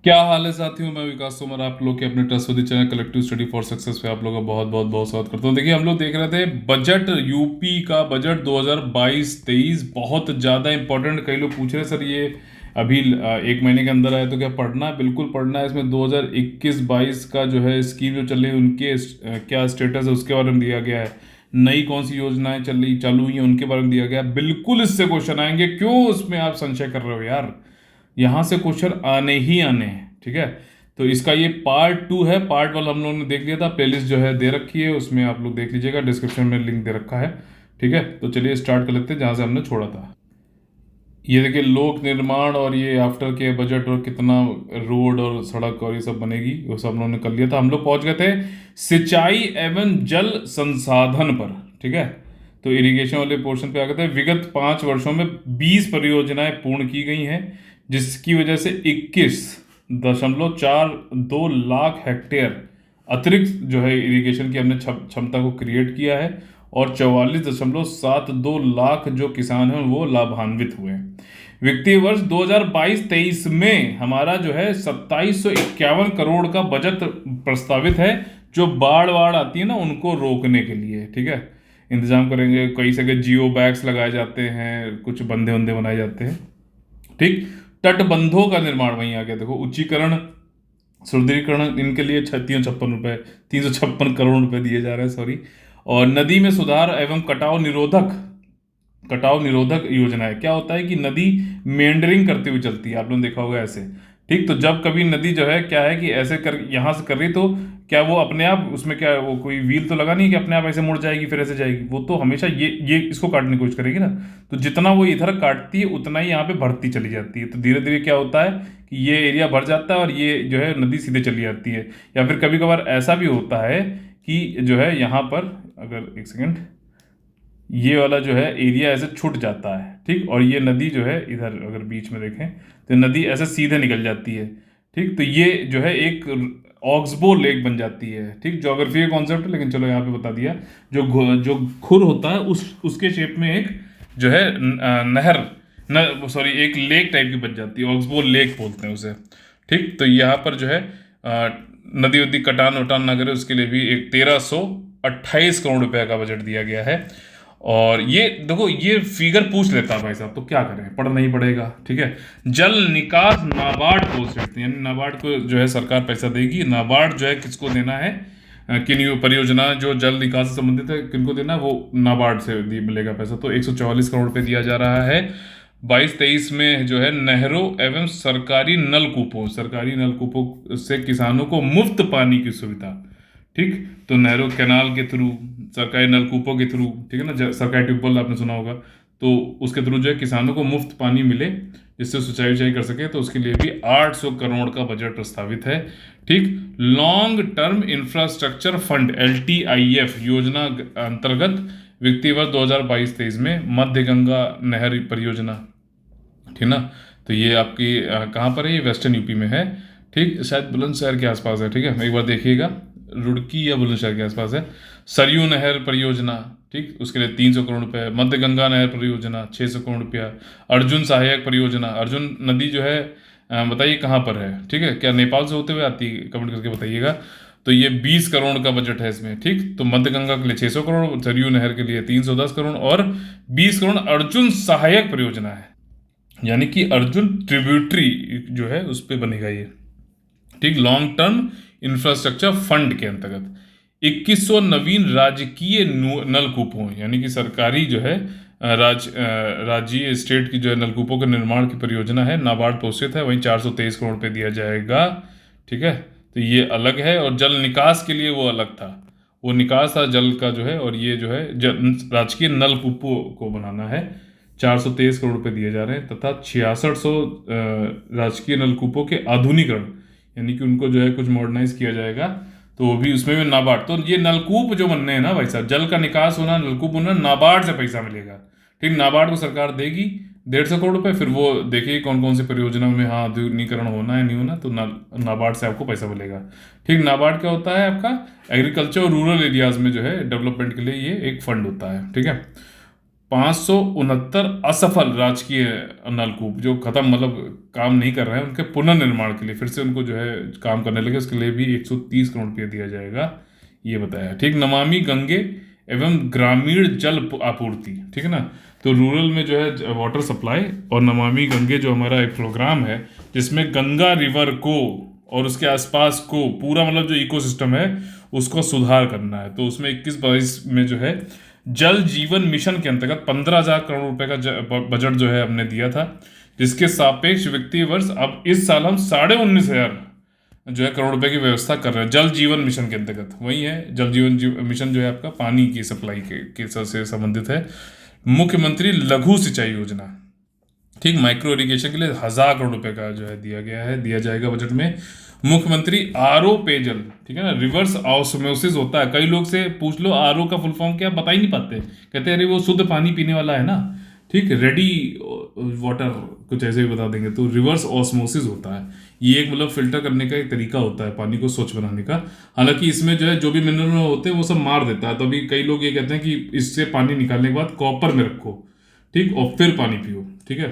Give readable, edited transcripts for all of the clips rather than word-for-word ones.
क्या हाल है साथियों। मैं विकास तोमर आप लोग के अपने trustworthy channel collective study for success पे आप लोगों का बहुत बहुत बहुत स्वागत करता हूँ। देखिए, हम लोग देख रहे थे बजट, यूपी का बजट 2022-23 बहुत ज़्यादा इंपॉर्टेंट। कई लोग पूछ रहे हैं सर ये अभी एक महीने के अंदर आया तो क्या पढ़ना है? बिल्कुल पढ़ना है। इसमें 2021-22 का जो है स्कीम जो चल रही है उनके क्या स्टेटस है उसके बारे में दिया गया है। नई कौन सी योजनाएं चल रही चालू हुई हैं उनके बारे में दिया गया है। बिल्कुल इससे क्वेश्चन आएंगे, क्यों उसमें आप संशय कर रहे हो यार? यहाँ से क्वेश्चन आने ही आने हैं, ठीक है। तो इसका ये पार्ट 2 है। पार्ट 1 हम लोगों ने देख लिया था। प्लेलिस्ट जो है दे रखी है, उसमें आप लोग देख लीजिएगा, डिस्क्रिप्शन में लिंक दे रखा है, ठीक है। तो चलिए स्टार्ट कर लेते हैं जहाँ से हमने छोड़ा था। ये देखिए, लोक निर्माण और ये आफ्टर के बजट और कितना रोड और सड़क और ये सब बनेगी वो सब हम लोगों ने कर लिया था। हम लोग पहुंच गए थे सिंचाई एवं जल संसाधन पर, ठीक है। तो इरिगेशन वाले पोर्शन पे आ गए थे। विगत 5 वर्षों में 20 परियोजनाएं पूर्ण की गई हैं, जिसकी वजह से 21.42 लाख हेक्टेयर अतिरिक्त जो है इरिगेशन की हमने क्षमता को क्रिएट किया है, और 44.72 लाख जो किसान हैं वो लाभान्वित हुए हैं। वित्तीय वर्ष 2022-23 में हमारा जो है 2751 करोड़ का बजट प्रस्तावित है, जो बाढ़ वाड़ आती है ना उनको रोकने के लिए, ठीक है, इंतजाम करेंगे। कई जगह जियो बैग्स लगाए जाते हैं, कुछ बंधे बंधे बनाए जाते हैं, ठीक। तटबंधों का निर्माण वहीं आ गया, देखो, उच्चीकरण, सुदृढ़ीकरण, इनके लिए 356 करोड़ रुपए दिए जा रहे हैं, सॉरी। और नदी में सुधार एवं कटाव निरोधक योजना है। क्या होता है कि नदी मेंडरिंग करते हुए चलती है, आप लोगों ने देखा होगा ऐसे, ठीक। तो जब कभी नदी जो है क्या है कि ऐसे कर यहाँ से कर रही, तो क्या वो अपने आप उसमें क्या वो कोई व्हील तो लगा नहीं कि अपने आप ऐसे मुड़ जाएगी फिर ऐसे जाएगी? वो तो हमेशा ये इसको काटने की कोशिश करेगी ना। तो जितना वो इधर काटती है उतना ही यहाँ पे भरती चली जाती है। तो धीरे धीरे क्या होता है कि ये एरिया भर जाता है और ये जो है नदी सीधे चली जाती है। या फिर कभी कभार ऐसा भी होता है कि जो है यहाँ पर, अगर एक सेकेंड, ये वाला जो है एरिया ऐसे छूट जाता है, ठीक। और ये नदी जो है इधर अगर बीच में देखें तो नदी ऐसे सीधे निकल जाती है, ठीक। तो ये जो है एक ऑक्सबो लेक बन जाती है, ठीक। ज्योग्राफी का कॉन्सेप्ट है, लेकिन चलो यहाँ पे बता दिया। जो खुर होता है उसके शेप में एक जो है नहर, न सॉरी, एक लेक टाइप की बन जाती है, ऑक्सबो लेक बोलते हैं उसे, ठीक। तो यहाँ पर जो है नदी वदी कटान वटान ना करे उसके लिए भी एक 1328 करोड़ रुपए का बजट दिया गया है। और ये देखो, ये फिगर पूछ लेता है भाई साहब, तो क्या करें, पढ़ना ही पड़ेगा, ठीक है। जल निकास नाबार्ड को सकते हैं, यानी नाबार्ड को जो है सरकार पैसा देगी। नाबार्ड जो है किसको देना है, किन परियोजना जो जल निकास से संबंधित है किनको देना है, वो नाबार्ड से मिलेगा पैसा। तो 144 करोड़ रुपए दिया जा रहा है। 22-23 में जो है नहरों एवं सरकारी नलकूपों से किसानों को मुफ्त पानी की सुविधा, ठीक। तो नहरों, कैनाल के थ्रू, सरकारी नलकूपों के थ्रू, ठीक है ना, सरकारी ट्यूबवेल आपने सुना होगा, तो उसके थ्रू जो है किसानों को मुफ्त पानी मिले, जिससे सिंचाई उचाई कर सके। तो उसके लिए भी 800 करोड़ का बजट प्रस्तावित है, ठीक। Long term infrastructure fund LTIF योजना अंतर्गत वित्तीय वर्ष 2022-23 में मध्य गंगा नहर परियोजना, ठीक ना। तो ये आपकी कहाँ पर है? ये वेस्टर्न यूपी में है, ठीक। शायद बुलंदशहर के आसपास है, ठीक है, एक बार देखिएगा, रुड़की या बुलंदशहर के आसपास है। सरयू नहर परियोजना, ठीक, उसके लिए 300 करोड़ रुपए। मध्य गंगा नहर परियोजना 600 करोड़ रुपया। अर्जुन सहायक परियोजना, अर्जुन नदी जो है बताइए कहाँ पर है, ठीक है, क्या नेपाल से होते हुए आती है? कमेंट करके बताइएगा। तो ये 20 करोड़ का बजट है इसमें, ठीक। तो मध्य गंगा के लिए 600 करोड़, सरयू नहर के लिए 310 करोड़, और 20 करोड़ अर्जुन सहायक परियोजना है, यानी कि अर्जुन ट्रिब्यूटरी जो है उस पर बनेगा ये, ठीक। लॉन्ग टर्म इंफ्रास्ट्रक्चर फंड के अंतर्गत 2100 नवीन राजकीय नलकूपों, यानी कि सरकारी जो है राज्य स्टेट की जो है नलकूपों के निर्माण की परियोजना है, नाबार्ड पोषित है, वहीं 423 करोड़ रुपए दिया जाएगा, ठीक है। तो ये अलग है। और जल निकास के लिए वो अलग था, वो निकास था जल का जो है, और ये जो है राजकीय नलकूपों को बनाना है। 423 करोड़ रुपए दिए जा रहे हैं, तथा 6600 राजकीय नलकूपों के आधुनिकरण, यानी कि उनको जो है कुछ मॉडर्नाइज किया जाएगा, तो वो भी उसमें भी नाबार्ड। तो ये नलकूप जो बनने हैं ना भाई साहब, जल का निकास होना, नलकूप होना, नाबार्ड से पैसा मिलेगा, ठीक। नाबार्ड को सरकार देगी 150 करोड़ रुपए, फिर वो देखिए कौन कौन सी परियोजना में हाँ आधुनिकीकरण होना है नहीं होना, तो नाबार्ड से आपको पैसा मिलेगा, ठीक। नाबार्ड क्या होता है आपका? एग्रीकल्चर और रूरल एरियाज में जो है डेवलपमेंट के लिए ये एक फंड होता है, ठीक है। 569 असफल राजकीय नलकूप जो खत्म, मतलब काम नहीं कर रहे हैं, उनके पुनर्निर्माण के लिए फिर से उनको जो है काम करने लगे, उसके लिए भी 130 करोड़ रुपया दिया जाएगा, ये बताया। ठीक, नमामि गंगे एवं ग्रामीण जल आपूर्ति, ठीक है ना, तो रूरल में जो है वाटर सप्लाई और नमामि गंगे जो हमारा एक प्रोग्राम है जिसमें गंगा रिवर को और उसके आसपास को पूरा, मतलब जो इकोसिस्टम है उसको सुधार करना है। तो उसमें 21-22 में जो है जल जीवन मिशन के अंतर्गत 15,000 करोड़ रुपए का बजट जो है हमने दिया था, जिसके सापेक्ष वित्तीय वर्ष अब इस साल हम 19,500 जो है करोड़ रुपए की व्यवस्था कर रहे हैं जल जीवन मिशन के अंतर्गत। वही है जल जीवन मिशन जो है आपका पानी की सप्लाई के से संबंधित है। मुख्यमंत्री लघु सिंचाई योजना, ठीक, माइक्रो इरिगेशन के लिए 1,000 करोड़ रुपए का जो है दिया जाएगा बजट में। मुख्यमंत्री आरओ पेयजल, ठीक है ना, रिवर्स ऑस्मोसिस होता है, कई लोग से पूछ लो आरओ का फुल फॉर्म क्या, बता ही नहीं पाते, कहते हैं अरे वो शुद्ध पानी पीने वाला है ना, ठीक, रेडी वाटर कुछ ऐसे भी बता देंगे। तो रिवर्स ऑस्मोसिस होता है, ये एक मतलब फिल्टर करने का एक तरीका होता है पानी को स्वच्छ बनाने का। हालांकि इसमें जो है जो भी मिनरल होते हैं वो सब मार देता है, तो अभी कई लोग ये कहते हैं कि इससे पानी निकालने के बाद कॉपर में रखो, ठीक, और फिर पानी पियो, ठीक है,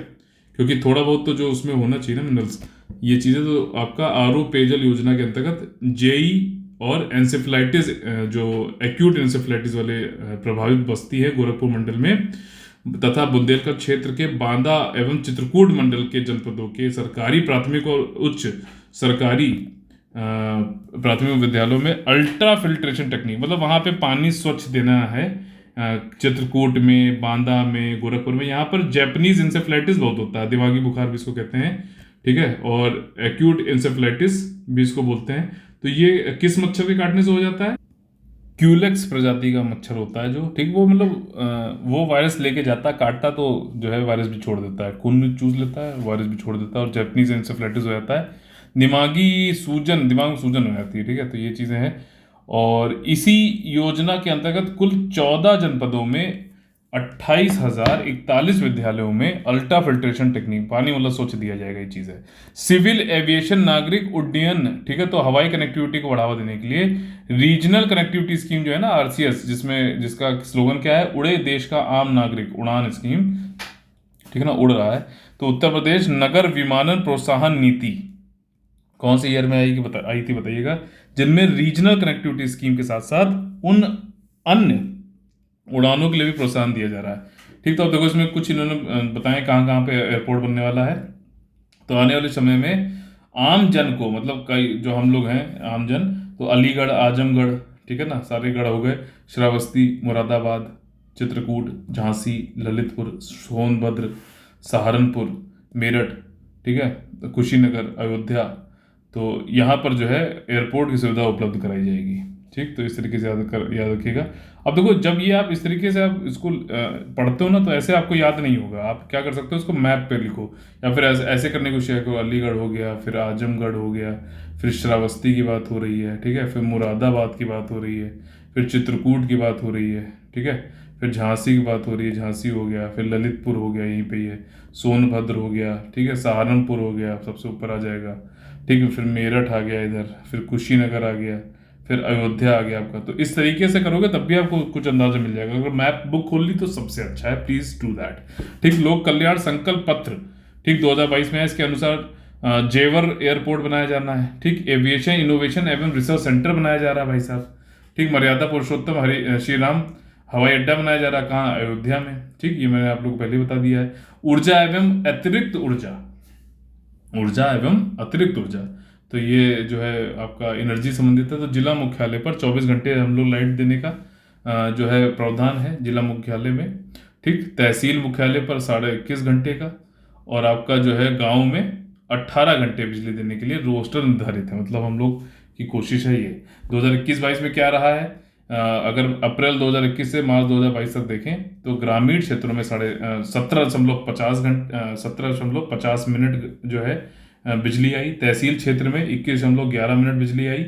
क्योंकि थोड़ा बहुत तो जो उसमें होना चाहिए ना मिनरल्स, ये चीज़ें। तो आपका आरओ पेयजल योजना के अंतर्गत जेई और एंसेफ्लाइटिस, जो एक्यूट एंसेफ्लाइटिस वाले प्रभावित बस्ती है गोरखपुर मंडल में तथा बुंदेलखंड क्षेत्र के बांदा एवं चित्रकूट मंडल के जनपदों के सरकारी प्राथमिक और उच्च सरकारी प्राथमिक विद्यालयों में अल्ट्रा फिल्ट्रेशन टेक्निक, मतलब वहाँ पे पानी स्वच्छ देना है। चित्रकूट में, बांदा में, गोरखपुर में, यहाँ पर जैपनीज इंसेफ्लाइटिस बहुत होता है, दिमागी बुखार भी इसको कहते हैं, ठीक है, और एक्यूट इंसेफ्लाइटिस भी इसको बोलते हैं। तो ये किस मच्छर के काटने से हो जाता है? क्यूलेक्स प्रजाति का मच्छर होता है जो, ठीक, वो मतलब वो वायरस लेके जाता है, काटता तो जो है वायरस भी छोड़ देता है, खून भी चूस लेता है, वायरस भी छोड़ देता है, और जैपनीज इंसेफ्लाइटिस हो जाता है, दिमाग में सूजन हो जाती है, ठीक है। तो ये चीज़ें हैं, और इसी योजना के अंतर्गत कुल 14 जनपदों में 28,041 विद्यालयों में अल्ट्रा फिल्ट्रेशन टेक्निक, पानी मतलब स्वच्छ दिया जाएगा, ये चीज़ है। सिविल एविएशन नागरिक उड्डयन, ठीक है, तो हवाई कनेक्टिविटी को बढ़ावा देने के लिए रीजनल कनेक्टिविटी स्कीम जो है ना, आरसीएस, जिसका स्लोगन क्या है, उड़े देश का आम नागरिक, उड़ान स्कीम, ठीक है ना, उड़ रहा है। तो उत्तर प्रदेश नगर विमानन प्रोत्साहन नीति कौन से ईयर में आई थी बताइएगा, जिनमें रीजनल कनेक्टिविटी स्कीम के साथ साथ उन अन्य उड़ानों के लिए भी प्रोत्साहन दिया जा रहा है, ठीक। तो अब देखो इसमें कुछ इन्होंने बताया कहाँ कहाँ पे एयरपोर्ट बनने वाला है। तो आने वाले समय में आम जन को, मतलब कई जो हम लोग हैं आम जन, तो अलीगढ़, आजमगढ़, ठीक है ना, सारे गढ़ हो गए, श्रावस्ती, मुरादाबाद, चित्रकूट, झांसी, ललितपुर, सोनभद्र, सहारनपुर, मेरठ, ठीक है, तो कुशीनगर, अयोध्या, तो यहाँ पर जो है एयरपोर्ट की सुविधा उपलब्ध कराई जाएगी, ठीक। तो इस तरीके से याद रखिएगा। अब देखो जब ये आप इस तरीके से आप इसको पढ़ते हो ना, तो ऐसे आपको याद नहीं होगा, आप क्या कर सकते हो, उसको मैप पे लिखो, या फिर ऐसे करने की कोशिश करो, अलीगढ़ हो गया, फिर आजमगढ़ हो गया, फिर श्रावस्ती की बात हो रही है, ठीक है, फिर मुरादाबाद की बात हो रही है, फिर चित्रकूट की बात हो रही है, ठीक है, फिर झांसी की बात हो रही है, झांसी हो गया, फिर ललितपुर हो गया, यहीं पे ही है, सोनभद्र हो गया, ठीक है, सहारनपुर हो गया, सबसे ऊपर आ जाएगा, ठीक है, फिर मेरठ आ गया इधर, फिर कुशीनगर आ गया, फिर अयोध्या आ गया आपका। तो इस तरीके से करोगे तब भी आपको कुछ अंदाजा मिल जाएगा। अगर मैप बुक खोल ली तो सबसे अच्छा है, प्लीज डू दैट, ठीक। लोक कल्याण संकल्प पत्र, ठीक, 2022 में है, इसके अनुसार जेवर एयरपोर्ट बनाया जाना है, ठीक, एविएशन इनोवेशन एवं रिसर्च सेंटर बनाया जा रहा है भाई साहब, ठीक, मर्यादा पुरुषोत्तम श्री राम हवाई अड्डा बनाया जा रहा है, कहाँ, अयोध्या में, ठीक, ये मैंने आप लोग को पहले बता दिया है। ऊर्जा एवं अतिरिक्त ऊर्जा, तो ये जो है आपका एनर्जी संबंधित है। तो जिला मुख्यालय पर 24 घंटे हम लोग लाइट देने का जो है प्रावधान है जिला मुख्यालय में, ठीक। तहसील मुख्यालय पर 21.5 घंटे का, और आपका जो है गांव में 18 घंटे बिजली देने के लिए रोस्टर निर्धारित है। मतलब हम लोग की कोशिश है ये। 2021-22 में क्या रहा है, अगर अप्रैल 2021 से मार्च 2022 तक देखें तो ग्रामीण क्षेत्रों में 17.50 मिनट जो है बिजली आई, तहसील क्षेत्र में 21.11 मिनट बिजली आई,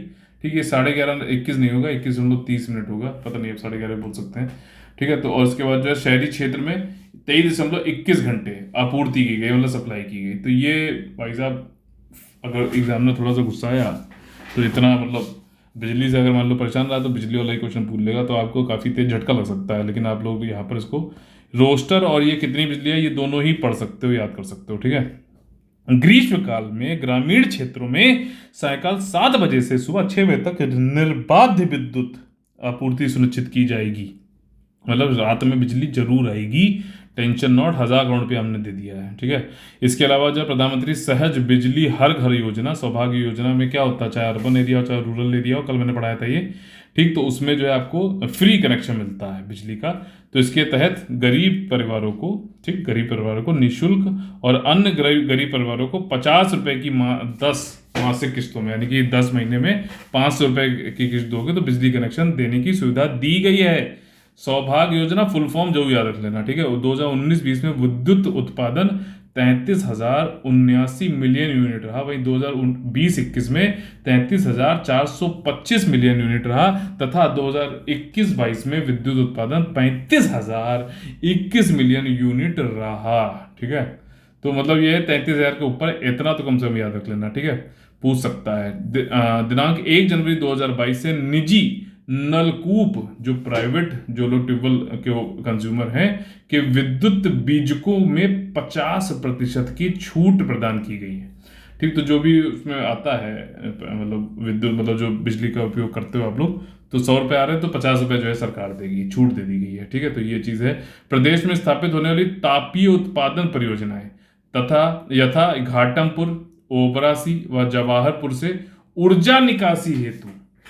ठीक है, 11:30 नहीं होगा, 21.30 मिनट होगा, पता नहीं, अब 11:30 बोल सकते हैं, ठीक है। तो और उसके बाद जो है शहरी क्षेत्र में 23.21 घंटे आपूर्ति की गई, मतलब सप्लाई की गई। तो ये भाई साहब अगर एग्जाम में थोड़ा सा गुस्सा आया तो इतना, मतलब बिजली से अगर मान लो परेशान रहा तो बिजली वाला ही क्वेश्चन पूछ लेगा, तो आपको काफ़ी तेज झटका लग सकता है, लेकिन आप लोग यहाँ पर इसको रोस्टर और ये कितनी बिजली है ये दोनों ही पढ़ सकते हो, याद कर सकते हो, ठीक है। ग्रीष्म काल में ग्रामीण क्षेत्रों में सायंकाल 7 बजे से सुबह 6 बजे तक निर्बाध विद्युत आपूर्ति सुनिश्चित की जाएगी। मतलब रात में बिजली जरूर आएगी, टेंशन नॉट। 1,000 करोड़ रुपया हमने दे दिया है, ठीक है। इसके अलावा जो प्रधानमंत्री सहज बिजली हर घर योजना, सौभाग्य योजना में क्या होता है, चाहे अर्बन एरिया हो चाहे रूरल एरिया हो, कल मैंने पढ़ाया था ये, ठीक। तो उसमें जो है आपको फ्री कनेक्शन मिलता है बिजली का। तो इसके तहत गरीब परिवारों को, ठीक, गरीब परिवारों को निःशुल्क और अन्य गरीब परिवारों को 50 रुपए की 10 मासिक किस्तों में, यानी कि 10 महीने में 500 रुपए की किस्त दोगे तो बिजली कनेक्शन देने की सुविधा दी गई है। सौभाग्य योजना फुल फॉर्म जो याद रख लेना, ठीक है। 2019-20 में विद्युत उत्पादन 33,079 मिलियन यूनिट रहा। वहीं 2020-21 में 33,425 मिलियन यूनिट रहा तथा 2021-22 में विद्युत उत्पादन 35,021 मिलियन यूनिट रहा, ठीक है। तो मतलब ये 33,000 के ऊपर, इतना तो कम से कम याद रख लेना, ठीक है, पूछ सकता है। दिनांक 1 जनवरी 2022 से निजी नलकूप, जो प्राइवेट, जो लोग ट्यूबवेल के कंज्यूमर हैं, कि विद्युत बीजकों में 50% की छूट प्रदान की गई है, ठीक। तो जो भी उसमें आता है, मतलब विद्युत, मतलब जो बिजली का उपयोग करते हो आप लोग, तो 100 रुपये आ रहे हैं तो 50 रुपये जो है सरकार देगी, छूट दे दी गई है, ठीक है। तो ये चीज़ है। प्रदेश में स्थापित होने वाली तापीय उत्पादन परियोजनाएं तथा यथा घाटमपुर, ओबरासी व जवाहरपुर से ऊर्जा निकासी हेतु,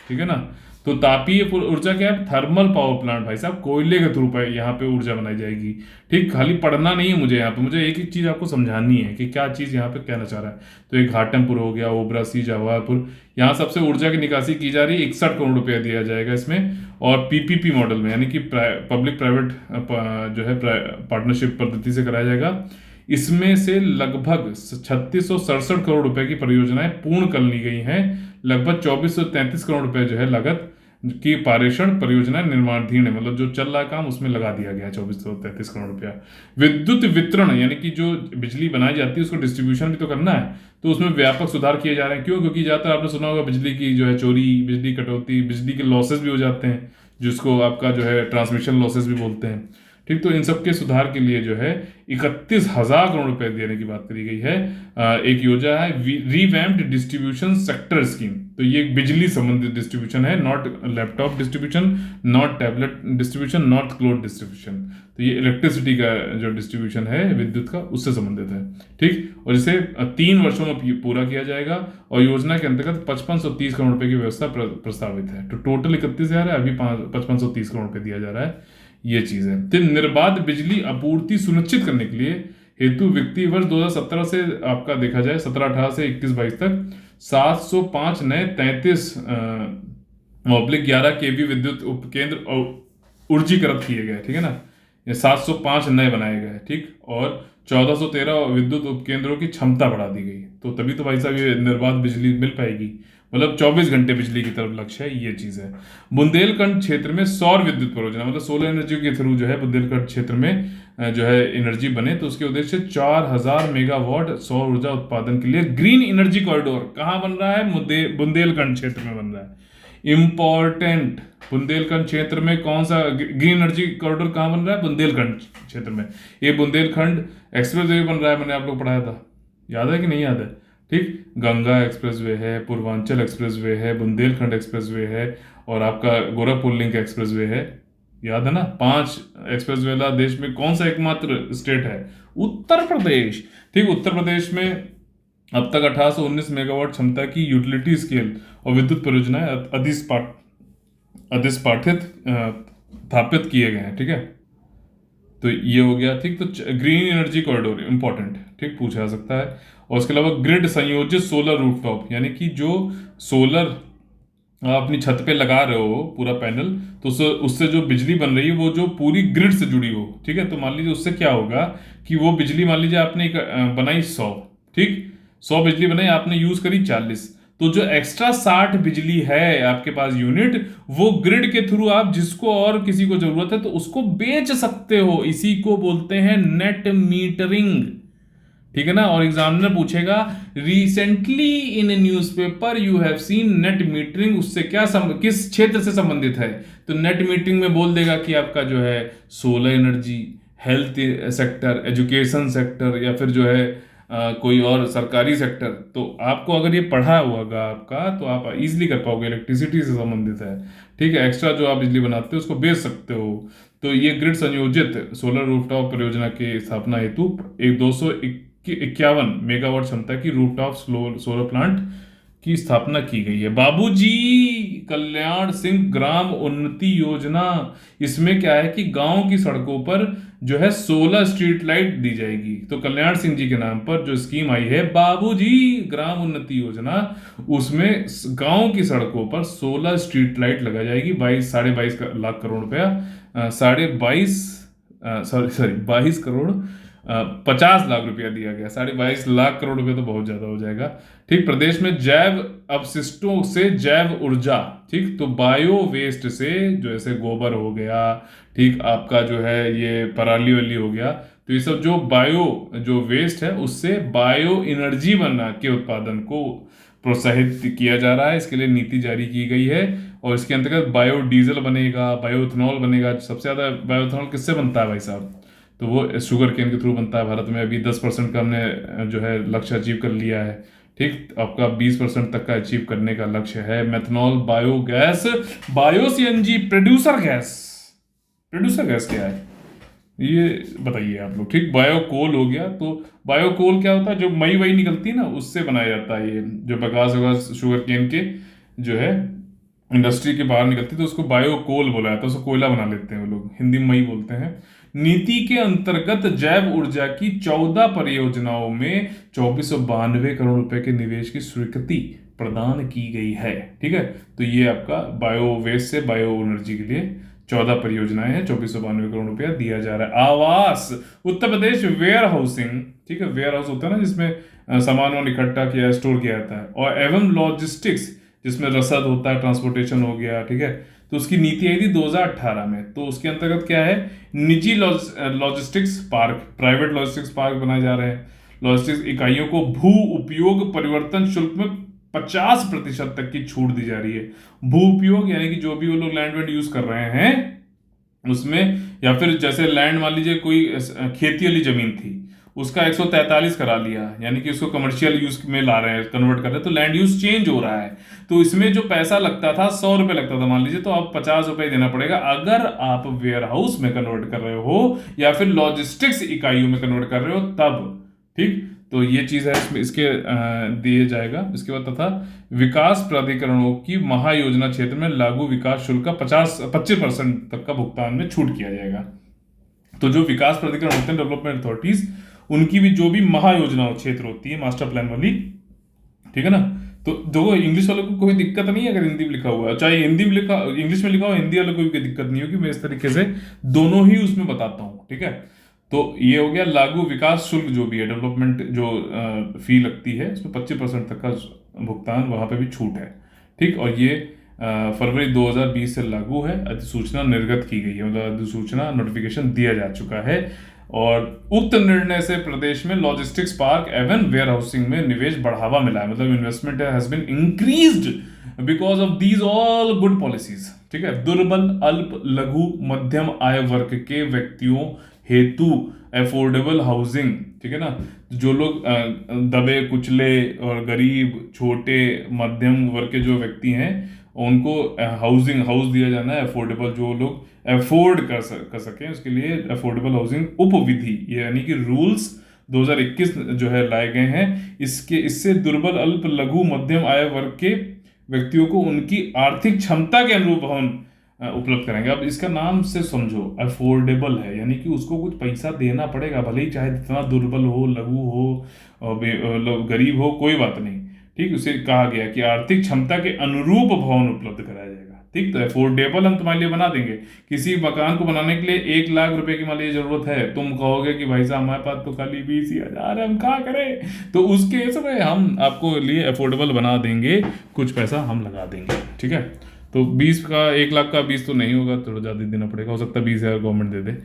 ठीक है ना। तो तापीय ऊर्जा क्या है, थर्मल पावर प्लांट, भाई साहब कोयले के थ्रू यहाँ पे ऊर्जा बनाई जाएगी, ठीक। खाली पढ़ना नहीं है मुझे यहाँ पे, मुझे एक एक चीज आपको समझानी है कि क्या चीज यहाँ पे कहना चाह रहा है। तो एक घाटमपुर हो गया, ओबरासी, जवाहरपुर, यहाँ सबसे ऊर्जा की निकासी की जा रही है। 61 करोड़ रुपया दिया जाएगा इसमें। और पीपीपी मॉडल में, यानी कि पब्लिक प्राइवेट जो है पार्टनरशिप पद्धति से कराया जाएगा। इसमें से लगभग 3667 करोड़ रुपए की परियोजनाएं पूर्ण कर ली गई हैं। लगभग 2433 करोड़ रुपए जो है लागत की पारेषण परियोजना निर्माणाधीन है, मतलब जो चल रहा है काम उसमें लगा दिया गया है 2433 करोड़ रुपया। विद्युत वितरण, यानी कि जो बिजली बनाई जाती है उसको डिस्ट्रीब्यूशन भी तो करना है, तो उसमें व्यापक सुधार किए जा रहे हैं। क्यों? क्योंकि ज्यादातर आपने सुना होगा बिजली की जो है चोरी, बिजली कटौती, बिजली के लॉसेस भी हो जाते हैं, जिसको आपका जो है ट्रांसमिशन लॉसेस भी बोलते हैं, ठीक। तो इन सब के सुधार के लिए जो है 31,000 करोड़ रुपए देने की बात करी गई है। एक योजना है रिवैम्प्ड डिस्ट्रीब्यूशन सेक्टर स्कीम। तो ये बिजली संबंधित डिस्ट्रीब्यूशन है, not laptop distribution, not tablet distribution, not cloth distribution. तो ये इलेक्ट्रिसिटी का जो डिस्ट्रीब्यूशन है विद्युत का, उससे संबंधित है, ठीक। और इसे 3 वर्षों में पूरा किया जाएगा। और योजना के अंतर्गत 5530 करोड़ रुपए की व्यवस्था प्रस्तावित है। तो टोटल 31,000 है, अभी 5530 करोड़ रुपए दिया जा रहा है, ये चीज है। तो निर्बाध बिजली आपूर्ति सुनिश्चित करने के लिए हेतु वित्तीय वर्ष 2017 से आपका देखा जाए 17-18 से 21-22 तक 705 नए 33/11 केवी विद्युत उपकेंद्र ऊर्जीकृत किए गए, ठीक है ना। ये 705 नए बनाए गए, ठीक। और 1413 विद्युत उपकेंद्रों की क्षमता बढ़ा दी गई। तो तभी तो भाई साहब ये निर्बाध बिजली मिल पाएगी, मतलब 24 घंटे बिजली की तरफ लक्ष्य है, ये चीज है। बुंदेलखंड क्षेत्र में सौर विद्युत परियोजना, मतलब सोलर एनर्जी के थ्रू जो है बुंदेलखंड क्षेत्र में जो है एनर्जी बने, तो उसके उद्देश्य 4000 मेगावाट सौर ऊर्जा उत्पादन के लिए ग्रीन एनर्जी कॉरिडोर कहाँ बन रहा है? बुंदेलखंड क्षेत्र में बन रहा है। इंपॉर्टेंट, बुंदेलखंड क्षेत्र में कौन सा ग्रीन एनर्जी कॉरिडोर कहाँ बन रहा है? बुंदेलखंड क्षेत्र में। ये बुंदेलखंड एक्सप्रेस वे बन रहा है, मैंने आप लोग पढ़ाया था, याद है कि नहीं याद है, ठीक। गंगा एक्सप्रेसवे है, पूर्वांचल एक्सप्रेसवे है, बुंदेलखंड एक्सप्रेसवे है, और आपका गोरखपुर लिंक एक्सप्रेसवे है, याद है ना। 5 एक्सप्रेसवे वाला देश में कौन सा एकमात्र स्टेट है? उत्तर प्रदेश, ठीक। उत्तर प्रदेश में अब तक 1819 मेगावाट क्षमता की यूटिलिटी स्केल और विद्युत परियोजनाएं अधिस्पाठित स्थापित किए गए हैं, ठीक है। तो ये हो गया, ठीक। तो ग्रीन एनर्जी कॉरिडोर इंपॉर्टेंट, ठीक, पूछा जा सकता है। और उसके अलावा ग्रिड संयोजित सोलर रूफटॉप, यानी कि जो सोलर आप अपनी छत पे लगा रहे हो पूरा पैनल, तो उससे जो बिजली बन रही है वो जो पूरी ग्रिड से जुड़ी हो, ठीक है। तो मान लीजिए उससे क्या होगा कि वो बिजली, मान लीजिए आपने बनाई 100, ठीक, 100 बिजली बनाई, आपने यूज करी 40, तो जो एक्स्ट्रा 60 बिजली है आपके पास यूनिट, वो ग्रिड के थ्रू आप जिसको और किसी को जरूरत है तो उसको बेच सकते हो। इसी को बोलते हैं नेट मीटरिंग, ठीक है ना। और एग्जामिनर पूछेगा recently in newspaper you have seen net metering, उससे क्या किस क्षेत्र से संबंधित है? तो नेट मीटरिंग में बोल देगा कि आपका जो है solar energy, health sector, education sector, या फिर जो है कोई और सरकारी सेक्टर, तो आपको अगर ये पढ़ा हुआ होगा आपका तो आप इजीली कर पाओगे। इलेक्ट्रिसिटी से संबंधित है, ठीक है। एक्स्ट्रा जो आप बिजली बनाते हो उसको बेच सकते हो। तो ये ग्रिड संयोजित सोलर रूफटॉप परियोजना की स्थापना हेतु एक 251 मेगावाट क्षमता की रूफटॉप सोलर प्लांट की स्थापना की गई है। बाबूजी कल्याण सिंह ग्राम उन्नति योजना, इसमें क्या है कि गांव की सड़कों पर जो है 16 स्ट्रीट लाइट दी जाएगी। तो कल्याण सिंह जी के नाम पर जो स्कीम आई है बाबूजी ग्राम उन्नति योजना, उसमें गांव की सड़कों पर 16 स्ट्रीट लाइट लगा जाएगी। 22 करोड़ रुपया, 22 करोड़ 50 लाख रुपया दिया गया। 22.5 लाख करोड़ रुपया तो बहुत ज्यादा हो जाएगा। ठीक, प्रदेश में जैव अपशिष्टों से जैव ऊर्जा, ठीक, तो बायो वेस्ट से जो ऐसे गोबर हो गया, ठीक, आपका जो है ये पराली वली हो गया, तो ये सब जो बायो जो वेस्ट है उससे बायो एनर्जी बना के उत्पादन को प्रोत्साहित किया जा रहा है। इसके लिए नीति जारी की गई है और इसके अंतर्गत बायो डीजल बनेगा, बायो इथेनॉल बनेगा। सबसे ज्यादा बायो इथेनॉल किससे बनता है भाई साहब? तो वो शुगर केन के थ्रू बनता है। भारत में अभी 10% का हमने जो है लक्ष्य अचीव कर लिया है। ठीक, आपका 20% तक का अचीव करने का लक्ष्य है। Methanol, biogas, bio CNG, producer gas. Producer gas क्या है ये बताइए आप लोग। ठीक, बायो कोल हो गया। तो बायो कोल क्या होता है? जो मई वही निकलती है ना, उससे बनाया जाता है। ये जो बगास वगास शुगर केन के जो है इंडस्ट्री के बाहर निकलती है तो उसको बायो कोल बोला जाता है। उसको कोयला बना लेते हैं वो लोग, हिंदी में मई बोलते हैं। नीति के अंतर्गत जैव ऊर्जा की 14 परियोजनाओं में 2492 करोड़ रुपए के निवेश की स्वीकृति प्रदान की गई है। ठीक है, तो ये आपका बायो वेस्ट से बायो एनर्जी के लिए 14 परियोजनाएं हैं, 2492 करोड़ रुपया दिया जा रहा है। आवास, उत्तर प्रदेश वेयर हाउसिंग, ठीक है, वेयर हाउस होता है ना जिसमें सामान इकट्ठा किया स्टोर किया जाता है, और एवं लॉजिस्टिक्स जिसमें रसद होता है, ट्रांसपोर्टेशन हो गया, ठीक है। तो उसकी नीति आई थी 2018 में। तो उसके अंतर्गत क्या है, निजी logistics park, private logistics park बनाए जा रहे हैं। लॉजिस्टिक्स इकाइयों को भू उपयोग परिवर्तन शुल्क में 50% तक की छूट दी जा रही है। भू उपयोग यानी कि जो भी वो लोग लैंड वैंड यूज कर रहे हैं उसमें, या फिर जैसे लैंड मान लीजिए कोई खेती वाली जमीन थी, उसका 143 करा लिया, यानी कि उसको कमर्शियल यूज में ला रहे हैं, कन्वर्ट कर रहे हैं, तो लैंड यूज चेंज हो रहा है। तो इसमें जो पैसा लगता था 100 रुपए लगता था मान लीजिए, तो अब 50 रुपए देना पड़ेगा अगर आप वेयर हाउस में कन्वर्ट कर रहे हो या फिर लॉजिस्टिक्स इकाइयों में कन्वर्ट कर रहे हो तब। ठीक, तो ये चीज है इसमें, इसके दिए जाएगा। इसके बाद तथा विकास प्राधिकरणों की महायोजना क्षेत्र में लागू विकास शुल्क का 25% तक का भुगतान में छूट किया जाएगा। तो जो विकास प्राधिकरण होते हैं, डेवलपमेंट अथॉरिटीज, उनकी भी जो भी महायोजना क्षेत्र होती है मास्टर प्लान वाली, ठीक है ना, तो दो इंग्लिश वालों को कोई दिक्कत नहीं है अगर हिंदी में लिखा हुआ है, चाहे हिंदी में लिखा इंग्लिश में लिखा हो, हिंदी वालों को भी कोई दिक्कत नहीं होगी। मैं इस तरीके से दोनों ही उसमें बताता हूँ। ठीक है, तो ये हो गया लागू विकास शुल्क जो भी है, डेवलपमेंट जो फी लगती है उसमें 25% तक का भुगतान वहां पे भी छूट है। ठीक, और ये फरवरी 2020 से लागू है। अधिसूचना निर्गत की गई है, मतलब अधिसूचना नोटिफिकेशन दिया जा चुका है। और उक्त निर्णय से प्रदेश में लॉजिस्टिक्स पार्क एवं वेयर हाउसिंग में निवेश बढ़ावा मिला है, मतलब investment has been increased because of these all good policies. ठीक है, दुर्बल, अल्प, लघु, मध्यम आय वर्ग के व्यक्तियों हेतु अफोर्डेबल हाउसिंग, ठीक है ना, जो लोग दबे कुचले और गरीब, छोटे मध्यम वर्ग के जो व्यक्ति हैं उनको हाउसिंग हाउस दिया जाना है अफोर्डेबल, जो लोग अफोर्ड कर सकें, उसके लिए अफोर्डेबल हाउसिंग उपविधि यानी कि रूल्स 2021 जो है लाए गए हैं। इससे दुर्बल, अल्प, लघु, मध्यम आय वर्ग के व्यक्तियों को उनकी आर्थिक क्षमता के अनुरूप भवन उपलब्ध कराएंगे। अब इसका नाम से समझो, अफोर्डेबल है यानी कि उसको कुछ पैसा देना पड़ेगा, भले ही चाहे जितना दुर्बल हो, लघु हो और गरीब हो, कोई बात नहीं। ठीक, उसे कहा गया कि आर्थिक क्षमता के अनुरूप भवन उपलब्ध कराया जाएगा। ठीक, तो अफोर्डेबल हम तुम्हारे लिए बना देंगे। किसी मकान को बनाने के लिए 1 लाख रुपए की मान लीजिए जरूरत है, तुम कहोगे कि भाई साहब हमारे पास तो खाली 20,000 है, हम क्या करें, तो उसके हिसाब हम आपको लिए अफोर्डेबल बना देंगे, कुछ पैसा हम लगा देंगे। ठीक है, तो 20 का 1 लाख का 20 तो नहीं होगा, थोड़ा ज़्यादा देना पड़ेगा, हो सकता है 20,000 गवर्नमेंट दे दे,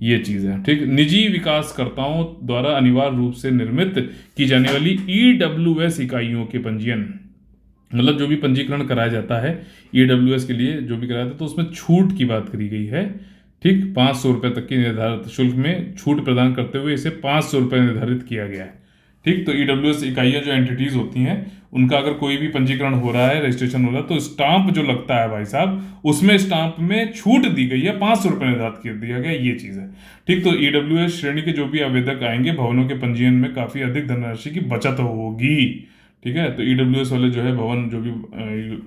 ये चीज़ है। ठीक, निजी विकासकर्ताओं द्वारा अनिवार्य रूप से निर्मित की जाने वाली EWS इकाइयों के पंजीयन, मतलब जो भी पंजीकरण कराया जाता है EWS के लिए जो भी कराया जाता है, तो उसमें छूट की बात करी गई है। ठीक, 500 रुपये तक की निर्धारित शुल्क में छूट प्रदान करते हुए इसे 500 रुपये निर्धारित किया गया है। ठीक, तो ईडब्ल्यूएस इकाइयाँ जो एंटिटीज होती हैं, उनका अगर कोई भी पंजीकरण हो रहा है, रजिस्ट्रेशन हो रहा है, तो स्टाम्प जो लगता है भाई साहब, उसमें स्टाम्प में छूट दी गई है, 500 रुपये निर्धारित कर दिया गया, ये चीज़ है। ठीक, तो ईडब्ल्यूएस श्रेणी के जो भी आवेदक आएंगे, भवनों के पंजीयन में काफ़ी अधिक धनराशि की बचत होगी। ठीक है, तो ईडब्ल्यूएस वाले जो है भवन जो भी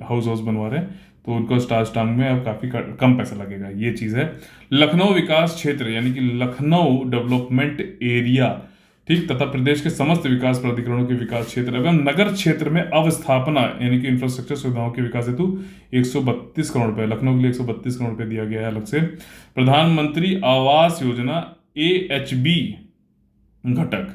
हाउस बनवा रहे हैं, तो उनको स्टार स्टाम्प में अब काफ़ी कम पैसा लगेगा, ये चीज़ है। लखनऊ विकास क्षेत्र यानी कि लखनऊ डेवलपमेंट एरिया, ठीक, तथा प्रदेश के समस्त विकास प्राधिकरणों के विकास क्षेत्र एवं नगर क्षेत्र में अवस्थापना यानी कि इंफ्रास्ट्रक्चर सुविधाओं के विकास हेतु 132 करोड़ रुपए, लखनऊ के लिए 132 करोड़ रुपए दिया गया है अलग से। प्रधानमंत्री आवास योजना AHB घटक,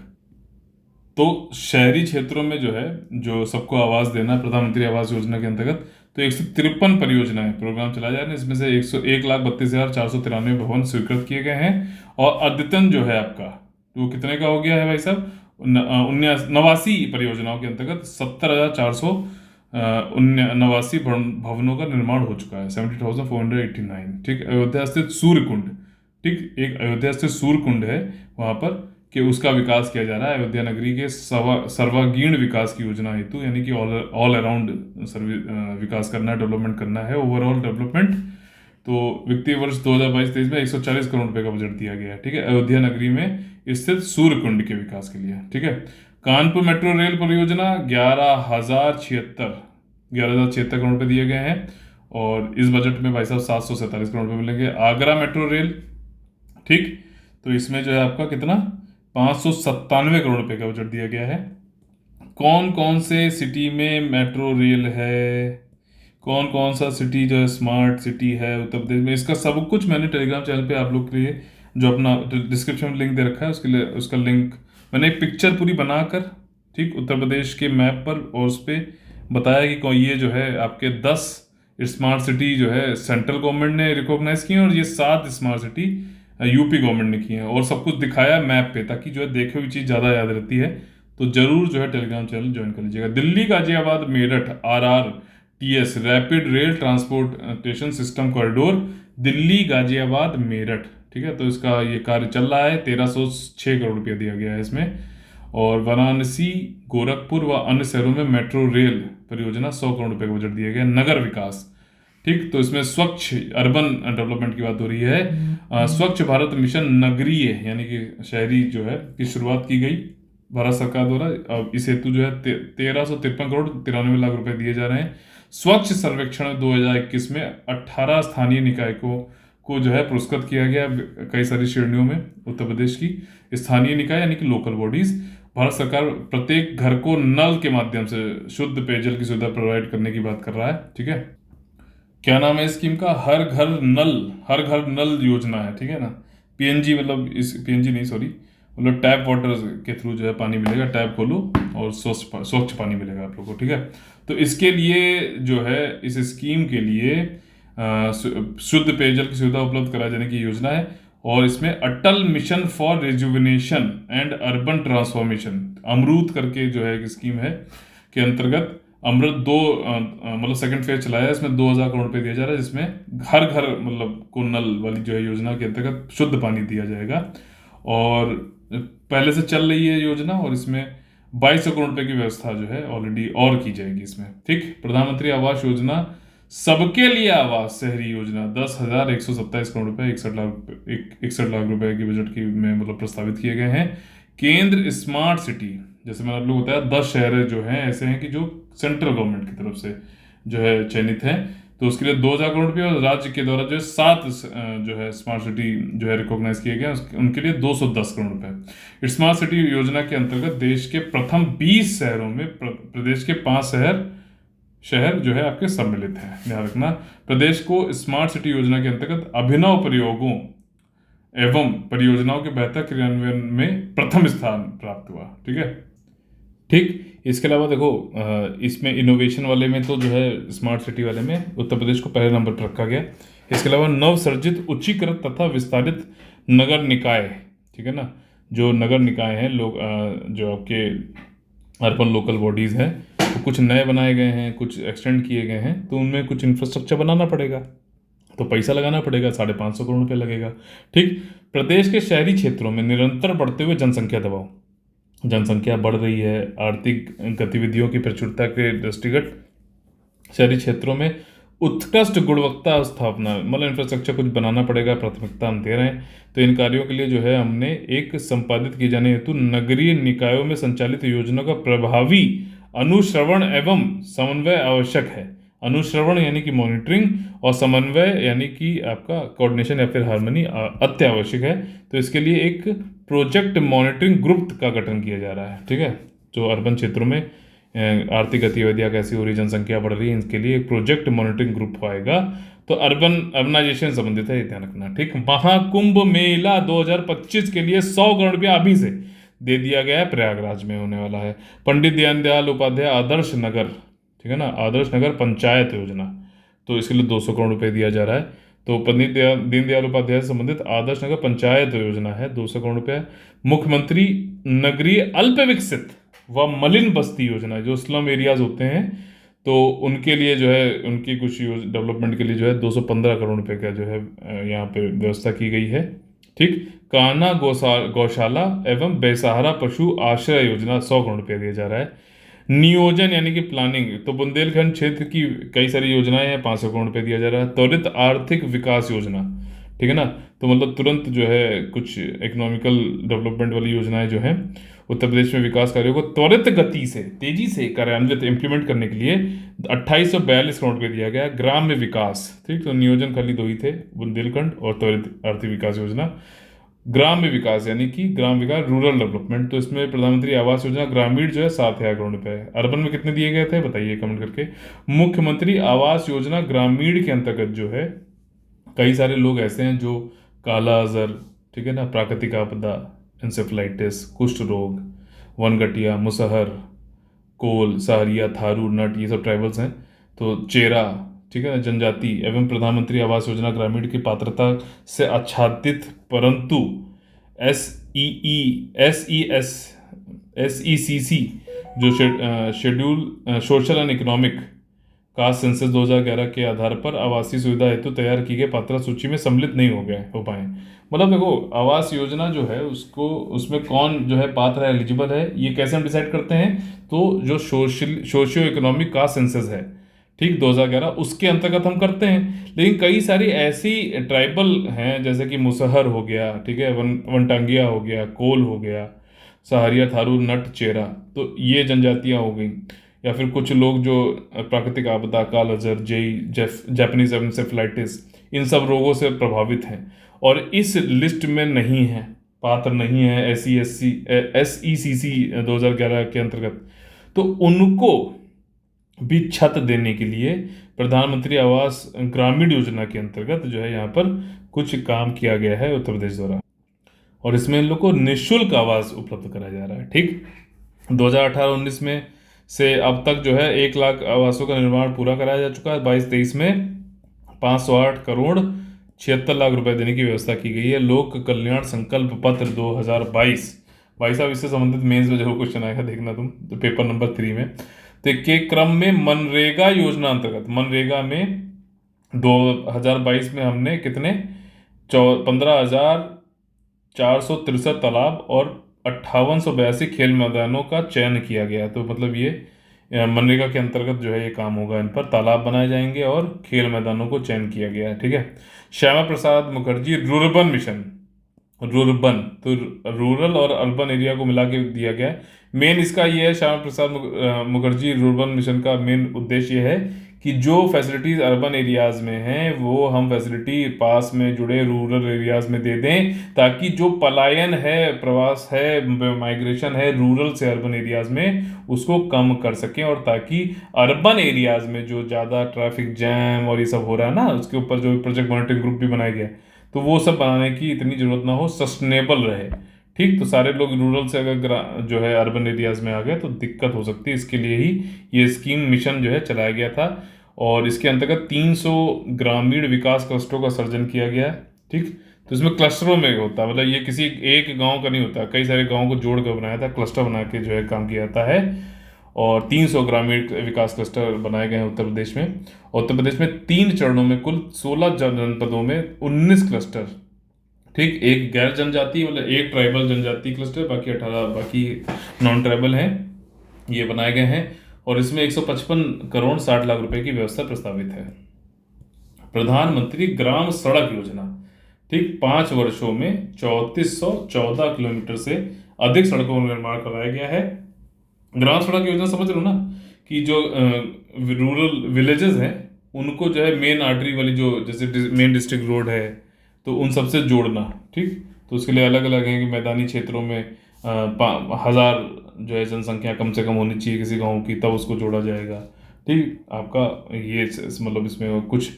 तो शहरी क्षेत्रों में जो है, जो सबको आवास देना है, प्रधानमंत्री आवास योजना के अंतर्गत तो 153 परियोजनाएं प्रोग्राम चलाए जा रहे हैं। इसमें से 1,32,493 भवन स्वीकृत किए गए हैं। और अद्यतन जो है आपका, तो कितने का हो गया है भाई साहब, 89 परियोजनाओं के अंतर्गत 70,489 भवनों का निर्माण हो चुका है, 70,489। ठीक, अयोध्या स्थित सूर्य कुंड, ठीक, एक अयोध्या स्थित सूर्य कुंड है वहाँ पर, कि उसका विकास किया जा रहा है। अयोध्या नगरी के सर्वांगीण विकास की योजना हेतु, यानी कि ऑल अराउंड विकास करना है, डेवलपमेंट करना है, ओवरऑल डेवलपमेंट। तो वित्तीय वर्ष 2022-23 में 140 करोड़ रुपए का बजट दिया गया है। ठीक है, अयोध्या नगरी में स्थित सूर्य कुंड के विकास के लिए। ठीक है, कानपुर मेट्रो रेल परियोजना 11,076 करोड़ रुपए दिए गए हैं, और इस बजट में भाई साहब 747 करोड़ रुपए मिलेंगे। आगरा मेट्रो रेल, ठीक, तो इसमें जो है आपका कितना, 597 करोड़ रुपए का बजट दिया गया है। कौन कौन से सिटी में मेट्रो रेल है, कौन कौन सा सिटी जो है स्मार्ट सिटी है उत्तर प्रदेश में, इसका सब कुछ मैंने टेलीग्राम चैनल पे आप लोग के लिए, जो अपना डिस्क्रिप्शन में लिंक दे रखा है, उसके लिए उसका लिंक मैंने एक पिक्चर पूरी बनाकर, ठीक, उत्तर प्रदेश के मैप पर, और उस पर बताया कि कौन ये जो है आपके 10 स्मार्ट सिटी जो है सेंट्रल गवर्नमेंट ने रिकॉग्नाइज की है, और ये 7 स्मार्ट सिटी यूपी गवर्नमेंट ने की है, और सब कुछ दिखाया मैप पे, ताकि जो है देखे हुई चीज़ ज़्यादा याद रहती है। तो जरूर जो है टेलीग्राम चैनल ज्वाइन कर लीजिएगा। Delhi Ghaziabad Meerut RRTS rapid rail transportation system corridor, Delhi Ghaziabad Meerut, ठीक है, तो इसका ये कार्य चल रहा है, 1306 करोड़ रुपया दिया गया है इसमें। और वाराणसी, गोरखपुर व अन्य शहरों में मेट्रो रेल परियोजना 100 करोड़ रुपए का बजट दिया गया। नगर विकास, ठीक, तो इसमें स्वच्छ अर्बन डेवलपमेंट की बात हो रही है। स्वच्छ भारत मिशन नगरीय यानी कि शहरी जो है की शुरुआत की गई भारत सरकार द्वारा। अब इस हेतु जो है 1353 करोड़ 93 लाख रुपए दिए जा रहे हैं। स्वच्छ सर्वेक्षण 2021 में 18 स्थानीय निकाय को जो है पुरस्कृत किया गया कई सारी श्रेणियों में। उत्तर प्रदेश की स्थानीय निकाय यानी कि लोकल बॉडीज, भारत सरकार प्रत्येक घर को नल के माध्यम से शुद्ध पेयजल की सुविधा प्रोवाइड करने की बात कर रहा है। ठीक है, क्या नाम है स्कीम का, हर घर नल योजना है। ठीक है ना, PNG मतलब इस PNG नहीं सॉरी, मतलब टैप वाटर के थ्रू जो है पानी मिलेगा, टैप खोलो और स्वच्छ पानी मिलेगा आप लोगों को। ठीक है, तो इसके लिए जो है इस स्कीम के लिए शुद्ध पेयजल की सुविधा उपलब्ध कराए जाने की योजना है। और इसमें Atal mission for rejuvenation and urban transformation, AMRUT करके जो है एक स्कीम है, के अंतर्गत अमृत मतलब सेकंड फेज चलाया है। इसमें 2000 करोड़ रुपए दिया जा रहा है, जिसमें घर मतलब को नल वाली जो है योजना के अंतर्गत शुद्ध पानी दिया जाएगा। और पहले से चल रही है योजना, और इसमें 2200 करोड़ रुपए की व्यवस्था जो है ऑलरेडी और की जाएगी इसमें। ठीक, प्रधानमंत्री आवास योजना सबके लिए आवास शहरी योजना 10,127 करोड़ रुपए 61 लाख रुपए की बजट की में मतलब प्रस्तावित किए गए हैं। केंद्र स्मार्ट सिटी, जैसे मैंने आप लोगों को बताया 10 शहर जो हैं ऐसे हैं कि जो सेंट्रल गवर्नमेंट की तरफ से जो है चयनित हैं, तो उसके लिए 2000 करोड़ रुपये, और राज्य के द्वारा जो है 7 जो है स्मार्ट सिटी जो है रिकॉग्नाइज किए गए उनके लिए 210 करोड़ रुपए। स्मार्ट सिटी योजना के अंतर्गत देश के प्रथम 20 शहरों में प्रदेश के 5 शहर जो है आपके सम्मिलित हैं। ध्यान रखना, प्रदेश को स्मार्ट सिटी योजना के अंतर्गत अभिनव प्रयोगों एवं परियोजनाओं के बेहतर क्रियान्वयन में प्रथम स्थान प्राप्त हुआ। ठीक है, ठीक, इसके अलावा देखो इसमें इनोवेशन वाले में तो जो है स्मार्ट सिटी वाले में उत्तर प्रदेश को पहले नंबर पर रखा गया। इसके अलावा नवसर्जित उच्चीकृत तथा विस्तारित नगर निकाय, ठीक है ना, जो नगर निकाय हैं लोग जो आपके अर्बन लोकल बॉडीज़ हैं, तो कुछ नए बनाए गए हैं, कुछ एक्सटेंड किए गए हैं, तो उनमें कुछ इंफ्रास्ट्रक्चर बनाना पड़ेगा। तो पैसा लगाना पड़ेगा, 550 करोड़ रुपये लगेगा। ठीक। प्रदेश के शहरी क्षेत्रों में निरंतर बढ़ते हुए जनसंख्या दबाव, जनसंख्या बढ़ रही है, आर्थिक गतिविधियों की प्रचुरता के दृष्टिगत शहरी क्षेत्रों में उत्कृष्ट गुणवत्ता स्थापना, मतलब इंफ्रास्ट्रक्चर कुछ बनाना पड़ेगा, प्राथमिकता हम दे रहे हैं। तो इन कार्यों के लिए जो है हमने एक संपादित किए जाने हेतु नगरीय निकायों में संचालित योजनाओं का प्रभावी अनुश्रवण एवं समन्वय आवश्यक है। अनुश्रवण यानी कि मॉनिटरिंग, और समन्वय यानी कि आपका कोऑर्डिनेशन या फिर हार्मनी अत्यावश्यक है। तो इसके लिए एक प्रोजेक्ट मॉनिटरिंग ग्रुप का गठन किया जा रहा है। ठीक है, जो अर्बन क्षेत्रों में आर्थिक गतिविधियाँ कैसी हो रही, जनसंख्या बढ़ रही है, इनके लिए एक प्रोजेक्ट मॉनिटरिंग ग्रुप आएगा। तो अर्बनाइजेशन संबंधित है, ये ध्यान रखना। ठीक। महाकुंभ मेला 2025 के लिए 100 करोड़ रुपया अभी से दे दिया गया है, प्रयागराज में होने वाला है। पंडित दीनदयाल उपाध्याय आदर्श नगर, ठीक है ना, आदर्श नगर पंचायत योजना, तो इसके लिए 200 करोड़ रुपये दिया जा रहा है। तो पंडित दीनदयाल उपाध्याय से संबंधित आदर्श नगर पंचायत योजना है, 200 करोड़ रुपये। मुख्यमंत्री नगरीय अल्प विकसित व मलिन बस्ती योजना, जो स्लम एरियाज होते हैं, तो उनके लिए जो है, उनकी कुछ डेवलपमेंट के लिए जो है 215 करोड़ रुपए का जो है यहाँ पे व्यवस्था की गई है। ठीक। कान्हा गौशाला एवं बेसहारा पशु आश्रय योजना 100 करोड़ रुपया दिया जा रहा है। नियोजन यानी कि प्लानिंग, तो बुंदेलखंड क्षेत्र की कई सारी योजनाएं हैं, 500 करोड़ रुपये दिया जा रहा है। त्वरित आर्थिक विकास योजना, ठीक है ना, तो मतलब तुरंत जो है कुछ इकोनॉमिकल डेवलपमेंट वाली योजनाएं जो हैं उत्तर प्रदेश में विकास कार्यों को त्वरित गति से, तेजी से कार्यान्वित इम्प्लीमेंट करने के लिए 2842 करोड़ रुपये दिया गया। ग्राम्य विकास, ठीक, तो नियोजन खाली 2 ही थे, बुंदेलखंड और त्वरित आर्थिक विकास योजना। ग्राम्य विकास यानी कि ग्राम विकास, रूरल डेवलपमेंट, तो इसमें प्रधानमंत्री आवास योजना ग्रामीण जो है 7,000 करोड़ रुपए है। अर्बन में कितने दिए गए थे बताइए कमेंट करके। मुख्यमंत्री आवास योजना ग्रामीण के अंतर्गत जो है कई सारे लोग ऐसे हैं जो काला अजर, ठीक है ना, प्राकृतिक आपदा, इंसेफ्लाइटिस, कुष्ठ रोग, वनगटिया, मुसहर, कोल, सहारिया, थारू, नट, ये सब ट्राइबल्स हैं। तो चेरा, ठीक है ना, जनजाति एवं प्रधानमंत्री आवास योजना ग्रामीण की पात्रता से आच्छादित परंतु SECC जो schedule social and economic caste census 2011 के आधार पर आवासीय सुविधा हेतु तैयार की गई पात्रता सूची में सम्मिलित नहीं हो पाए। मतलब देखो, आवास योजना जो है उसको, उसमें कौन जो है पात्र है, एलिजिबल है, ये कैसे हम डिसाइड करते हैं, तो जो सोशियो इकोनॉमिक कास्ट सेंसस है, ठीक, 2011, उसके अंतर्गत हम करते हैं। लेकिन कई सारी ऐसी ट्राइबल हैं जैसे कि मुसहर हो गया, ठीक है, वनटांगिया हो गया, कोल हो गया, सहारिया, थारू, नट, चेरा, तो ये जनजातियां हो गई। या फिर कुछ लोग जो प्राकृतिक आपदा, कालाजार, जापानीज एन्सेफेलाइटिस, इन सब रोगों से प्रभावित हैं और इस लिस्ट में नहीं है, पात्र नहीं है SECC 2011 के अंतर्गत, तो उनको भी छत देने के लिए प्रधानमंत्री आवास ग्रामीण योजना के अंतर्गत जो है यहाँ पर कुछ काम किया गया है उत्तर प्रदेश द्वारा, और इसमें इन लोग को निःशुल्क आवास उपलब्ध कराया जा रहा है। ठीक। 2018-19 में से अब तक जो है 1 लाख आवासों का निर्माण पूरा कराया जा चुका है। 22-23 में 508 करोड़ 76 लाख रुपए देने की व्यवस्था की गई है। लोक कल्याण संकल्प पत्र 2022, भाई साहब इससे संबंधित मेंस में जरूर क्वेश्चन आएगा, देखना तुम, तो पेपर नंबर 3 में। तो के क्रम में मनरेगा योजना अंतर्गत, मनरेगा में 2022 में हमने कितने 15,463 तालाब और 5882 खेल मैदानों का चयन किया गया। तो मतलब ये मनरेगा के अंतर्गत जो है ये काम होगा, इन पर तालाब बनाए जाएंगे और खेल मैदानों को चयन किया गया है। ठीक है। Shyama Prasad Mukherjee rurban mission, rurban, तो रूरल और अर्बन एरिया को मिला के दिया गया है। मेन इसका ये है, श्यामा प्रसाद मुखर्जी रूरबन मिशन का मेन उद्देश्य ये है कि जो फैसिलिटीज़ अर्बन एरियाज़ में हैं वो हम फैसिलिटी पास में जुड़े रूरल एरियाज़ में दे दें, ताकि जो पलायन है, प्रवास है, माइग्रेशन है रूरल से अर्बन एरियाज़ में, उसको कम कर सकें, और ताकि अर्बन एरियाज़ में जो ज़्यादा ट्रैफिक जैम और ये सब हो रहा है ना, उसके ऊपर जो प्रोजेक्ट मॉनिटरिंग ग्रुप भी बनाया गया, तो वो सब बनाने की इतनी ज़रूरत ना हो, सस्टेनेबल रहे। ठीक। तो सारे लोग रूरल से अगर जो है अर्बन एरियाज़ में आ गए तो दिक्कत हो सकती है, इसके लिए ही ये स्कीम मिशन जो है चलाया गया था, और इसके अंतर्गत 300 ग्रामीण विकास क्लस्टरों का सर्जन किया गया है। ठीक। तो इसमें क्लस्टरों में होता है, मतलब ये किसी एक गांव का नहीं होता, कई सारे गांवों को जोड़ कर बनाया था, क्लस्टर बना के जो है काम किया जाता है। और 300 ग्रामीण विकास क्लस्टर बनाए गए हैं उत्तर प्रदेश में। और उत्तर प्रदेश में 3 चरणों में कुल 16 जनपदों में 19 क्लस्टर, ठीक, एक गैर जनजाति मतलब एक ट्राइबल जनजाति क्लस्टर, बाकी 18 बाकी नॉन ट्राइबल हैं, ये बनाए गए हैं। और इसमें 155 करोड़ 60 लाख रुपए की व्यवस्था प्रस्तावित है। प्रधानमंत्री ग्राम सड़क योजना, ठीक, 5 वर्षों में 3414 किलोमीटर से अधिक सड़कों का निर्माण कराया गया है। ग्राम सड़क योजना समझ लो ना कि जो रूरल विलेजेस हैं उनको जो है मेन आर्टरी वाली जो जैसे मेन डिस्ट्रिक्ट रोड है तो उन सबसे जोड़ना, ठीक। तो उसके लिए अलग अलग है कि मैदानी क्षेत्रों में 1000 जो है जनसंख्या कम से कम होनी चाहिए किसी गांव की, तब उसको जोड़ा जाएगा, ठीक। आपका ये मतलब इसमें कुछ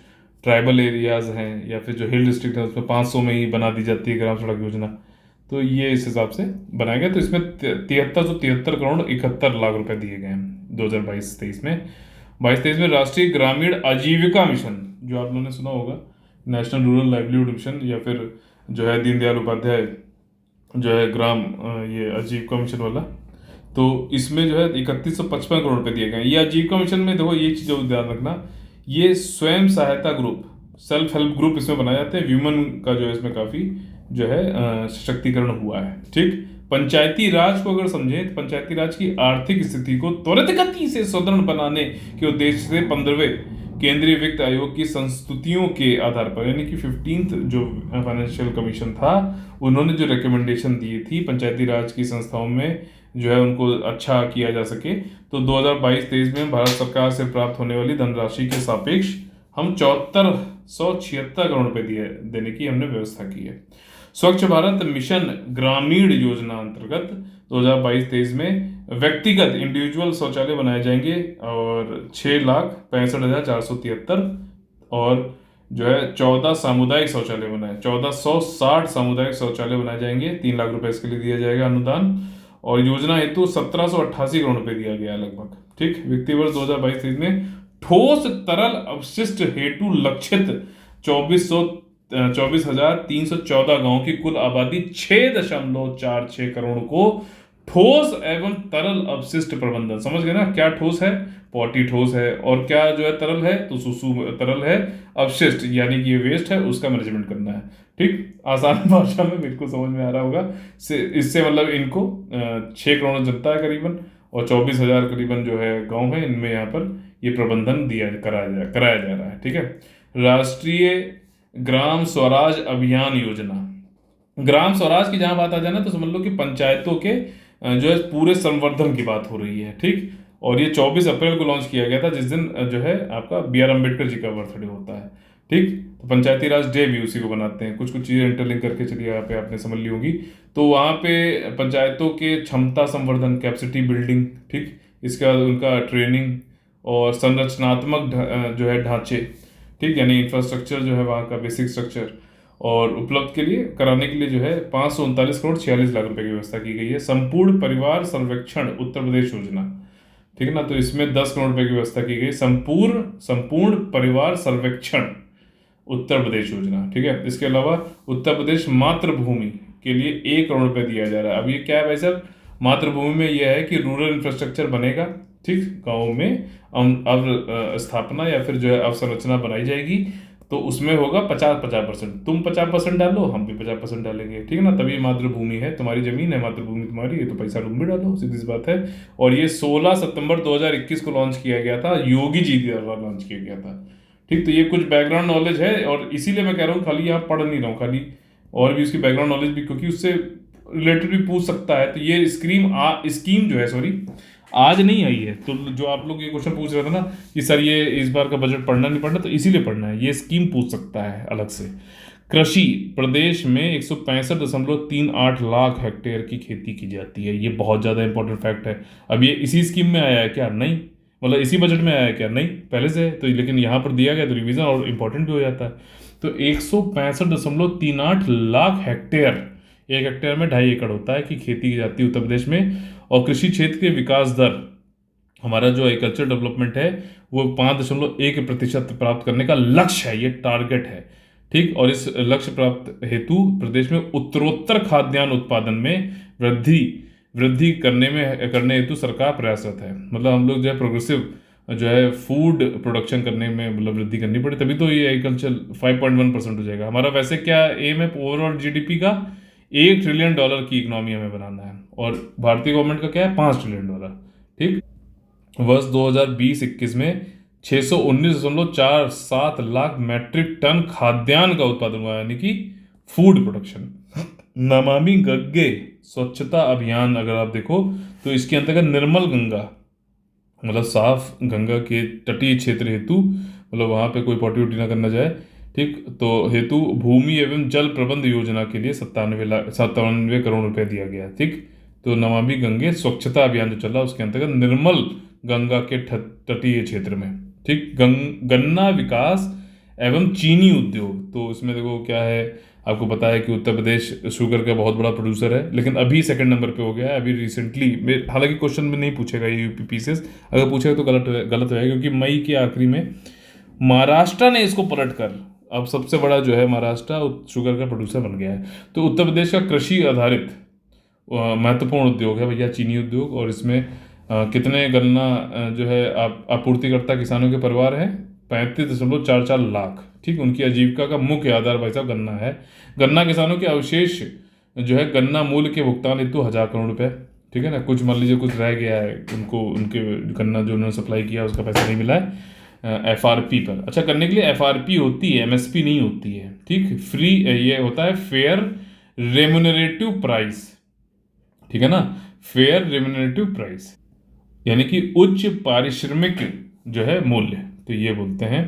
ट्राइबल एरियाज हैं या फिर जो हिल डिस्ट्रिक्ट है उसमें 500 में ही बना दी जाती है ग्राम सड़क योजना। तो ये इस हिसाब से बनाया गया। तो इसमें 7373 करोड़ 71 लाख रुपए दिए गए हैं 2022-23 में। 22-23 में राष्ट्रीय ग्रामीण आजीविका मिशन, जो आप लोगों ने सुना होगा, नेशनल रूरल लाइवलीहुड मिशन, या फिर जो है दीनदयाल उपाध्याय जो है ग्राम ये आजीविका मिशन वाला, तो इसमें जो है 3155 करोड़ रुपए दिए गए। ये आजीविका मिशन में देखो ये चीज़ ध्यान रखना, ये स्वयं सहायता ग्रुप, सेल्फ हेल्प ग्रुप इसमें बनाए जाते हैं। व्यूमन का जो है इसमें काफ़ी जो है सशक्तिकरण हुआ है, ठीक। पंचायती राज को अगर समझें तो पंचायती राज की आर्थिक स्थिति को त्वरित गति से सुदृढ़ बनाने के उद्देश्य से 15वें केंद्रीय वित्त आयोग की संस्तुतियों के आधार पर, यानी कि 15th जो फाइनेंशियल कमीशन था, उन्होंने जो रिकमेंडेशन दी थी पंचायती राज की संस्थाओं में जो है उनको अच्छा किया जा सके, तो 2022-23 में भारत सरकार से प्राप्त होने वाली धनराशि के सापेक्ष हम 7476 करोड़ रुपए देने की हमने व्यवस्था की है। स्वच्छ भारत मिशन ग्रामीण योजना अंतर्गत 2022-23 में व्यक्तिगत इंडिविजुअल शौचालय बनाए जाएंगे और 6,65,473, और जो है 14 सामुदायिक शौचालय बनाए 1460 सामुदायिक शौचालय बनाए जाएंगे। 3 लाख रुपए इसके लिए दिया जाएगा अनुदान, और योजना हेतु 1788 करोड़ रुपए दिया गया लगभग, ठीक। वित्तीय वर्ष 2022-23 में ठोस तरल अपशिष्ट हेतु लक्षित 24,314 गांव की कुल आबादी 6.46 करोड़ को ठोस एवं तरल अपशिष्ट प्रबंधन, समझ गए ना, क्या ठोस है, पॉटी ठोस है, और क्या जो है तरल है तो सुसु तरल है, अपशिष्ट यानी कि ये वेस्ट है, उसका मैनेजमेंट करना है, ठीक। आसान भाषा में बिल्कुल समझ में आ रहा होगा। इससे मतलब इनको 6 करोड़ जनता है करीबन, और 24,000 करीबन जो है गांव है, इनमें यहाँ पर ये प्रबंधन कराया जा रहा है, ठीक है। राष्ट्रीय ग्राम स्वराज अभियान योजना, ग्राम स्वराज की जहां बात आ जाए ना तो समझ लो कि पंचायतों के जो है पूरे संवर्धन की बात हो रही है, ठीक। और ये 24 अप्रैल को लॉन्च किया गया था, जिस दिन जो है आपका BR अम्बेडकर जी का बर्थडे होता है, ठीक। तो पंचायती राज डे भी उसी को बनाते हैं। कुछ चीज़ें इंटरलिंक करके चलिए यहाँ पे आपने समझ ली होगी। तो वहाँ पे पंचायतों के क्षमता संवर्धन, कैपेसिटी बिल्डिंग, ठीक, इसके बाद उनका ट्रेनिंग और संरचनात्मक जो है ढांचे, ठीक, यानी इंफ्रास्ट्रक्चर जो है वहाँ का बेसिक स्ट्रक्चर और उपलब्ध के लिए कराने के लिए जो है 539 करोड़ 46 लाख रुपए की व्यवस्था की गई है। संपूर्ण परिवार सर्वेक्षण उत्तर प्रदेश योजना, ठीक है ना, तो इसमें 10 करोड़ रुपए की व्यवस्था की गई। संपूर्ण परिवार सर्वेक्षण उत्तर प्रदेश योजना, ठीक है। इसके अलावा उत्तर प्रदेश मातृभूमि के लिए 1 करोड़ रुपए दिया जा रहा है। अब ये क्या है भाई साहब, मातृभूमि में यह है कि रूरल इंफ्रास्ट्रक्चर बनेगा, ठीक, गाँव में स्थापना या फिर जो है अवसंरचना बनाई जाएगी, तो उसमें होगा 50-50%, तुम 50% डालो, हम भी 50% डालेंगे, ठीक है ना। तभी मातृभूमि है, तुम्हारी जमीन है, मातृभूमि तुम्हारी है, तो पैसा तुम भी डालो, सीधी सी बात है। और ये 16 सितंबर 2021 को लॉन्च किया गया था, योगी जी द्वारा लॉन्च किया गया था, ठीक। तो ये कुछ बैकग्राउंड नॉलेज है, और इसीलिए मैं कह रहा हूँ खाली यहाँ पढ़ नहीं रहा हूँ खाली, और भी उसकी बैकग्राउंड नॉलेज भी, क्योंकि उससे रिलेटेड भी पूछ सकता है। तो ये स्कीम जो है सॉरी आज नहीं आई है। तो जो आप लोग ये क्वेश्चन पूछ रहे थे ना कि सर ये इस बार का बजट पढ़ना नहीं पढ़ना, तो इसीलिए पढ़ना है, ये स्कीम पूछ सकता है अलग से। कृषि, प्रदेश में 165.38 लाख हेक्टेयर की खेती की जाती है। ये बहुत ज़्यादा इंपॉर्टेंट फैक्ट है। अब ये इसी स्कीम में आया है क्या? नहीं, मतलब इसी बजट में आया है क्या? नहीं, पहले से है। तो लेकिन यहाँ पर दिया गया तो रिवीजन और इम्पोर्टेंट भी हो जाता है। तो 165.38 लाख हेक्टेयर, 1 हेक्टेयर में 2.5 एकड़ होता है, कि खेती की जाती है उत्तर प्रदेश में। और कृषि क्षेत्र के विकास दर, हमारा जो एग्रीकल्चर डेवलपमेंट है वो 5.1% प्राप्त करने का लक्ष्य है, ये टारगेट है, ठीक। और इस लक्ष्य प्राप्त हेतु प्रदेश में उत्तरोत्तर खाद्यान्न उत्पादन में वृद्धि वृद्धि करने हेतु सरकार प्रयासरत है। मतलब हम लोग जो है प्रोग्रेसिव जो है फूड प्रोडक्शन करने में मतलब वृद्धि करनी पड़े, तभी तो ये एग्रीकल्चर 5.1% हो जाएगा हमारा। वैसे क्या एम है ओवरऑल जीडीपी का? $1 ट्रिलियन की इकोनॉमी हमें बनाना है, और भारतीय गवर्नमेंट का क्या है? $5 ट्रिलियन। ठीक। वर्ष 2020-21 में 619.47 लाख मैट्रिक टन खाद्यान्न का उत्पादन हुआ, यानी कि फूड प्रोडक्शन। नमामि गंगे स्वच्छता अभियान अगर आप देखो तो इसके अंतर्गत निर्मल गंगा, मतलब साफ गंगा के तटीय क्षेत्र हेतु, मतलब वहाँ पे कोई पॉटी वोटी ना करना जाए, ठीक, तो हेतु भूमि एवं जल प्रबंध योजना के लिए 97 करोड़ रुपए दिया गया। ठीक। तो नमामि गंगे स्वच्छता अभियान जो चला उसके अंतर्गत निर्मल गंगा के तटीय क्षेत्र में। ठीक। गन्ना विकास एवं चीनी उद्योग, तो इसमें देखो क्या है, आपको पता है कि उत्तर प्रदेश शुगर का बहुत बड़ा प्रोड्यूसर है, लेकिन अभी सेकंड नंबर पे हो गया है अभी रिसेंटली। हालांकि क्वेश्चन में नहीं पूछेगा ये यूपीपीसीएस, अगर पूछेगा तो गलत होगा, क्योंकि मई के आखिरी में महाराष्ट्र ने इसको पलट कर अब सबसे बड़ा जो है महाराष्ट्र शुगर का प्रोड्यूसर बन गया है। तो उत्तर प्रदेश का कृषि आधारित महत्वपूर्ण उद्योग है भैया चीनी उद्योग, और इसमें कितने गन्ना जो है आपूर्तिकर्ता किसानों के परिवार हैं? 35.44 लाख। ठीक। उनकी आजीविका का मुख्य आधार भाई साहब गन्ना है। गन्ना किसानों के अवशेष जो है गन्ना मूल्य के भुगतान हेतु 1,000 करोड़ रुपए। ठीक है ना। कुछ मान लीजिए कुछ रह गया है, उनको उनके गन्ना जो उन्होंने सप्लाई किया उसका पैसा नहीं मिला है एफआरपी पर। अच्छा, करने के लिए एफआरपी होती है, एमएसपी नहीं होती है। ठीक। फ्री ये होता है फेयर रेम्युनरेटिव प्राइस। ठीक है ना, फेयर रेम्युनरेटिव प्राइस, यानी कि उच्च पारिश्रमिक जो है मूल्य, तो ये बोलते हैं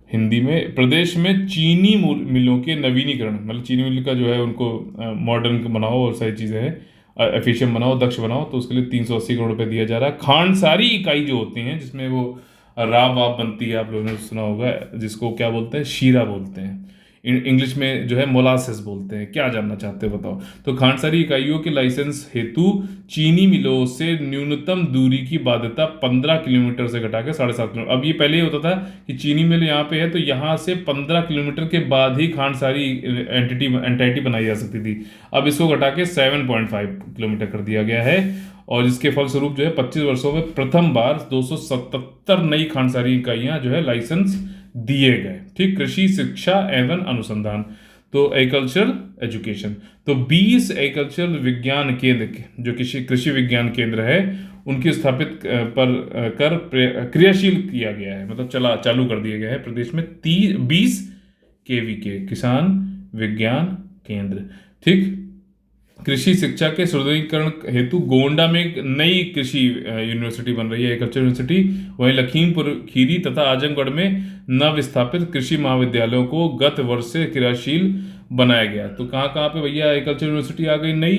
हिंदी में। प्रदेश में चीनी मिलों के नवीनीकरण, मतलब चीनी मिल का जो है उनको मॉडर्न बनाओ और सारी चीज़ें हैं एफिशिएंट बनाओ, दक्ष बनाओ, तो उसके लिए 380 करोड़ रुपए दिया जा रहा है। खांडसारी इकाई जो होती हैं जिसमें वो राब वाब बनती है, आप लोगों ने सुना होगा, जिसको क्या बोलते हैं? शीरा बोलते हैं, इंग्लिश में जो है मोलासेस बोलते हैं। क्या जानना चाहते हो बताओ। तो खांडसारी इकाइयों के लाइसेंस हेतु चीनी मिलों से न्यूनतम दूरी की बाध्यता 15 किलोमीटर से घटा के 7.5 किलोमीटर। अब ये पहले ही होता था कि चीनी मिल यहाँ पे है तो यहाँ से 15 किलोमीटर के बाद ही खांडसारी एंटिटी बनाई जा सकती थी। अब इसको घटा के 7.5 किलोमीटर कर दिया गया है, और जिसके फलस्वरूप जो है 25 वर्षों में प्रथम बार 277 नई खांडसारी इकाइयां जो है लाइसेंस दिए गए। ठीक। कृषि शिक्षा एवं अनुसंधान, तो एग्रीकल्चरल एजुकेशन, तो 20 एग्रीकल्चरल विज्ञान केंद्र जो कृषि विज्ञान केंद्र है उनकी स्थापित कर क्रियाशील किया गया है, मतलब चालू कर दिए गए हैं प्रदेश में 20 केवीके किसान विज्ञान केंद्र। ठीक। कृषि शिक्षा के सुदृढ़ीकरण हेतु गोंडा में एक नई कृषि यूनिवर्सिटी बन रही है, एग्रीकल्चर यूनिवर्सिटी। वहीं लखीमपुर खीरी तथा आजमगढ़ में नव स्थापित कृषि महाविद्यालयों को गत वर्ष से क्रियाशील बनाया गया। तो कहाँ कहाँ पे भैया एग्रीकल्चर यूनिवर्सिटी आ गई नई?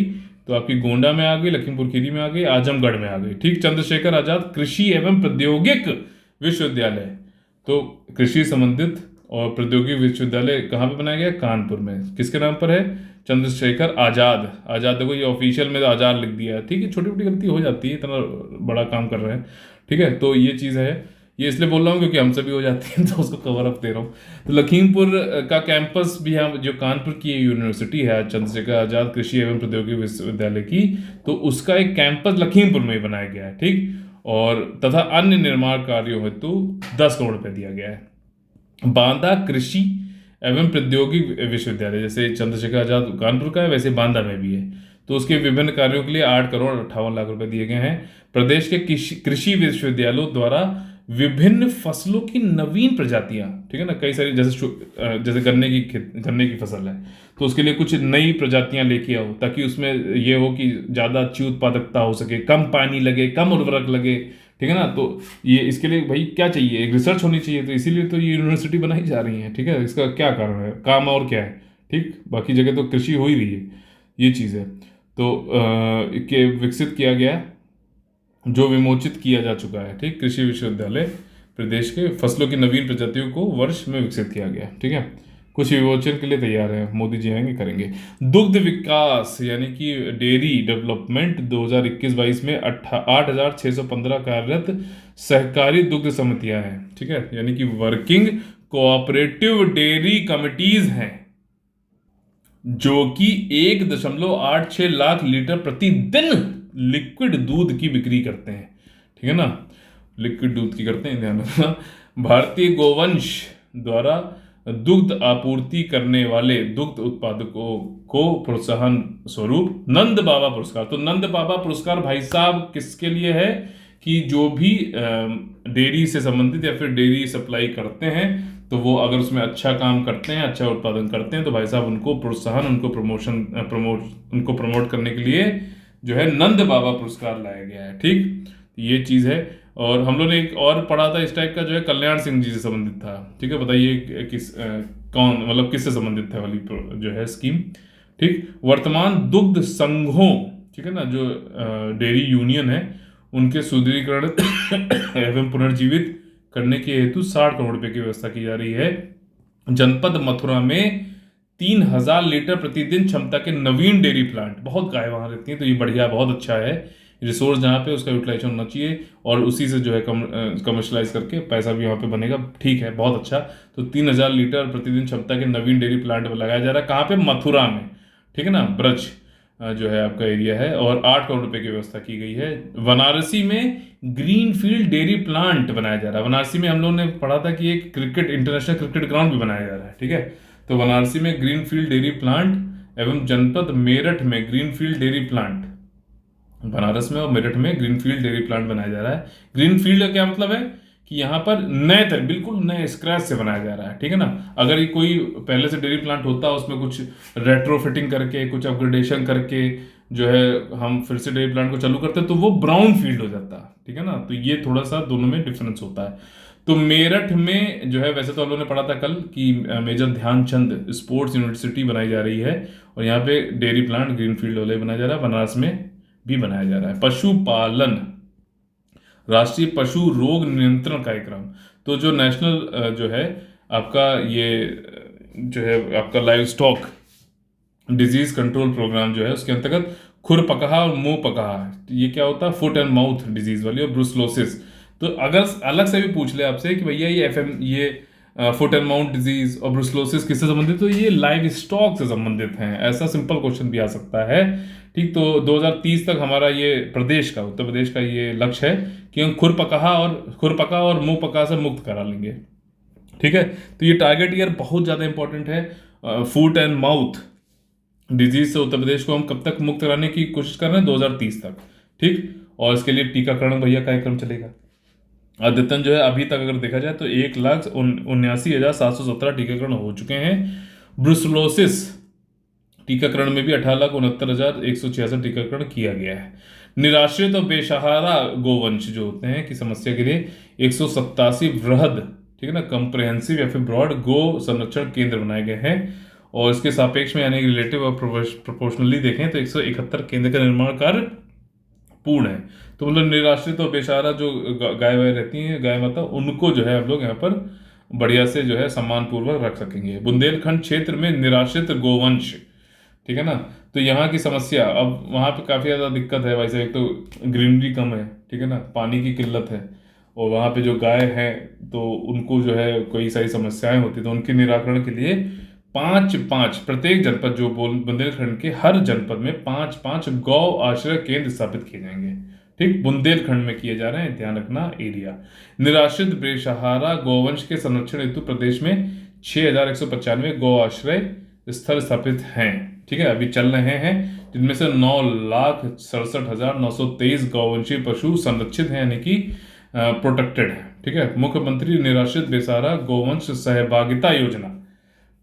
तो आपकी गोंडा में आ गई, लखीमपुर खीरी में आ गई, आजमगढ़ में आ गई। ठीक। चंद्रशेखर आजाद कृषि एवं प्रौद्योगिक विश्वविद्यालय, तो कृषि संबंधित और प्रौद्योगिक विश्वविद्यालय कहाँ पे बनाया गया? कानपुर में। किसके नाम पर है? चंद्रशेखर आजाद। आजाद देखो ये ऑफिशियल में तो आजाद लिख दिया है। ठीक है, छोटी मोटी गलती हो जाती है, इतना बड़ा काम कर रहे हैं। ठीक है, तो ये चीज़ है, ये इसलिए बोल रहा हूँ क्योंकि हमसे भी हो जाती है तो उसको कवर अप दे रहा हूँ। तो लखीमपुर का कैंपस भी हम जो कानपुर की यूनिवर्सिटी है चंद्रशेखर आजाद कृषि एवं प्रौद्योगिक विश्वविद्यालय की, तो उसका एक कैंपस लखीमपुर में ही बनाया गया है। ठीक। और तथा अन्य निर्माण कार्यों हेतु 10 करोड़ रुपए दिया गया है। बांदा कृषि एवं प्रौद्योगिक विश्वविद्यालय, जैसे चंद्रशेखर आजाद कानपुर का है वैसे बांदा में भी है, तो उसके विभिन्न कार्यों के लिए 8 करोड़ 58 लाख रुपए दिए गए हैं। प्रदेश के कृषि विश्वविद्यालयों द्वारा विभिन्न फसलों की नवीन प्रजातियां, ठीक है ना, कई सारी जैसे गन्ने की फसल है तो उसके लिए कुछ नई प्रजातियां लेके आओ, ताकि उसमें ये हो कि ज़्यादा अच्छी उत्पादकता हो सके, कम पानी लगे, कम उर्वरक लगे। ठीक है ना, तो ये इसके लिए भाई क्या चाहिए? एक रिसर्च होनी चाहिए, तो इसीलिए तो ये यूनिवर्सिटी बनाई जा रही है। ठीक है, इसका क्या कारण है? काम और क्या है? ठीक, बाकी जगह तो कृषि हो ही रही है, ये चीज़ है। तो के विकसित किया गया, जो विमोचित किया जा चुका है। ठीक, कृषि विश्वविद्यालय प्रदेश के फसलों की नवीन प्रजातियों को वर्ष में विकसित किया गया। ठीक है, कुछ विमोचन के लिए तैयार है, मोदी जी आएंगे करेंगे। दुग्ध विकास यानी कि डेयरी डेवलपमेंट 2021-22 में 8,615 कार्यरत सहकारी दुग्ध समितियां हैं। ठीक है, यानी कि वर्किंग कोऑपरेटिव डेयरी कमिटीज हैं, जो कि 1.86 लाख लीटर प्रतिदिन लिक्विड दूध की बिक्री करते हैं, ठीक है ना, लिक्विड दूध की करते हैं, ध्यान रखना। भारतीय गोवंश द्वारा दुग्ध आपूर्ति करने वाले दुग्ध उत्पादकों को प्रोत्साहन स्वरूप नंद बाबा पुरस्कार। तो नंद बाबा पुरस्कार भाई साहब किसके लिए है कि जो भी डेयरी से संबंधित या फिर डेयरी सप्लाई करते हैं तो वो अगर उसमें अच्छा काम करते हैं, अच्छा उत्पादन करते हैं, तो भाई साहब उनको प्रोत्साहन, उनको उनको प्रमोट करने के लिए जो है नंद बाबा पुरस्कार लाया गया है। ठीक, ये चीज है। और हम लोग ने एक और पढ़ा था इस टाइप का, जो है कल्याण सिंह जी से संबंधित था। ठीक है, बताइए कौन, मतलब किससे संबंधित था वाली जो है स्कीम। ठीक, वर्तमान दुग्ध संघों, ठीक है ना, जो डेयरी यूनियन है, उनके सुदृढ़ीकरण एवं पुनर्जीवित करने के हेतु 60 करोड़ रुपए की व्यवस्था की जा रही है। जनपद मथुरा में 3000 लीटर प्रतिदिन क्षमता के नवीन डेयरी प्लांट, बहुत गाय वहां रहती हैं तो ये बढ़िया, बहुत अच्छा है। रिसोर्स जहाँ पे उसका यूटिलाइजेशन होना चाहिए और उसी से जो है कमर्शलाइज करके पैसा भी वहाँ पे बनेगा। ठीक है, बहुत अच्छा। तो 3000 लीटर प्रतिदिन क्षमता के नवीन डेयरी प्लांट लगाया जा रहा है। कहाँ पे? मथुरा में, ठीक है ना, ब्रज जो है आपका एरिया है। और 8 करोड़ रुपए की व्यवस्था की गई है। वाराणसी में ग्रीन फील्ड डेयरी प्लांट बनाया जा रहा है। वाराणसी में हम लोगों ने पढ़ा था कि एक इंटरनेशनल क्रिकेट ग्राउंड भी बनाया जा रहा है। ठीक है, तो वाराणसी में ग्रीन फील्ड डेयरी प्लांट एवं जनपद मेरठ में green field dairy plant, Banaras में और मेरठ में ग्रीनफील्ड डेयरी प्लांट बनाया जा रहा है। ग्रीनफील्ड का क्या मतलब है कि यहाँ पर नए बिल्कुल नए स्क्रैच से बनाया जा रहा है। ठीक है ना, अगर ये कोई पहले से डेयरी प्लांट होता, उसमें कुछ रेट्रोफिटिंग करके, कुछ अपग्रेडेशन करके जो है हम फिर से डेयरी प्लांट को चालू करते तो वो ब्राउन फील्ड हो जाता। ठीक है ना, तो ये थोड़ा सा दोनों में डिफरेंस होता है। तो मेरठ में जो है, वैसे तो हम लोगों ने पढ़ा था कल कि मेजर ध्यानचंद स्पोर्ट्स यूनिवर्सिटी बनाई जा रही है और यहाँ पे डेयरी प्लांट ग्रीनफील्ड वाले बनाया जा रहा है। बनारस में भी बनाया जा रहा है। पशुपालन, राष्ट्रीय पशु रोग नियंत्रण कार्यक्रम, तो जो नेशनल जो है आपका ये जो है आपका livestock disease control program जो है, उसके अंतर्गत खुरपकहा और मुंह पकहा, ये क्या होता है, फुट एंड माउथ डिजीज वाली, और ब्रुसलोसिस। तो अगर अलग से भी पूछ ले आपसे कि भैया ये फुट एंड माउथ डिजीज और ब्रुसलोसिस किससे संबंधित, तो ये लाइव स्टॉक से संबंधित हैं। ऐसा सिंपल क्वेश्चन भी आ सकता है। ठीक, तो 2030 तक हमारा ये प्रदेश का, उत्तर प्रदेश का ये लक्ष्य है कि हम खुरपका और मुंह पका से मुक्त करा लेंगे। ठीक है, तो ये टारगेट ईयर बहुत ज़्यादा इंपॉर्टेंट है। फुट एंड माउथ डिजीज से उत्तर प्रदेश को हम कब तक मुक्त कराने की कोशिश कर रहे हैं? 2030 तक। ठीक, और इसके लिए टीकाकरण भैया कार्यक्रम चलेगा। अद्यतन जो है अभी तक अगर देखा जाए तो 1,79,717 टीकाकरण हो चुके हैं। ब्रुसलोसिस टीकाकरण में भी 18,69,166 टीकाकरण किया गया है। निराश्रित और बेसहारा गोवंश जो होते हैं की समस्या के लिए 187 वृहद, ठीक है ना, कंप्रहेंसिव या फिर ब्रॉड गो संरक्षण केंद्र बनाए गए हैं। और इसके सापेक्ष में यानी रिलेटिव और प्रोपोर्शनली देखें तो 171 केंद्र का निर्माण कार्य पूर्ण है। तो मतलब निराश्रित और बेसहारा जो गाय वाय रहती हैं, गाय माता, उनको जो है हम लोग यहाँ पर बढ़िया से जो है सम्मान पूर्वक रख सकेंगे। बुंदेलखंड क्षेत्र में निराश्रित गोवंश, ठीक है ना, तो यहाँ की समस्या, अब वहाँ पे काफ़ी ज़्यादा दिक्कत है भाई साहब। एक तो ग्रीनरी कम है, ठीक है ना, पानी की किल्लत है, और वहाँ पे जो गाय है तो उनको जो है कई सारी समस्याएं होती, तो उनके निराकरण के लिए 5-5 प्रत्येक जनपद, जो बुंदेलखंड के हर जनपद में 5-5 गौ आश्रय केंद्र स्थापित किए जाएंगे। ठीक, बुंदेलखंड में किए जा रहे हैं, ध्यान रखना एरिया। निराश्रित बेसहारा गोवंश के संरक्षण हेतु प्रदेश में 6,195 गौ आश्रय स्थल स्थापित हैं। ठीक है, अभी चल रहे हैं, जिनमें से 9,67,923 गौवंशीय पशु संरक्षित हैं, यानी कि प्रोटेक्टेड है। ठीक है, मुख्यमंत्री निराश्रित बेसहारा गोवंश सहभागिता योजना,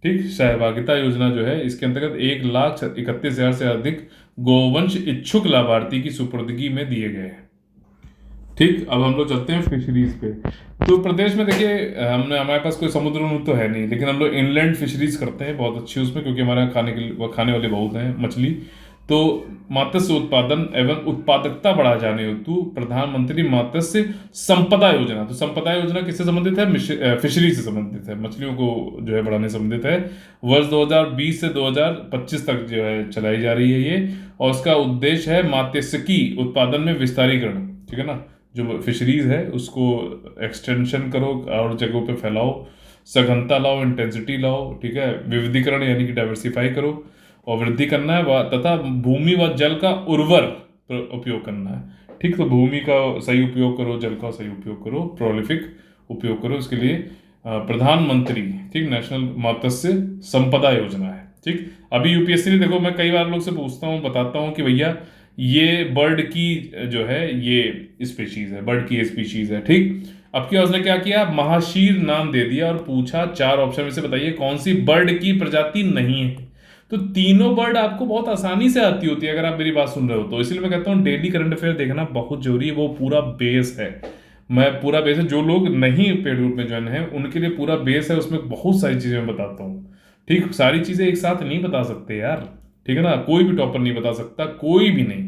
ठीक, सहभागिता योजना जो है, इसके अंतर्गत 1,31,000 से अधिक गोवंश इच्छुक लाभार्थी की सुपुर्दगी में दिए गए हैं। ठीक, अब हम लोग चलते हैं फिशरीज पे। तो प्रदेश में देखिए, हमारे पास कोई समुद्र तो है नहीं, लेकिन हम लोग इनलैंड फिशरीज करते हैं बहुत अच्छी उसमें, क्योंकि हमारे यहाँ खाने वाले बहुत हैं मछली। तो मत्स्य उत्पादन एवं उत्पादकता बढ़ाए जाने हेतु प्रधानमंत्री मत्स्य संपदा योजना, तो संपदा योजना किससे संबंधित है? फिशरी से संबंधित है, मछलियों को जो है बढ़ाने से संबंधित है। वर्ष 2020 से 2025 तक जो है चलाई जा रही है ये, और उसका उद्देश्य है मत्स्यिकी उत्पादन में विस्तारीकरण। ठीक है ना, जो फिशरीज है उसको एक्सटेंशन करो और जगहों पे फैलाओ, सघनता लाओ, इंटेंसिटी लाओ, ठीक है, विविधीकरण यानी कि डाइवर्सिफाई करो और वृद्धि करना है, तथा भूमि व जल का उर्वर उपयोग करना है। ठीक, तो भूमि का सही उपयोग करो, जल का सही उपयोग करो, प्रोलिफिक उपयोग करो। इसके लिए प्रधानमंत्री, ठीक, नेशनल मत्स्य संपदा योजना है। ठीक, अभी यूपीएससी ने, देखो मैं कई बार लोग से पूछता हूँ, बताता हूँ कि भैया ये बर्ड की जो है ये स्पीशीज है, बर्ड की स्पीशीज है। ठीक, अब क्या उसने क्या किया, महाशीर नाम दे दिया और पूछा 4 ऑप्शन में से बताइए कौन सी बर्ड की प्रजाति नहीं है। तो तीनों बर्ड आपको बहुत आसानी से आती होती है अगर आप मेरी बात सुन रहे हो तो। इसलिए मैं कहता हूँ डेली करंट अफेयर देखना बहुत जरूरी है, वो पूरा बेस है। मैं पूरा बेस है, जो लोग नहीं पेड ग्रुप में ज्वाइन है उनके लिए पूरा बेस है, उसमें बहुत सारी चीजें मैं बताता हूँ। ठीक, सारी चीजें एक साथ नहीं बता सकते यार, ठीक है ना, कोई भी टॉपर नहीं बता सकता, कोई भी नहीं।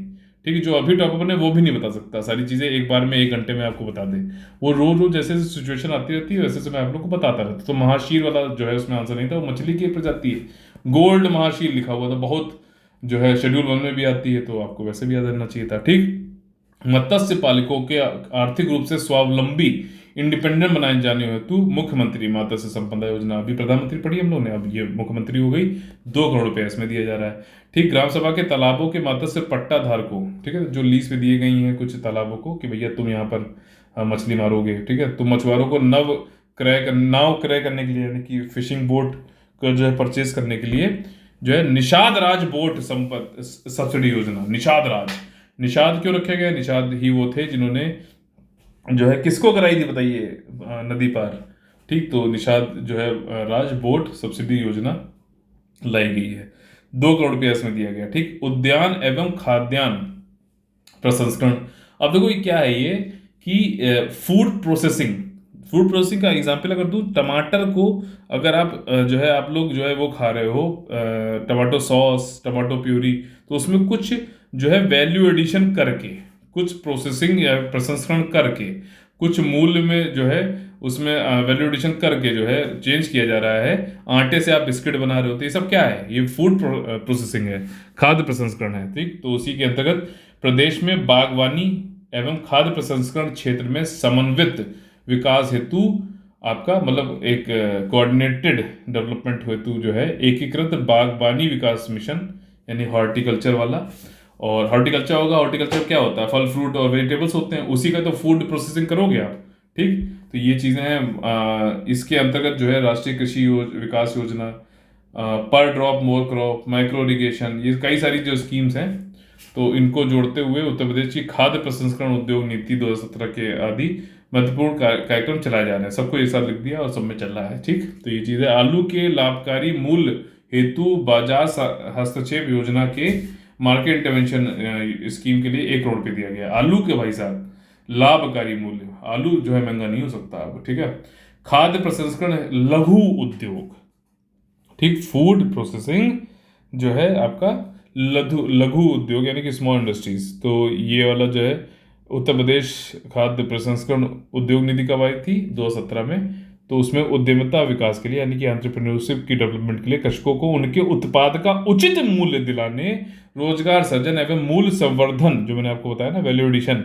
ठीक है, जो अभी टॉपर बने वो भी नहीं बता सकता सारी चीजें एक बार में 1 घंटे में आपको बता दे। वो रोज रोज जैसे जैसे सिचुएशन आती रहती है वैसे से मैं आप लोग को बताता रहता। तो महाशीर वाला जो है उसमें आंसर नहीं था, वो मछली की प्रजाति है। गोल्ड महाशीर लिखा हुआ था, बहुत जो है शेड्यूल 1 में भी आती है, तो आपको वैसे भी याद रहना चाहिए था। ठीक, मत्स्य पालकों के आर्थिक रूप से स्वावलंबी, इंडिपेंडेंट बनाए जाने हेतु मुख्यमंत्री मत्स्य संपदा योजना, अभी प्रधानमंत्री पढ़ी हम लोग ने, अब ये मुख्यमंत्री हो गई। 2 करोड़ रुपए इसमें दिया जा रहा है। ठीक, ग्राम सभा के तालाबों के मत्स्य पट्टा धारकों, ठीक है, जो लीज पे दिए गई हैं कुछ तालाबों को कि भैया तुम यहाँ पर मछली मारोगे, ठीक है, तो मछुआरों को नाव क्रय करने के लिए, यानी कि फिशिंग बोट को जो है परचेज करने के लिए जो है निषाद राज बोट सब्सिडी योजना। निषाद क्यों रखे गए, निषाद ही वो थे जिन्होंने जो है किसको कराई थी बताइए नदी पार। ठीक, तो निषाद जो है राज बोट सब्सिडी योजना लाई गई है। 2 करोड़ रुपया इसमें दिया गया। ठीक, उद्यान एवं खाद्यान्न प्रसंस्करण, अब देखो ये क्या है, ये कि फूड प्रोसेसिंग का एग्जाम्पल अगर दूं, टमाटर को अगर आप जो है आप लोग जो है वो खा रहे हो टमाटो सॉस, टमाटो प्यूरी, तो उसमें कुछ जो है वैल्यू एडिशन करके, कुछ प्रोसेसिंग या प्रसंस्करण करके, कुछ मूल्य में जो है उसमें वैल्यू एडिशन करके जो है चेंज किया जा रहा है। आटे से आप बिस्किट बना रहे हो, तो ये सब क्या है, ये फूड प्रोसेसिंग है, खाद्य प्रसंस्करण है। ठीक, तो उसी के अंतर्गत प्रदेश में बागवानी एवं खाद्य प्रसंस्करण क्षेत्र में समन्वित विकास हेतु आपका मतलब एक कोऑर्डिनेटेड डेवलपमेंट हेतु जो है एकीकृत बागवानी विकास मिशन, यानी हॉर्टिकल्चर वाला। और हॉर्टिकल्चर होगा, हॉर्टिकल्चर क्या होता है, फल फ्रूट और वेजिटेबल्स होते हैं, उसी का तो फूड प्रोसेसिंग करोगे आप। ठीक, तो ये चीज़ें हैं। इसके अंतर्गत जो है राष्ट्रीय कृषि विकास योजना, पर drop more crop, micro irrigation, ये कई सारी जो स्कीम्स हैं, तो इनको जोड़ते हुए उत्तर प्रदेश की खाद्य प्रसंस्करण उद्योग नीति 2017 के आदि महत्वपूर्ण कार्यक्रम चलाए जा रहे हैं। सबको एक साथ लिख दिया और सब में चल रहा है। ठीक, तो ये चीज़ है। आलू के लाभकारी मूल्य हेतु बाजार हस्तक्षेप योजना के मार्केट इंटरवेंशन स्कीम के लिए 1 करोड़ रुपये दिया गया। आलू के भाई साहब लाभकारी मूल्य, आलू जो है महंगा नहीं हो सकता अब। ठीक है, खाद्य प्रसंस्करण लघु उद्योग, ठीक, फूड प्रोसेसिंग जो है आपका लघु उद्योग यानी कि स्मॉल इंडस्ट्रीज। तो ये वाला जो है उत्तर प्रदेश खाद्य प्रसंस्करण उद्योग नीति कब आई थी, 2017 में। तो उसमें उद्यमिता विकास के लिए यानी कि एंटरप्रेन्योरशिप की डेवलपमेंट के लिए कृषकों को उनके उत्पाद का उचित मूल्य दिलाने, रोजगार सृजन एवं मूल्य संवर्धन, जो मैंने आपको बताया ना वैल्यू एडिशन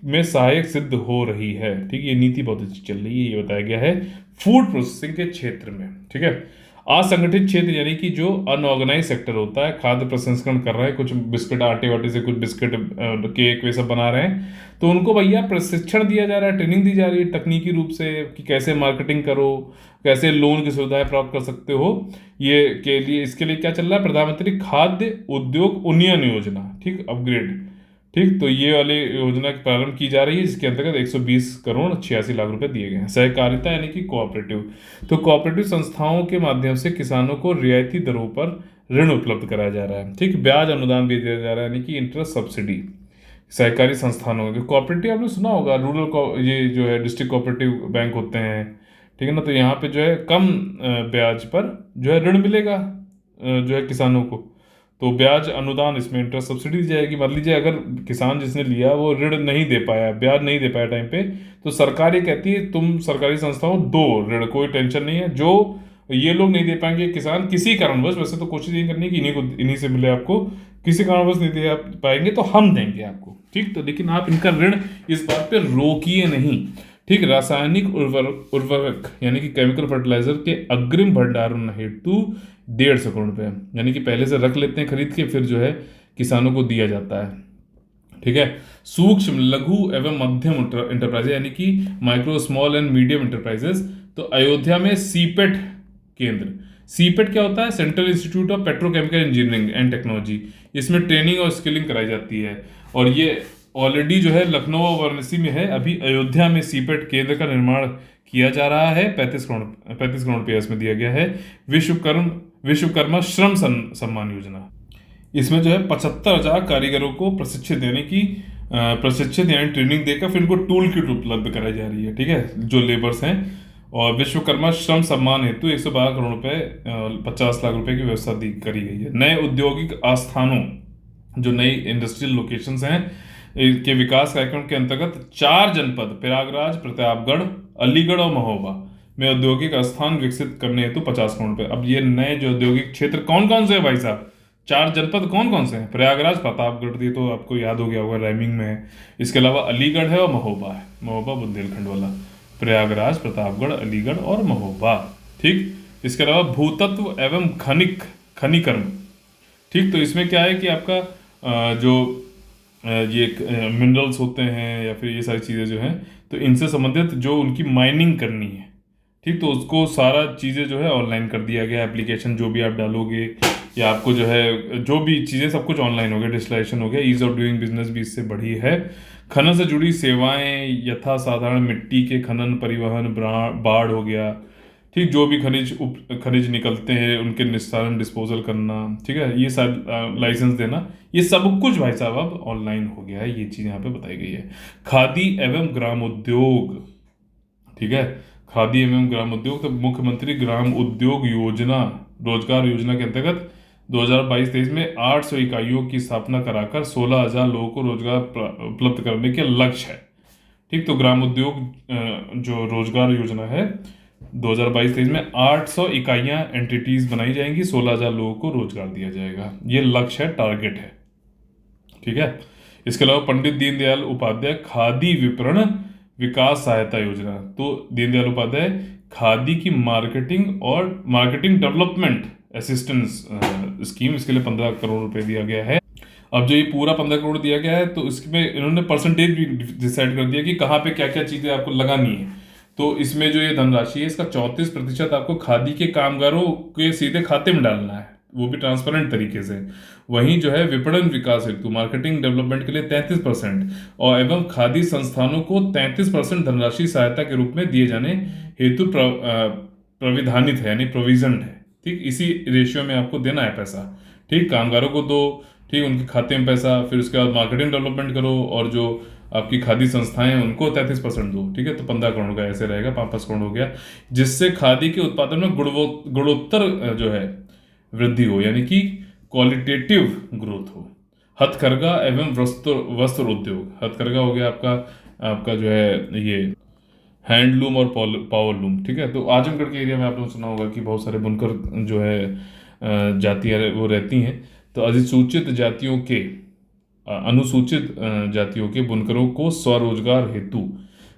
में सहायक सिद्ध हो रही है। ठीक, ये नीति बहुत अच्छी चल रही है, ये बताया गया है फूड प्रोसेसिंग के क्षेत्र में। ठीक है, असंगठित क्षेत्र यानी कि जो अनऑर्गेनाइज सेक्टर होता है, खाद्य प्रसंस्करण कर रहे हैं, कुछ बिस्किट आटे वाटे से कुछ बिस्किट केक वे सब बना रहे हैं, तो उनको भैया प्रशिक्षण दिया जा रहा है, ट्रेनिंग दी जा रही है तकनीकी रूप से कि कैसे मार्केटिंग करो, कैसे लोन की सुविधाएं प्राप्त कर सकते हो। ये के लिए इसके लिए क्या चल रहा है, प्रधानमंत्री खाद्य उद्योग उन्नयन योजना, ठीक, अपग्रेड। ठीक, तो ये वाली योजना प्रारंभ की जा रही है, जिसके अंतर्गत 120 करोड़ 86 लाख रुपए दिए गए हैं। सहकारिता यानी कि कोऑपरेटिव, तो कोऑपरेटिव संस्थाओं के माध्यम से किसानों को रियायती दरों पर ऋण उपलब्ध कराया जा रहा है। ठीक, ब्याज अनुदान भी दिया जा रहा है यानी कि इंटरेस्ट सब्सिडी। सहकारी संस्थानों जो कोऑपरेटिव आपने सुना होगा, ये जो है डिस्ट्रिक्ट कोऑपरेटिव बैंक होते हैं, ठीक है ना, तो यहाँ पे जो है कम ब्याज पर जो है ऋण मिलेगा जो है किसानों को। तो ब्याज अनुदान इसमें इंटरेस्ट सब्सिडी दी जाएगी। मान लीजिए अगर किसान जिसने लिया वो ऋण नहीं दे पाया, ब्याज नहीं दे पाया टाइम पे, तो सरकार ये कहती है तुम सरकारी संस्थाओं दो ऋण, कोई टेंशन नहीं है। जो ये लोग नहीं दे पाएंगे किसान किसी कारणवश, वैसे तो कोशिश ये करनी है कि इन्हीं से मिले आपको, किसी कारणवश नहीं दे पाएंगे तो हम देंगे आपको। ठीक, तो लेकिन आप इनका ऋण इस बात पे रोकिए नहीं। ठीक, रासायनिक उर्वरक यानी कि केमिकल फर्टिलाइजर के अग्रिम भंडारण हेतु 150 करोड़ रुपए, यानी कि पहले से रख लेते हैं खरीद के, फिर जो है किसानों को दिया जाता है। ठीक है। सूक्ष्म लघु एवं मध्यम इंटरप्राइजेज यानी कि micro small and medium enterprises, तो अयोध्या में सीपेट केंद्र। सीपेट क्या होता है? Central institute of petrochemical engineering and technology. इसमें ट्रेनिंग और स्किलिंग कराई जाती है, और ये ऑलरेडी जो है लखनऊ और वाराणसी में है। अभी अयोध्या में सीपेट केंद्र का निर्माण किया जा रहा है। 35 करोड़ रुपया इसमें दिया गया है। विश्वकर्मा श्रम सम्मान योजना, इसमें जो है 75,000 कारीगरों को प्रशिक्षित यानी ट्रेनिंग देकर फिर इनको टूल किट उपलब्ध कराई जा रही है, ठीक है, जो लेबर्स हैं। और विश्वकर्मा श्रम सम्मान हेतु 112 करोड़ रुपए 50 लाख रुपए की व्यवस्था करी गई है। नए औद्योगिक आस्थानों, जो नई इंडस्ट्रियल लोकेशंस हैं, के विकास कार्यक्रम के अंतर्गत 4 जनपद प्रयागराज, प्रतापगढ़, अलीगढ़ और महोबा में औद्योगिक स्थान विकसित करने हेतु 50 करोड़ रुपए। अब ये नए जो औद्योगिक क्षेत्र कौन कौन से हैं भाई साहब? 4 जनपद कौन कौन से हैं? प्रयागराज, प्रतापगढ़, ये तो आपको याद हो गया होगा, राइमिंग में है। इसके अलावा अलीगढ़ है और महोबा है, महोबा बुंदेलखंड वाला। प्रयागराज, प्रतापगढ़, अलीगढ़ और महोबा, ठीक। इसके अलावा भूतत्व एवं खनिकर्म, ठीक। तो इसमें क्या है कि आपका जो ये मिनरल्स होते हैं या फिर ये सारी चीज़ें जो हैं, तो इनसे संबंधित जो उनकी माइनिंग करनी है, ठीक, तो उसको सारा चीज़ें जो है ऑनलाइन कर दिया गया। एप्लीकेशन जो भी आप डालोगे या आपको जो है जो भी चीज़ें सब कुछ ऑनलाइन हो गया, डिजिटलाइजेशन हो गया। ईज ऑफ डूइंग बिजनेस भी इससे बढ़ी है। खनन से जुड़ी सेवाएं यथा साधारण मिट्टी के खनन, परिवहन, बाढ़ हो गया, ठीक, जो भी खनिज निकलते हैं उनके निस्तारण, डिस्पोजल करना, ठीक है, ये सब लाइसेंस देना, ये सब कुछ भाई साहब अब ऑनलाइन हो गया है। ये चीज़ यहाँ पे बताई गई है। खादी एवं ग्राम उद्योग, ठीक है, खादी एवं ग्राम उद्योग, तो मुख्यमंत्री ग्राम उद्योग योजना, रोजगार योजना के अंतर्गत 2022-23 में 800 इकाइयों की स्थापना कराकर 16,000 लोगों को रोजगार उपलब्ध करने के लक्ष्य है, ठीक। तो ग्राम उद्योग जो रोजगार योजना है 2022-23 में 800 इकाइयां एंटिटीज बनाई जाएंगी, 16,000 लोगों को रोजगार दिया जाएगा। ये लक्ष्य है, टारगेट है, ठीक है। इसके अलावा पंडित दीनदयाल उपाध्याय खादी विपणन विकास सहायता योजना, तो दीनदयाल उपाध्याय खादी की मार्केटिंग डेवलपमेंट असिस्टेंस स्कीम, इसके लिए 15 करोड़ रुपए दिया गया है। अब जो ये पूरा 15 करोड़ दिया गया है, तो इसमें इन्होंने परसेंटेज भी डिसाइड कर दिया कि कहाँ पे क्या क्या चीज़ें आपको लगानी है। तो इसमें जो ये धनराशि है, इसका 34% आपको खादी के कामगारों के सीधे खाते में डालना है, वो भी ट्रांसपेरेंट तरीके से। वहीं जो है विपणन विकास हेतु, मार्केटिंग डेवलपमेंट के लिए 33% और एवं खादी संस्थानों को 33% धनराशि सहायता के रूप में दिए जाने हेतु प्रविधानित है, यानी प्रोविजन है, ठीक। इसी रेशियो में आपको देना है पैसा, ठीक। कामगारों को दो, ठीक, उनके खाते में पैसा, फिर उसके बाद मार्केटिंग डेवलपमेंट करो, और जो आपकी खादी संस्थाएं हैं उनको 33% दो, ठीक है। तो 15 करोड़ का ऐसे रहेगा, 5 करोड़ हो गया, जिससे खादी के उत्पादन में गुणोत्तर जो है वृद्धि हो, यानी कि क्वालिटेटिव ग्रोथ हो। हथकरघा एवं वस्त्र उद्योग, हथकरघा हो गया आपका जो है ये हैंडलूम और पावर लूम, ठीक है। तो आजमगढ़ के एरिया में आपने सुना होगा कि बहुत सारे बुनकर जो है जातियाँ वो रहती हैं। तो अनुसूचित जातियों के बुनकरों को स्वरोजगार हेतु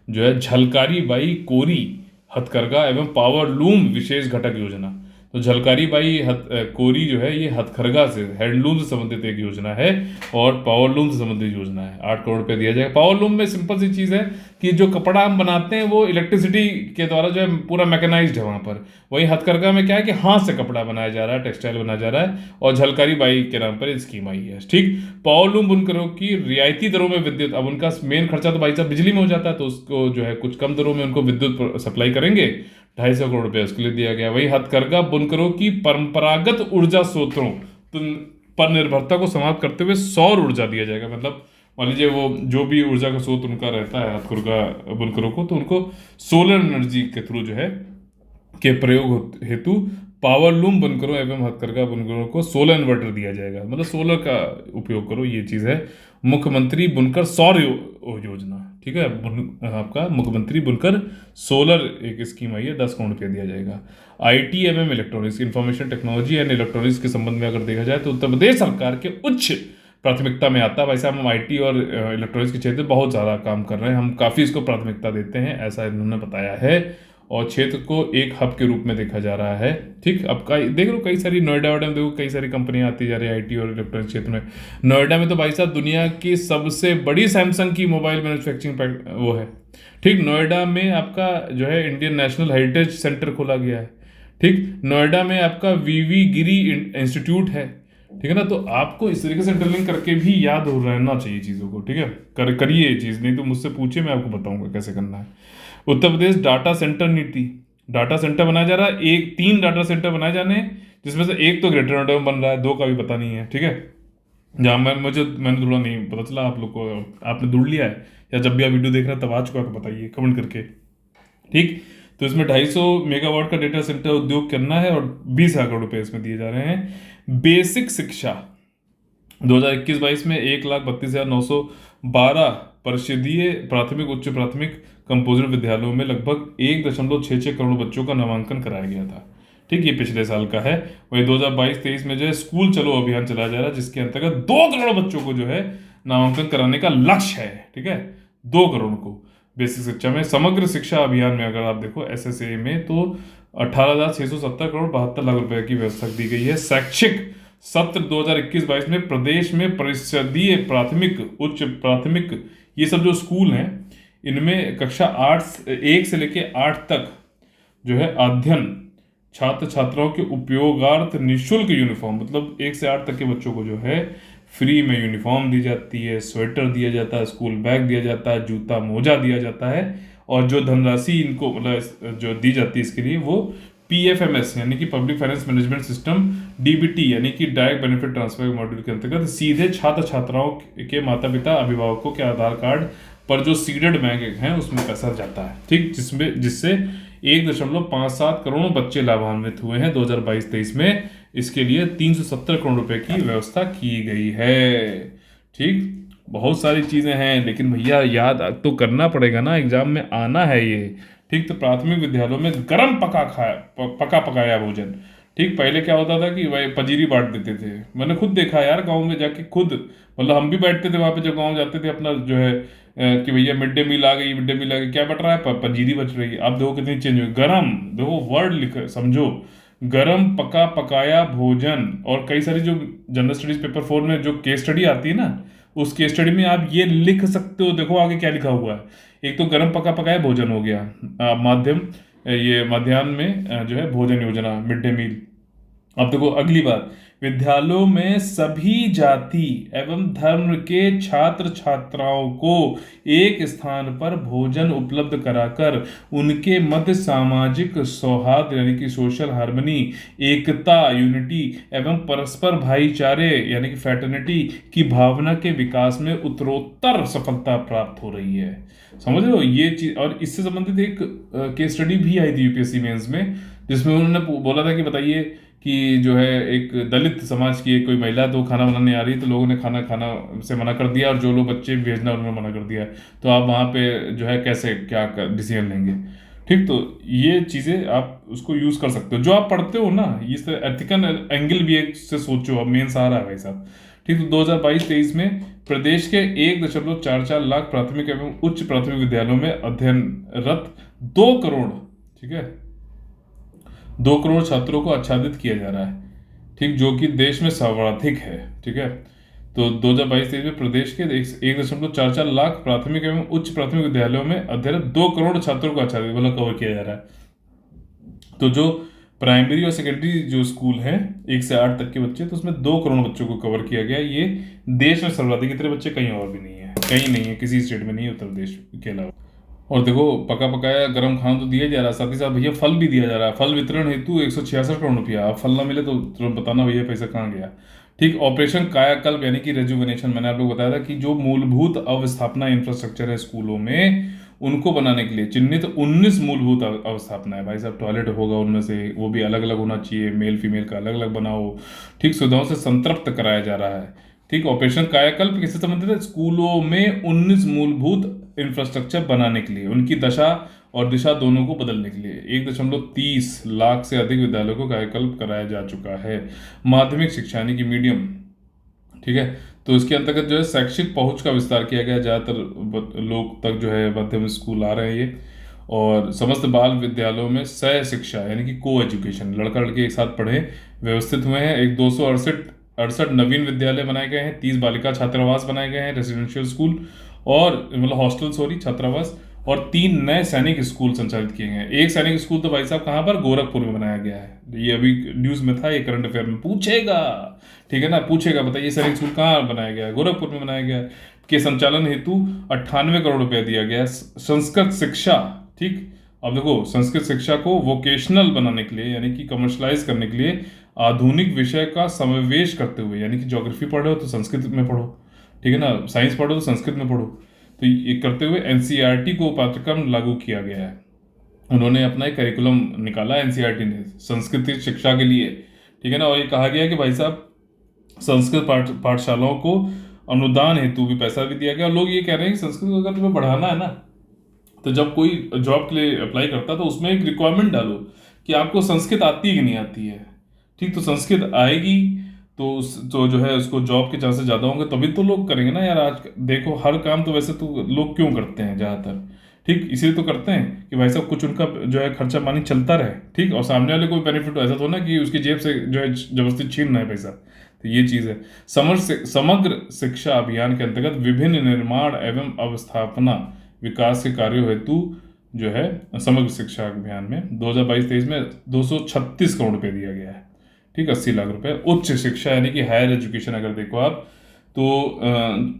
जो है झलकारी बाई कोरी हथकरघा एवं पावर लूम विशेष घटक योजना, तो झलकारी बाई कोरी जो है ये हथकरघा से, हैंडलूम से संबंधित एक योजना है, और पावर लूम से संबंधित योजना है। 8 करोड़ रुपये दिया जाएगा। पावर लूम में सिंपल सी चीज़ है कि जो कपड़ा हम बनाते हैं वो इलेक्ट्रिसिटी के द्वारा जो है पूरा मैकेनाइज्ड है वहाँ पर। वहीं हथकरघा में क्या है कि हाथ से कपड़ा बनाया जा रहा है, टेक्सटाइल बनाया जा रहा है, और झलकारी बाई के नाम पर ये स्कीम आई है, ठीक। पावर लूम बुनकरों की रियायती दरों में विद्युत, अब उनका मेन खर्चा तो भाई साहब बिजली में हो जाता है, तो उसको जो है कुछ कम दरों में उनको विद्युत सप्लाई करेंगे, 250 करोड़ रुपये उसके लिए दिया गया। वही हथकरघा बुनकरों की परंपरागत ऊर्जा स्रोतों पर निर्भरता को समाप्त करते हुए सौर ऊर्जा दिया जाएगा। मतलब मान लीजिए वो जो भी ऊर्जा का स्रोत उनका रहता है हथकरघा बुनकरों को, तो उनको सोलर एनर्जी के थ्रू जो है के प्रयोग हेतु पावर लूम बुनकरों एवं हथकरघा बुनकरों को सोलर इन्वर्टर दिया जाएगा, मतलब सोलर का उपयोग करो, ये चीज़ है। मुख्यमंत्री बुनकर सौर योजना, ठीक है, आपका मुख्यमंत्री बुनकर सोलर एक स्कीम आई है, 10 करोड़ रुपया दिया जाएगा। आईटी एवं electronics, information technology and electronics के संबंध में अगर देखा जाए तो उत्तर प्रदेश सरकार के उच्च प्राथमिकता में आता है। वैसे हम आईटी और इलेक्ट्रॉनिक्स के क्षेत्र में बहुत ज़्यादा काम कर रहे हैं, हम काफ़ी इसको प्राथमिकता देते हैं, ऐसा इन्होंने बताया है। और क्षेत्र को एक हब के रूप में देखा जा रहा है। ठीक, अब देख लो कई सारी नोएडा वोएडा में देखो कई सारी कंपनियां आती जा रही है आईटी और इलेक्ट्रॉनिक क्षेत्र में। नोएडा में तो भाई साहब दुनिया की सबसे बड़ी सैमसंग की मोबाइल मैन्युफैक्चरिंग वो है। ठीक, नोएडा में आपका जो है इंडियन नेशनल हेरिटेज सेंटर खोला गया है। ठीक, नोएडा में आपका वीवी गिरी इंस्टीट्यूट है। ठीक है ना, तो आपको इस तरीके से इंटरलिंक करके भी याद हो रहना चाहिए चीज़ों को। ठीक है, करिए ये चीज़, नहीं तो मुझसे पूछिए, मैं आपको बताऊंगा कैसे करना है। उत्तर प्रदेश डाटा सेंटर नीति, डाटा सेंटर बनाया जा रहा है, 3 डाटा सेंटर बनाए जाने हैं, जिसमें से एक तो ग्रेटर नोएडा में बन रहा है, 2 का भी पता नहीं है। ठीक है, जहाँ मैंने थोड़ा नहीं पता चला, आप लोग को आपने ढूंढ लिया है या जब भी आप वीडियो देख रहे हैं तब आ चुका है तो बताइए कमेंट करके। ठीक, तो इसमें 250 मेगावाट का डेटा सेंटर उद्योग करना है और 20,000 करोड़ रुपए इसमें दिए जा रहे हैं। बेसिक शिक्षा 2021-22 में 1,32,912 परिषदीय प्राथमिक उच्च प्राथमिक कंपोजिट विद्यालयों में लगभग 1.66 करोड़ बच्चों का नामांकन कराया गया था। ठीक, ये पिछले साल का है। वही 2022-23 में जो है स्कूल चलो अभियान चलाया जा रहा है, जिसके अंतर्गत 2 करोड़ बच्चों को जो है नामांकन कराने का लक्ष्य है। ठीक है, 2 करोड़ को बेसिक शिक्षा में। समग्र शिक्षा अभियान में अगर आप देखो एसएसए में तो 18,670 करोड़ 72 लाख रुपए की व्यवस्था दी गई है। शैक्षिक सत्र 2021-22 में प्रदेश में परिषदीय प्राथमिक उच्च प्राथमिक ये सब जो स्कूल हैं इनमें कक्षा 1 से लेके 8 तक जो है अध्ययन छात्र छात्राओं के उपयोगार्थ निःशुल्क यूनिफॉर्म, मतलब 1 से 8 तक के बच्चों को जो है फ्री में यूनिफॉर्म दी जाती है, स्वेटर दिया जाता है, स्कूल बैग दिया जाता है, जूता मोजा दिया जाता है, और जो धनराशि इनको मतलब जो दी जाती है इसके लिए वो पीएफएमएस यानी कि public finance management system, DBT यानी कि डायरेक्ट बेनिफिट ट्रांसफर मॉड्यूल के अंतर्गत सीधे छात्र छात्राओं के माता पिता अभिभावकों के आधार कार्ड पर जो सीडेड बैंक हैं उसमें पैसा जाता है। ठीक, जिससे 1.57 करोड़ बच्चे लाभान्वित हुए हैं 2022-23 में। इसके लिए 370 करोड़ रुपए की व्यवस्था की गई है। ठीक, बहुत सारी चीजें हैं, लेकिन भैया याद तो करना पड़ेगा ना, एग्जाम में आना है ये। ठीक, तो प्राथमिक विद्यालयों में गरम पका पकाया भोजन। ठीक, पहले क्या होता था कि भाई पंजीरी बांट देते थे, मैंने खुद देखा यार गाँव में जाके, खुद मतलब हम भी बैठते थे वहां पे जब गाँव जाते थे अपना जो है कि भैया मिड डे मील आ गई, मिड डे मील आ गई, क्या बट रहा है, पंजीरी बच रही है। अब देखो कितनी चेंज हुई, गरम, देखो वर्ड लिख समझो, गरम पका पकाया भोजन। और कई सारी जो जनरल स्टडीज पेपर 4 में जो केस स्टडी आती है ना, उस केस स्टडी में आप ये लिख सकते हो, देखो आगे क्या लिखा हुआ है। एक तो गरम पका पकाया भोजन हो गया, मध्याह्न में जो है भोजन योजना, मिड डे मील। अब देखो अगली बात, विद्यालयों में सभी जाति एवं धर्म के छात्र छात्राओं को एक स्थान पर भोजन उपलब्ध कराकर उनके मध्य सामाजिक सौहार्द यानी कि सोशल हार्मनी, एकता यूनिटी एवं परस्पर भाईचारे यानी कि फ्रेटर्निटी की भावना के विकास में उत्तरोत्तर सफलता प्राप्त हो रही है। समझ रहे हो ये चीज। और इससे संबंधित एक केस स्टडी भी आई थी यूपीएससी मेंस में, जिसमें उन्होंने बोला था कि बताइए कि जो है एक दलित समाज की एक कोई महिला तो खाना बनाने आ रही, तो लोगों ने खाना से मना कर दिया, और जो लोग बच्चे भेजना उन्होंने मना कर दिया, तो आप वहाँ पे जो है कैसे क्या डिसीजन लेंगे। ठीक, तो ये चीज़ें आप उसको यूज़ कर सकते हो, जो आप पढ़ते हो ना, इस एथिकल एंगल भी एक से सोचो, अब मेन सहारा है भाई साहब। ठीक, तो 2022-23 में प्रदेश के 1.44 लाख प्राथमिक एवं उच्च प्राथमिक विद्यालयों में अध्ययनरत 2 करोड़, ठीक है, 2 करोड़ छात्रों को आच्छादित किया जा रहा है। ठीक, जो कि देश में सर्वाधिक है। ठीक है, तो 2022-23 में प्रदेश के 1.44 लाख प्राथमिक एवं उच्च प्राथमिक विद्यालयों में अध्ययनरत 2 करोड़ छात्रों को आच्छादित मतलब कवर किया जा रहा है। तो जो प्राइमरी और सेकेंडरी जो स्कूल हैं 1 से 8 तक के बच्चे, तो उसमें 2 करोड़ बच्चों को कवर किया गया। ये देश में सर्वाधिक, इतने बच्चे कहीं और भी नहीं है, कहीं नहीं है, किसी स्टेट में नहीं है उत्तर प्रदेश के अलावा। और देखो पका पकाया गर्म खाना तो दिया जा रहा है, साथ ही साथ भैया फल भी दिया जा रहा है। फल वितरण हेतु 166 करोड़ रुपया। अब फल ना मिले तो तुरंत बताना भैया पैसा कहाँ गया। ठीक, ऑपरेशन कायाकल्प यानी कि रेजुवेनेशन, मैंने आप लोग बताया था कि जो मूलभूत अवस्थापना इंफ्रास्ट्रक्चर है स्कूलों में, उनको बनाने के लिए चिन्हित 19 मूलभूत अवस्थापना है भाई साहब। टॉयलेट होगा उनमें से, वो भी अलग अलग होना चाहिए, मेल फीमेल का अलग अलग बनाओ। ठीक, सुविधाओं से संतृप्त कराया जा रहा है। ठीक, ऑपरेशन कायाकल्प किससे संबंधित है? स्कूलों में 19 मूलभूत इंफ्रास्ट्रक्चर बनाने के लिए, उनकी दशा और दिशा दोनों को बदलने के लिए 1.30 लाख से अधिक विद्यालयों को कायाकल्प कराया जा चुका है। माध्यमिक शिक्षा यानी कि मीडियम, ठीक है, तो इसके अंतर्गत जो है शैक्षिक पहुंच का विस्तार किया गया, ज़्यादातर लोग तक जो है मध्यम स्कूल आ रहे हैं ये। और समस्त बाल विद्यालयों में सह शिक्षा यानी कि को एजुकेशन, लड़का लड़के एक साथ पढ़े, व्यवस्थित हुए हैं। एक 268 नवीन विद्यालय बनाए गए हैं, 30 बालिका छात्रावास बनाए गए हैं, रेसिडेंशियल स्कूल और मतलब हॉस्टल, सॉरी छात्रावास, और 3 नए सैनिक स्कूल संचालित किए गए हैं। एक सैनिक स्कूल तो भाई साहब कहाँ पर, गोरखपुर में बनाया गया है। ये अभी न्यूज़ में था, ये करंट अफेयर में पूछेगा, ठीक है ना, पूछेगा, बताइए सैनिक स्कूल कहाँ बनाया गया है, गोरखपुर में बनाया गया है। के संचालन हेतु 98 करोड़ रुपया दिया गया है। संस्कृत शिक्षा, ठीक, अब देखो संस्कृत शिक्षा को वोकेशनल बनाने के लिए यानी कि कमर्शलाइज करने के लिए आधुनिक विषय का समावेश करते हुए, यानी कि ज्योग्राफी पढ़ रहे हो तो संस्कृत में पढ़ो, ठीक है ना, साइंस पढ़ो तो संस्कृत में पढ़ो, तो ये करते हुए एनसीईआरटी को पाठ्यक्रम लागू किया गया है। उन्होंने अपना एक करिकुलम निकाला एनसीईआरटी ने संस्कृत शिक्षा के लिए, ठीक है ना। और ये कहा गया है कि भाई साहब संस्कृत पाठशालाओं को अनुदान हेतु भी पैसा भी दिया गया। और लोग ये कह रहे हैं कि संस्कृत को अगर तुम्हें बढ़ाना है ना, तो जब कोई जॉब के लिए अप्लाई करता है तो उसमें एक रिक्वायरमेंट डालो कि आपको संस्कृत आती है कि नहीं आती है, ठीक। तो संस्कृत आएगी तो जो है उसको जॉब के चांसेस ज़्यादा होंगे, तभी तो लोग करेंगे ना यार। आज देखो हर काम तो वैसे तो लोग क्यों करते हैं ज़्यादातर, ठीक, इसीलिए तो करते हैं कि भाई साहब कुछ उनका जो है खर्चा पानी चलता रहे, ठीक, और सामने वाले को बेनिफिट हो। ऐसा तो ना कि उसकी जेब से जो है जबरदस्ती छीन रहे पैसा, तो ये चीज़ है। समग्र शिक्षा अभियान के अंतर्गत विभिन्न निर्माण एवं अवस्थापना विकास के कार्यों हेतु जो है समग्र शिक्षा अभियान में 2022-23 में 236 करोड़ रुपए दिया गया है, ठीक, 80 लाख रुपए। उच्च शिक्षा यानी कि हायर एजुकेशन अगर देखो आप तो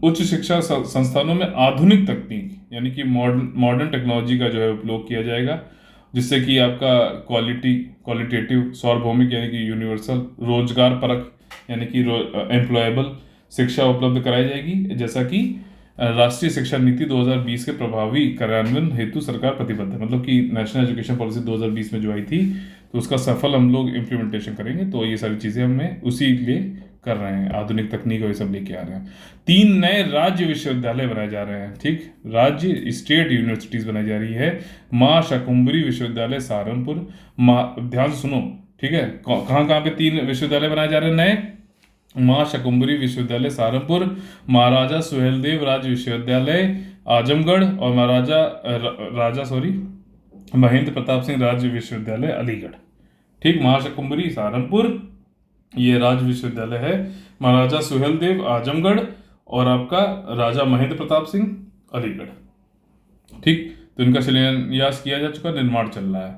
उच्च शिक्षा संस्थानों में आधुनिक तकनीक यानी कि मॉडर्न टेक्नोलॉजी का जो है उपयोग किया जाएगा, जिससे कि आपका क्वालिटेटिव सार्वभौमिक यानी कि यूनिवर्सल रोजगार परक यानी कि एम्प्लॉयबल शिक्षा उपलब्ध कराई जाएगी। जैसा कि राष्ट्रीय शिक्षा नीति 2020 के प्रभावी कार्यान्वयन हेतु सरकार प्रतिबद्ध है। मतलब कि नेशनल एजुकेशन पॉलिसी 2020 में जो आई थी तो उसका सफल हम लोग इम्प्लीमेंटेशन करेंगे। तो ये सारी चीज़ें हमें उसी लिए कर रहे हैं, आधुनिक तकनीक और ये सब लेके आ रहे हैं। 3 नए राज्य विश्वविद्यालय बनाए जा रहे हैं, ठीक, राज्य स्टेट यूनिवर्सिटीज बनाई जा रही है। माँ शाकुंभरी विश्वविद्यालय सहारनपुर, ध्यान से सुनो, ठीक है, कहाँ कहाँ पे 3 विश्वविद्यालय बनाए जा रहे हैं नए, माँ शाकुंभरी विश्वविद्यालय सहारनपुर, महाराजा सुहेलदेव राज्य विश्वविद्यालय आजमगढ़ और महेंद्र प्रताप सिंह राज्य विश्वविद्यालय अलीगढ़, ठीक। महाशाकुंभरी सहारनपुर ये राज्य विश्वविद्यालय है, महाराजा सुहेलदेव आजमगढ़ और आपका राजा महेंद्र प्रताप सिंह अलीगढ़, ठीक। तो इनका शिलान्यास किया जा चुका, निर्माण चल रहा है।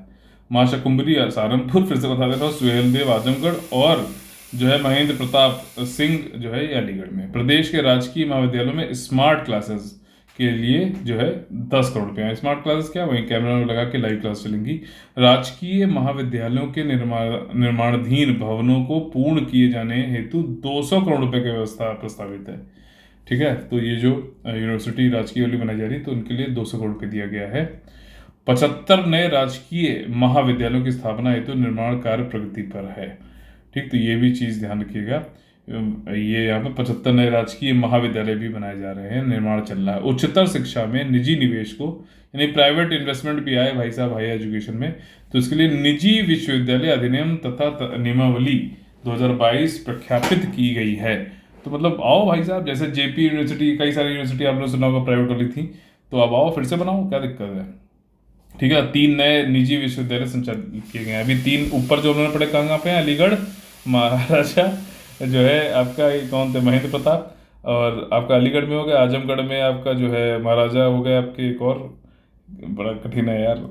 महाशाकुंभरी सहारनपुर, फिर से बता देता हूँ, सुहेलदेव आजमगढ़ और जो है महेंद्र प्रताप सिंह जो है ये अलीगढ़ में। प्रदेश के राजकीय महाविद्यालयों में स्मार्ट क्लासेस के लिए जो है 10 करोड़ रुपये। स्मार्ट क्लासेस क्या, वहीं कैमरा में लगा के लाइव क्लास चलेंगी। राजकीय महाविद्यालयों के निर्माणाधीन भवनों को पूर्ण किए जाने हेतु 200 करोड़ रुपए की व्यवस्था प्रस्तावित है, ठीक है। तो ये जो यूनिवर्सिटी राजकीय वाली बनाई जा रही है तो उनके लिए 200 करोड़ रुपये दिया गया है। 75 नए राजकीय महाविद्यालयों की स्थापना हेतु निर्माण कार्य प्रगति पर है, ठीक। तो ये भी चीज़ ध्यान रखिएगा, ये यहाँ पे 75 नए राजकीय महाविद्यालय भी बनाए जा रहे हैं, निर्माण चल रहा है। उच्चतर शिक्षा में निजी निवेश को यानी प्राइवेट इन्वेस्टमेंट भी आए भाई साहब हाई एजुकेशन में, तो इसके लिए निजी विश्वविद्यालय अधिनियम तथा नियमावली 2022 प्रख्यापित की गई है। तो मतलब आओ भाई साहब, जैसे जेपी यूनिवर्सिटी, कई सारी यूनिवर्सिटी आपने सुना होगा प्राइवेट वाली थी, तो अब आओ फिर से बनाओ, क्या दिक्कत है, ठीक है। 3 नए निजी विश्वविद्यालय संचालित किए गए हैं। अभी 3 ऊपर जो उन्होंने पढ़े कहाँ पे हैं, अलीगढ़, महाराजा जो है आपका ये कौन थे, महेंद्र प्रताप, और आपका अलीगढ़ में हो गया। आजमगढ़ में आपका जो है महाराजा हो गए आपके, एक और बड़ा कठिन है यार,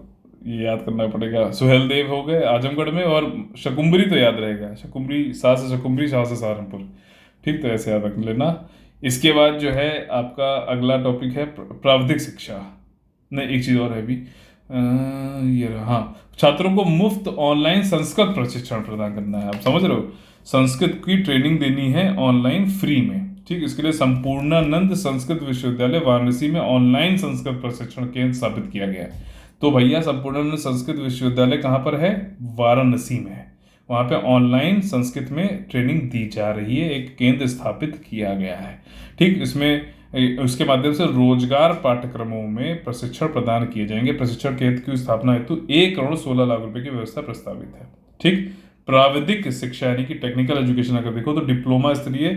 ये याद करना पड़ेगा, सुहेलदेव हो गए आजमगढ़ में, और शाकुंभरी तो याद रहेगा, शाकुंभरी शाह से सहारनपुर, ठीक। तो ऐसे याद रख लेना। इसके बाद जो है आपका अगला टॉपिक है प्राविधिक शिक्षा। नहीं, एक चीज़ और है भी, ये हाँ, छात्रों को मुफ्त ऑनलाइन संस्कृत प्रशिक्षण प्रदान करना है। आप समझ रहे हो, संस्कृत की ट्रेनिंग देनी है ऑनलाइन फ्री में, ठीक। इसके लिए संपूर्णानंद संस्कृत विश्वविद्यालय वाराणसी में ऑनलाइन संस्कृत प्रशिक्षण केंद्र स्थापित किया गया है। तो भैया संपूर्णानंद संस्कृत विश्वविद्यालय कहाँ पर है, वाराणसी में है, वहाँ पे ऑनलाइन संस्कृत में ट्रेनिंग दी जा रही है, एक केंद्र स्थापित किया गया है, ठीक। इसमें उसके माध्यम से रोजगार पाठ्यक्रमों में प्रशिक्षण प्रदान किए जाएंगे। प्रशिक्षण केंद्र की स्थापना हेतु 1 करोड़ 16 लाख रुपए की व्यवस्था प्रस्तावित है, ठीक। प्राविधिक शिक्षा यानी कि टेक्निकल एजुकेशन अगर देखो तो डिप्लोमा स्तरीय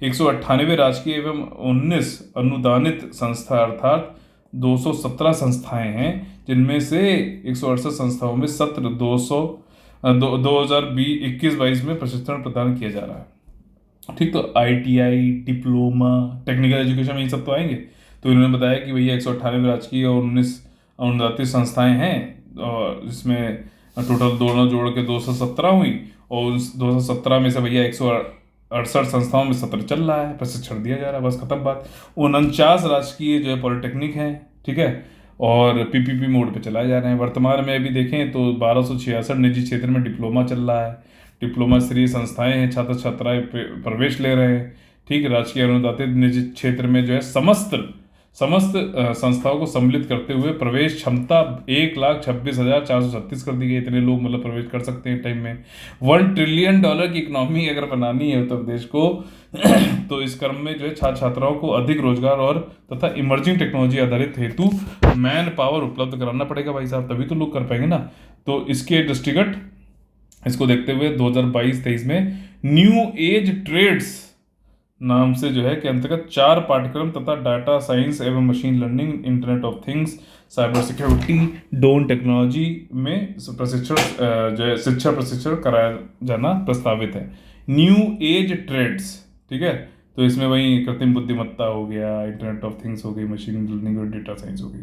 198 राजकीय एवं 19 अनुदानित संस्था अर्थात 217 संस्थाएं हैं जिनमें से 168 संस्थाओं में सत्र 2021-22 में प्रशिक्षण प्रदान किया जा रहा है। ठीक, तो ITI, डिप्लोमा, टेक्निकल एजुकेशन में ये सब तो आएंगे। तो इन्होंने बताया कि भैया 198 राजकीय और 19 अनुदानित संस्थाएं हैं, और इसमें टोटल दोनों जोड़ के 217 हुई, और उस 217 में से भैया 168 संस्थाओं में सत्र चल रहा है, प्रशिक्षण दिया जा रहा है, बस खत्म बात। 49 राजकीय जो है पॉलिटेक्निक है, ठीक है, और PPP मोड पे चलाए जा रहे हैं। वर्तमान में अभी देखें तो 1266 निजी क्षेत्र में डिप्लोमा चल रहा है, डिप्लोमा स्तरीय संस्थाएं हैं, छात्र छात्राएं प्रवेश ले रहे हैं। ठीक, राजकीय अनुदानित निजी क्षेत्र में जो है समस्त संस्थाओं को सम्मिलित करते हुए प्रवेश क्षमता 1,26,436 कर दी गई। इतने लोग मतलब प्रवेश कर सकते हैं टाइम में। $1 ट्रिलियन की इकोनॉमी अगर बनानी है उत्तर प्रदेश को तो इस क्रम में जो है छात्र छात्राओं को अधिक रोजगार और तथा इमर्जिंग टेक्नोलॉजी आधारित हेतु मैन पावर उपलब्ध कराना पड़ेगा भाई साहब, तभी तो लोग कर पाएंगे ना। तो इसके दृष्टिगत इसको देखते हुए 2022-23 में न्यू एज ट्रेड्स नाम से जो है के अंतर्गत 4 पाठ्यक्रम तथा डाटा साइंस एवं machine learning, internet of things, cyber security, drone technology में प्रशिक्षण जो है शिक्षा प्रशिक्षण कराया जाना प्रस्तावित है। न्यू एज ट्रेड्स, ठीक है, तो इसमें वही कृत्रिम बुद्धिमत्ता हो गया, इंटरनेट ऑफ थिंग्स हो गई, मशीन लर्निंग और डेटा साइंस हो गई।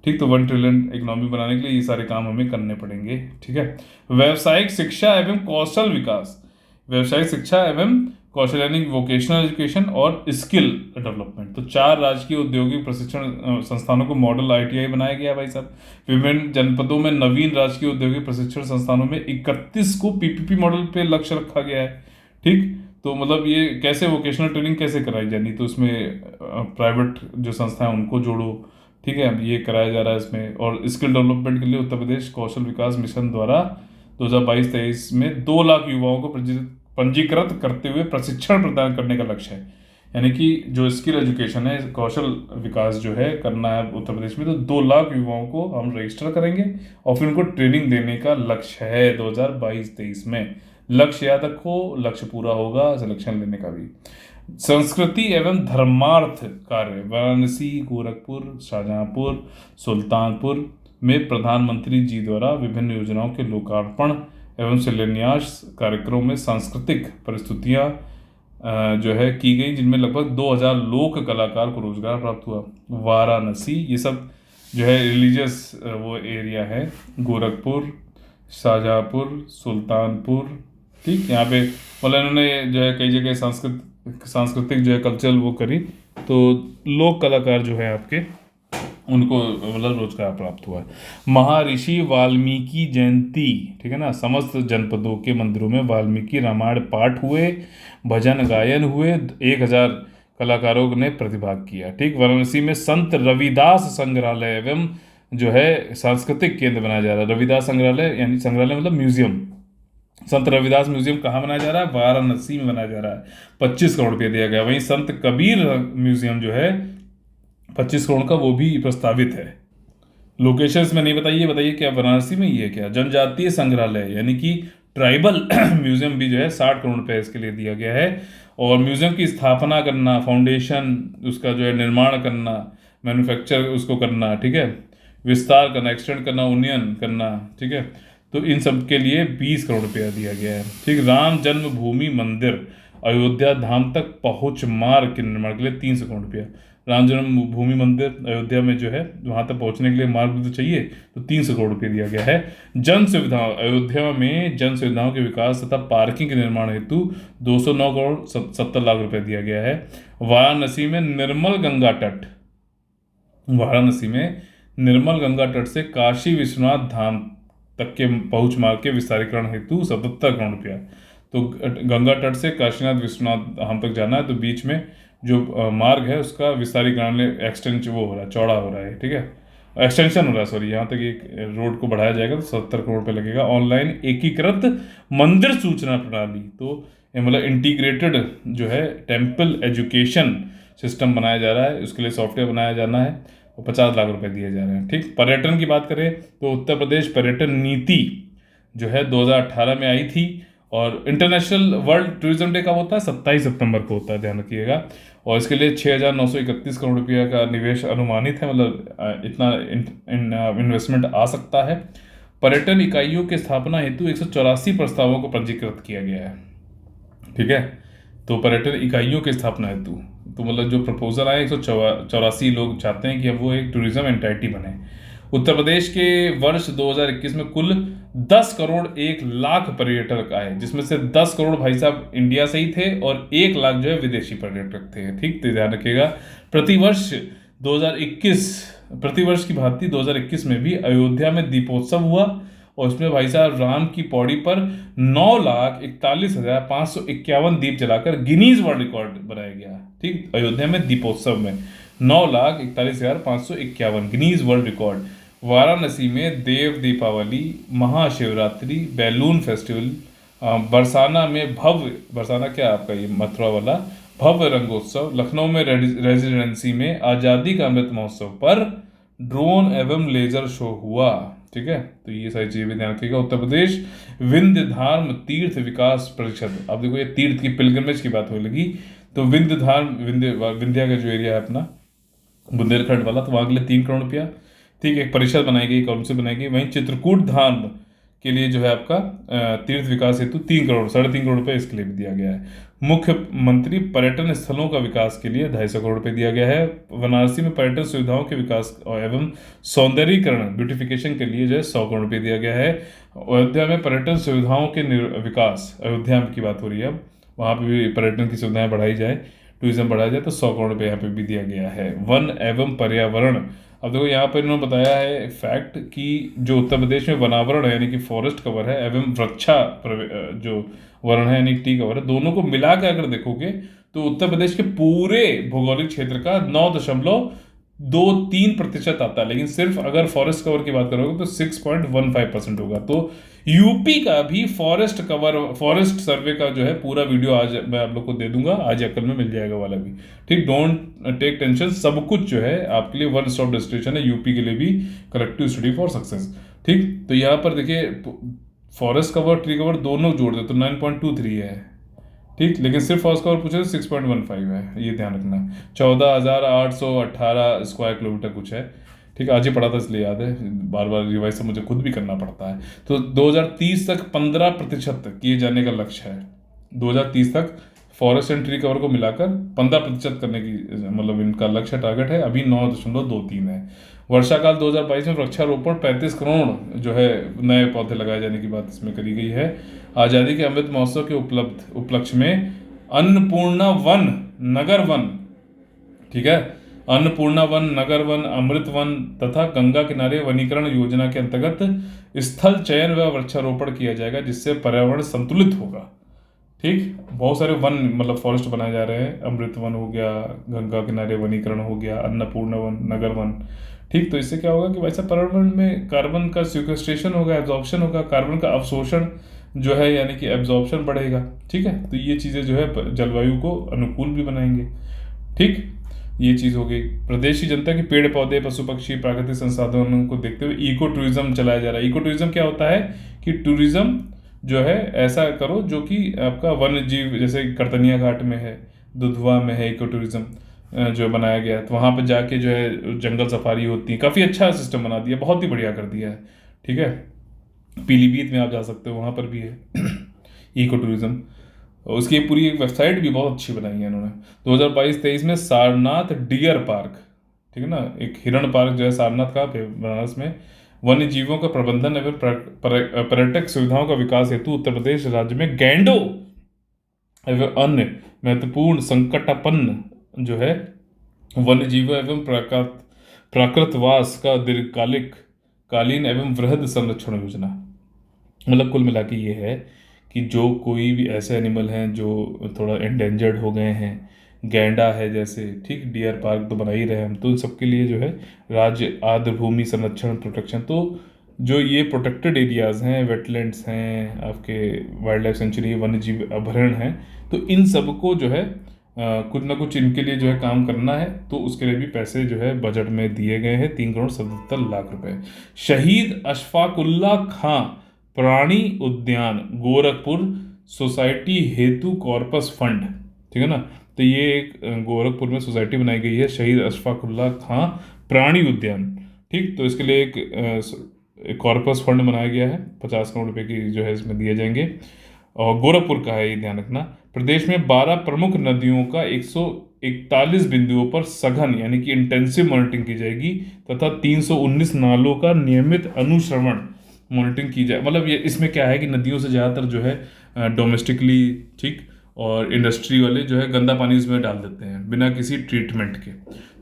ठीक, तो 1 ट्रिलियन इकोनॉमी बनाने के लिए ये सारे काम हमें करने पड़ेंगे। ठीक है, व्यावसायिक शिक्षा एवं कौशल विकास, व्यावसायिक शिक्षा एवं कौशल यानी वोकेशनल एजुकेशन और स्किल डेवलपमेंट। तो 4 राजकीय औद्योगिक प्रशिक्षण संस्थानों को मॉडल ITI बनाया गया भाई साहब। विभिन्न जनपदों में नवीन राजकीय औद्योगिक प्रशिक्षण संस्थानों में 31 को PPP मॉडल पे लक्ष्य रखा गया है। ठीक, तो मतलब ये कैसे वोकेशनल ट्रेनिंग कैसे कराई जानी, तो इसमें प्राइवेट जो संस्थाएं उनको जोड़ो। ठीक है, ये कराया जा रहा है इसमें। और स्किल डेवलपमेंट के लिए उत्तर प्रदेश कौशल विकास मिशन द्वारा 2022-23 में 2 लाख युवाओं को पंजीकृत करते हुए प्रशिक्षण प्रदान करने का लक्ष्य है। यानी कि जो स्किल एजुकेशन है, कौशल विकास जो है करना है उत्तर प्रदेश में, तो 2 लाख युवाओं को हम रजिस्टर करेंगे और फिर उनको ट्रेनिंग देने का लक्ष्य है 2022-23 में। लक्ष्य याद रखो, लक्ष्य पूरा होगा सिलेक्शन लेने का भी। संस्कृति एवं धर्मार्थ कार्य, वाराणसी, गोरखपुर, शाहजहांपुर, सुल्तानपुर में प्रधानमंत्री जी द्वारा विभिन्न योजनाओं के लोकार्पण एवं शिलान्यास कार्यक्रमों में सांस्कृतिक प्रस्तुतियां जो है की गई, जिनमें लगभग 2000 लोक कलाकार को रोजगार प्राप्त हुआ। वाराणसी, ये सब जो है रिलीजियस वो एरिया है, गोरखपुर, शाहजहांपुर, सुल्तानपुर। ठीक, यहाँ पे मतलब इन्होंने जो है कई जगह सांस्कृतिक जो है कल्चरल वो करी, तो लोक कलाकार जो है आपके उनको मतलब रोजगार प्राप्त हुआ है। महर्षि वाल्मीकि जयंती, ठीक है ना, समस्त जनपदों के मंदिरों में वाल्मीकि रामायण पाठ हुए, भजन गायन हुए, 1000 कलाकारों ने प्रतिभाग किया। ठीक, वाराणसी में संत रविदास संग्रहालय एवं जो है सांस्कृतिक केंद्र बनाया जा रहा है। रविदास संग्रहालय यानी संग्रहालय मतलब म्यूजियम, संत रविदास म्यूजियम कहाँ बनाया जा रहा है? वाराणसी में बनाया जा रहा है। 25 करोड़ रुपया दिया गया। वहीं संत कबीर म्यूजियम जो है 25 करोड़ का, वो भी प्रस्तावित है। लोकेशंस में नहीं बताइए क्या वाराणसी में ही है क्या? जनजातीय संग्रहालय यानी कि ट्राइबल म्यूजियम भी जो है 60 करोड़ रुपए इसके लिए दिया गया है। और म्यूजियम की स्थापना करना, फाउंडेशन उसका जो है निर्माण करना, मैन्युफैक्चर उसको करना, ठीक है, विस्तार करना, एक्सटेंड करना, उन्नयन करना, ठीक है, तो इन सब के लिए 20 करोड़ रुपया दिया गया है। ठीक, राम जन्मभूमि मंदिर अयोध्या धाम तक पहुंच मार्ग के निर्माण के लिए 300 करोड़ रुपया। राम जन्मभूमि मंदिर अयोध्या में जो है वहां तक पहुंचने के लिए मार्ग भी तो चाहिए, तो 300 करोड़ रुपये दिया गया है। जन सुविधाओं, अयोध्या में जन सुविधाओं के विकास तथा पार्किंग के निर्माण हेतु 209 करोड़ 70 लाख रुपए दिया गया है। वाराणसी में निर्मल गंगा तट, वाराणसी में निर्मल गंगा तट से काशी विश्वनाथ धाम तक के पहुंच मार्ग के विस्तारीकरण हेतु 77 करोड़ रुपया। तो गंगा तट से काशीनाथ विश्वनाथ धाम तक जाना है, तो बीच में जो मार्ग है उसका विस्तारीकरण एक्सटेंशन वो हो रहा है, चौड़ा हो रहा है, ठीक है, एक्सटेंशन हो रहा है, सॉरी, यहाँ तक एक रोड को बढ़ाया जाएगा तो 70 करोड़ रुपये लगेगा। ऑनलाइन एकीकृत मंदिर सूचना प्रणाली, तो मतलब इंटीग्रेटेड जो है टेम्पल एजुकेशन सिस्टम बनाया जा रहा है, उसके लिए सॉफ्टवेयर बनाया जाना है और 50 लाख रुपए दिए जा रहे हैं। ठीक, पर्यटन की बात करें तो उत्तर प्रदेश पर्यटन नीति जो है 2018 में आई थी और इंटरनेशनल वर्ल्ड टूरिज्म डे कब होता है? 27 सितंबर को होता है, ध्यान रखिएगा। और इसके लिए 6,931 करोड़ रुपये का निवेश अनुमानित है, मतलब इतना इन्वेस्टमेंट आ सकता है। पर्यटन इकाइयों की स्थापना हेतु 184 प्रस्तावों को पंजीकृत किया गया है। ठीक है, तो पर्यटन इकाइयों की स्थापना हेतु तो मतलब जो प्रपोजल आए 184 लोग चाहते हैं कि अब वो एक टूरिज्म एंटाइटी बने। उत्तर प्रदेश के वर्ष 2021 में कुल 10 करोड़ 1 लाख पर्यटक आए, जिसमें से 10 करोड़ भाई साहब इंडिया से ही थे और 1 लाख जो है विदेशी पर्यटक थे। ठीक, तो ध्यान रखिएगा। प्रतिवर्ष 2021 प्रतिवर्ष की भांति 2021 में भी अयोध्या में दीपोत्सव हुआ और उसमें भाई साहब राम की पौड़ी पर 9,41,551 दीप जलाकर गिनीज वर्ल्ड रिकॉर्ड बनाया गया। ठीक, अयोध्या में दीपोत्सव में 9,41,551 गिनीज वर्ल्ड रिकॉर्ड। वाराणसी में देव दीपावली, महाशिवरात्रि, बैलून फेस्टिवल, बरसाना में बरसाना क्या आपका ये मथुरा वाला भव्य रंगोत्सव, लखनऊ में रेजिडेंसी में आज़ादी का अमृत महोत्सव पर ड्रोन एवं लेजर शो हुआ। ठीक है, तो ये सारी चीजें भी ध्यान रखिएगा। उत्तर प्रदेश विंध्य धर्म तीर्थ विकास परिषद, अब देखो ये तीर्थ की पिलग्रिमेज की बात होने लगी, तो विंध्य धर्म विंध्या का जो एरिया है अपना बुंदेलखंड वाला, तो वहाँ के लिए 3 करोड़ रुपया। ठीक, एक परिषद बनाई गई, काउंसिल बनाई गई। वहीं चित्रकूट धाम के लिए जो है आपका तीर्थ विकास हेतु 3 करोड़ 3.5 करोड़ रुपए इसके लिए भी दिया गया है। मुख्यमंत्री पर्यटन स्थलों का विकास के लिए 250 करोड़ रुपए दिया गया है। वाराणसी में पर्यटन सुविधाओं के विकास एवं सौंदर्यीकरण ब्यूटिफिकेशन के लिए जो है 100 करोड़ रुपए दिया गया है। अयोध्या में पर्यटन सुविधाओं के विकास, अयोध्या की बात हो रही है अब, वहाँ पे भी पर्यटन की सुविधाएं बढ़ाई जाए, टूरिज्म बढ़ाया जाए, तो 100 करोड़ रुपए यहाँ पे भी दिया गया है। वन एवं पर्यावरण, अब देखो यहाँ पर इन्होंने बताया है फैक्ट कि जो उत्तर प्रदेश में वनावरण है यानी कि फॉरेस्ट कवर है एवं जो वर्ण है यानी टी कवर है, दोनों को मिला के अगर देखोगे तो उत्तर प्रदेश के पूरे भौगोलिक क्षेत्र का 9.23% आता है। लेकिन सिर्फ अगर फॉरेस्ट कवर की बात करोगे तो 6.15% होगा। तो यूपी का भी फॉरेस्ट सर्वे का जो है पूरा वीडियो आज मैं आप लोग को दे दूंगा, आज या कल में मिल जाएगा वाला भी। ठीक, डोंट टेक टेंशन, सब कुछ जो है आपके लिए वन स्टॉप डेस्टिनेशन है, यूपी के लिए भी कलेक्टिव स्टडी फॉर सक्सेस। ठीक, तो यहाँ पर देखिए फॉरेस्ट कवर ट्री कवर दोनों जोड़ दे तो 9.23 है। ठीक, लेकिन सिर्फ फॉरेस्ट कवर पूछे तो 6.15 है, ये ध्यान रखना। 14,818 स्क्वायर किलोमीटर कुछ है। ठीक, आज ही पढ़ा था इसलिए याद है, बार बार रिवाइज से मुझे खुद भी करना पड़ता है। तो 2030 तक 15% किए जाने का लक्ष्य है। 2030 तक फॉरेस्ट एंड ट्री कवर को मिलाकर 15% करने की मतलब इनका लक्ष्य टारगेट है, अभी 9.23 है। वर्षाकाल 2022 में वृक्षारोपण 35 करोड़ जो है नए पौधे लगाए जाने की बात इसमें करी गई है। आज़ादी के अमृत महोत्सव के उपलक्ष्य में अन्नपूर्णा वन नगर वन, ठीक है, अन्नपूर्णा वन, नगर वन, अमृत वन तथा गंगा किनारे वनीकरण योजना के अंतर्गत स्थल चयन व वृक्षारोपण किया जाएगा, जिससे पर्यावरण संतुलित होगा। ठीक, बहुत सारे वन मतलब फॉरेस्ट बनाए जा रहे हैं, अमृत वन हो गया, गंगा किनारे वनीकरण हो गया, अन्नपूर्णा वन, नगर वन। ठीक, तो इससे क्या होगा कि वैसे पर्यावरण में कार्बन का सिक्वेस्ट्रेशन होगा, एब्जॉर्प्शन होगा, कार्बन का अवशोषण जो है यानी कि एब्जॉर्प्शन बढ़ेगा। ठीक है, तो ये चीज़ें जो है जलवायु को अनुकूल भी बनाएंगे। ठीक, ये चीज़ हो गई। प्रदेश की जनता के पेड़ पौधे, पशु पक्षी, प्राकृतिक संसाधनों को देखते हुए इको टूरिज्म चलाया जा रहा है। इको टूरिज्म क्या होता है कि टूरिज्म जो है ऐसा करो जो कि आपका वन्य जीव, जैसे करतनिया घाट में है, दुधवा में है इको टूरिज्म जो बनाया गया है, तो वहाँ पे जाके जो है जंगल सफारी होती है, काफ़ी अच्छा सिस्टम बना दिया, बहुत ही बढ़िया कर दिया है। ठीक है, पीलीभीत में आप जा सकते हो, वहाँ पर भी है इको टूरिज्म। उसकी पूरी एक वेबसाइट भी बहुत अच्छी बनाई है इन्होंने। 2022-23 में सारनाथ डियर पार्क, ठीक है ना, एक हिरण पार्क जो है सारनाथ का बनारस में, वन्य जीवों का प्रबंधन एवं पर्यटक सुविधाओं का विकास हेतु उत्तर प्रदेश राज्य में गैंडों एवं अन्य महत्वपूर्ण संकटापन्न जो है वन्य जीवों एवं प्राकृतवास का दीर्घकालीन एवं वृहद संरक्षण योजना। मतलब कुल मिला के ये है कि जो कोई भी ऐसे एनिमल हैं जो थोड़ा एंडेंजर्ड हो गए हैं, गैंडा है जैसे, ठीक, डियर पार्क तो बना ही रहे हम, तो इन सबके लिए जो है राज्य आर्द्र भूमि संरक्षण प्रोटेक्शन, तो जो ये प्रोटेक्टेड एरियाज़ हैं, वेटलैंड्स हैं, आपके वाइल्ड लाइफ सेंचुरी, वन्य जीव अभयारण्य हैं, तो इन सबको जो है कुछ ना कुछ इनके लिए जो है काम करना है, तो उसके लिए भी पैसे जो है बजट में दिए गए हैं, 3,77 करोड़ रुपए। शहीद अशफाकुल्ला खां प्राणी उद्यान गोरखपुर सोसाइटी हेतु कॉर्पस फंड, ठीक है ना। तो ये एक गोरखपुर में सोसाइटी बनाई गई है, शहीद अशफाकुल्ला खां प्राणी उद्यान, ठीक। तो इसके लिए एक कॉर्पस फंड बनाया गया है, 50 करोड़ रुपए की जो है इसमें दिए जाएंगे। और गोरखपुर का है, ये ध्यान रखना। प्रदेश में 12 प्रमुख नदियों का 141 बिंदुओं पर सघन यानी कि इंटेंसिव मॉनिटरिंग की जाएगी तथा 319 नालों का नियमित अनुश्रवण मॉनिटरिंग की जाए। मतलब ये इसमें क्या है कि नदियों से ज़्यादातर जो है डोमेस्टिकली, ठीक, और इंडस्ट्री वाले जो है गंदा पानी उसमें डाल देते हैं बिना किसी ट्रीटमेंट के।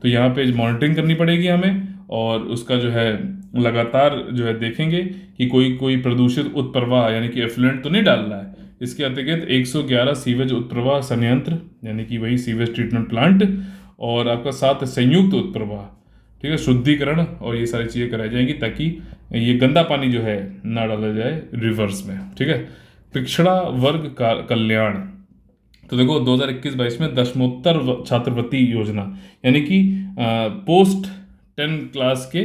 तो यहाँ पे मॉनिटरिंग करनी पड़ेगी हमें, और उसका जो है लगातार जो है देखेंगे कि कोई प्रदूषित उत्प्रवाह यानी कि एफ्लुएंट तो नहीं डाल रहा है। इसके अंतर्गत 111 सीवेज उत्प्रवाह संयंत्र यानी कि वही सीवेज ट्रीटमेंट प्लांट, और आपका 7 संयुक्त उत्प्रवाह, ठीक है, शुद्धिकरण, और ये सारी चीज़ें कराई जाएंगी ताकि ये गंदा पानी जो है ना डाला जाए रिवर्स में, ठीक है। पिछड़ा वर्ग का कल्याण, तो देखो 2021-22 में दशमोत्तर छात्रवृत्ति योजना यानी कि पोस्ट 10 क्लास के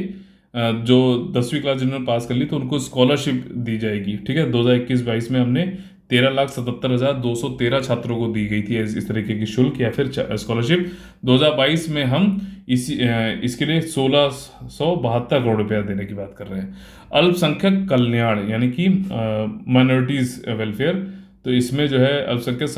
जो 10वीं क्लास जिन्होंने पास कर ली तो उनको स्कॉलरशिप दी जाएगी, ठीक है। 2021-22 में हमने 13,77,213 छात्रों को दी गई थी इस तरीके की शुल्क या फिर स्कॉलरशिप। 2022 में हम इसके लिए 1672 करोड़ रुपया देने की बात कर रहे हैं। अल्पसंख्यक कल्याण यानी कि माइनॉरिटीज वेलफेयर, तो इसमें जो है अल्पसंख्यक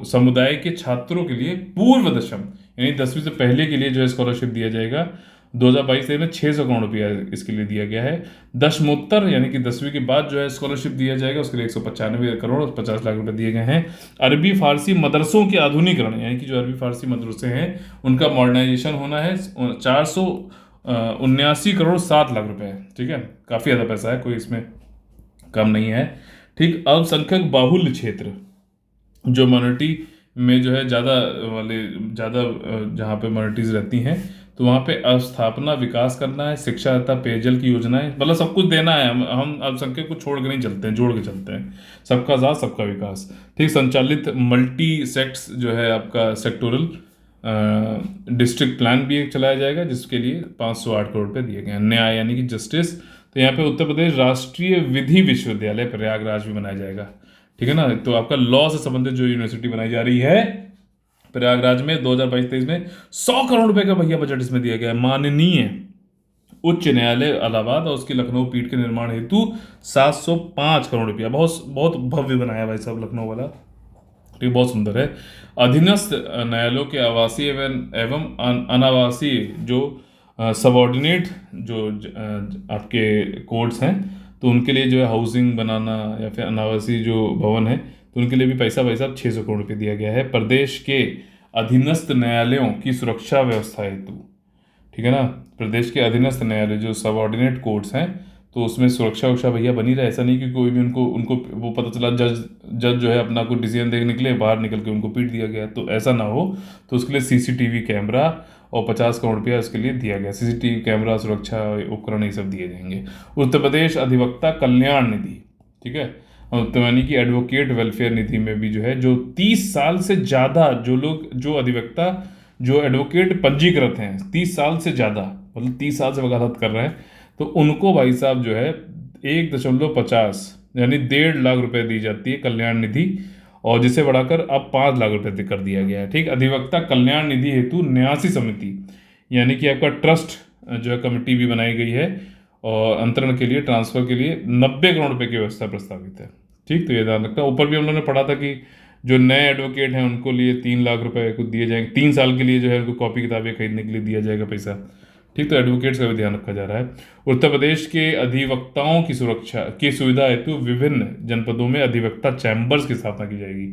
समुदाय के छात्रों के लिए पूर्व दशम यानी 10वीं से पहले के लिए जो है स्कॉलरशिप दिया जाएगा। 2022 में 600 करोड़ रुपया इसके लिए दिया गया है। दशमोत्तर यानी कि 10वीं के बाद जो है स्कॉलरशिप दिया जाएगा, उसके लिए 195 करोड़ 50 लाख रुपए दिए गए हैं। अरबी फारसी मदरसों के आधुनिकरण यानी कि जो अरबी फारसी मदरसे हैं उनका मॉडर्नाइजेशन होना है, 479 करोड़ 7 लाख रुपए, ठीक है। काफ़ी ज़्यादा पैसा है, कोई इसमें कम नहीं है, ठीक। अल्पसंख्यक बाहुल्य क्षेत्र जो माइनॉरिटी में जो है ज़्यादा जहाँ पे माइनॉरिटीज़ रहती हैं तो वहाँ पे अस्थापना विकास करना है, शिक्षा तथा पेयजल की योजनाएं, मतलब सब कुछ देना है। हम अल्पसंख्यक को छोड़ के नहीं चलते हैं, जोड़ के चलते हैं। सबका साथ सबका विकास, ठीक। संचालित मल्टी सेक्ट्स जो है आपका सेक्टोरल डिस्ट्रिक्ट प्लान भी एक चलाया जाएगा जिसके लिए 508 करोड़ रुपये दिए गए हैं। न्याय यानी कि जस्टिस, तो यहाँ पे उत्तर प्रदेश राष्ट्रीय विधि विश्वविद्यालय प्रयागराज भी बनाया जाएगा, ठीक है ना। तो आपका लॉ से संबंधित जो यूनिवर्सिटी बनाई जा रही है प्रयागराज में 2022-23 में 100 करोड़ रुपए का भैया बजट इसमें दिया गया है। माननीय उच्च न्यायालय इलाहाबाद और उसकी लखनऊ पीठ के निर्माण हेतु 705 करोड़ रुपया, बहुत बहुत भव्य बनाया भाई साहब लखनऊ वाला, ये बहुत सुंदर है। अधीनस्थ न्यायालयों के आवासीय एवं अनावासीय जो सबऑर्डिनेट जो आपके कोर्ट्स हैं तो उनके लिए जो है हाउसिंग बनाना या फिर अनावासीय जो भवन है तो उनके लिए भी पैसा भाई साहब 600 करोड़ रुपये दिया गया है। प्रदेश के अधीनस्थ न्यायालयों की सुरक्षा व्यवस्था हेतु, ठीक है ना, प्रदेश के अधीनस्थ न्यायालय जो सबऑर्डिनेट कोर्ट्स हैं तो उसमें सुरक्षा उक्षा भैया बनी रहे। ऐसा नहीं कि कोई भी उनको वो पता चला जज जो है अपना कोई डिसीजन देखने के लिए बाहर निकल के उनको पीट दिया गया, तो ऐसा ना हो। तो उसके लिए सीसीटीवी कैमरा और 50 करोड़ रुपया इसके लिए दिया गया। सीसीटीवी कैमरा, सुरक्षा उपकरण ये सब दिए जाएंगे। उत्तर प्रदेश अधिवक्ता कल्याण निधि, ठीक है, तो यानी कि एडवोकेट वेलफेयर निधि में भी जो है जो 30 साल से ज़्यादा जो अधिवक्ता जो एडवोकेट पंजीकृत हैं 30 साल से ज़्यादा, मतलब 30 साल से वकालत कर रहे हैं, तो उनको भाई साहब जो है 1.50 यानी 1.5 लाख रुपए दी जाती है कल्याण निधि, और जिसे बढ़ाकर अब 5 लाख रुपए कर दिया गया है, ठीक। अधिवक्ता कल्याण निधि हेतु न्यासी समिति यानी कि आपका ट्रस्ट जो है कमेटी भी बनाई गई है, और अंतरण के लिए ट्रांसफर के लिए 90 करोड़ रुपए की व्यवस्था प्रस्तावित है, ठीक। तो ये ध्यान रखना। ऊपर भी हम लोगों ने पढ़ा था कि जो नए एडवोकेट हैं उनको लिए 3 लाख रुपए को दिए जाएंगे, 3 साल के लिए जो है उनको कॉपी किताबें खरीदने के लिए दिया जाएगा पैसा, ठीक। तो एडवोकेट्स का भी ध्यान रखा जा रहा है। उत्तर प्रदेश के अधिवक्ताओं की सुरक्षा की सुविधा हेतु विभिन्न जनपदों में अधिवक्ता चैम्बर्स की स्थापना की जाएगी,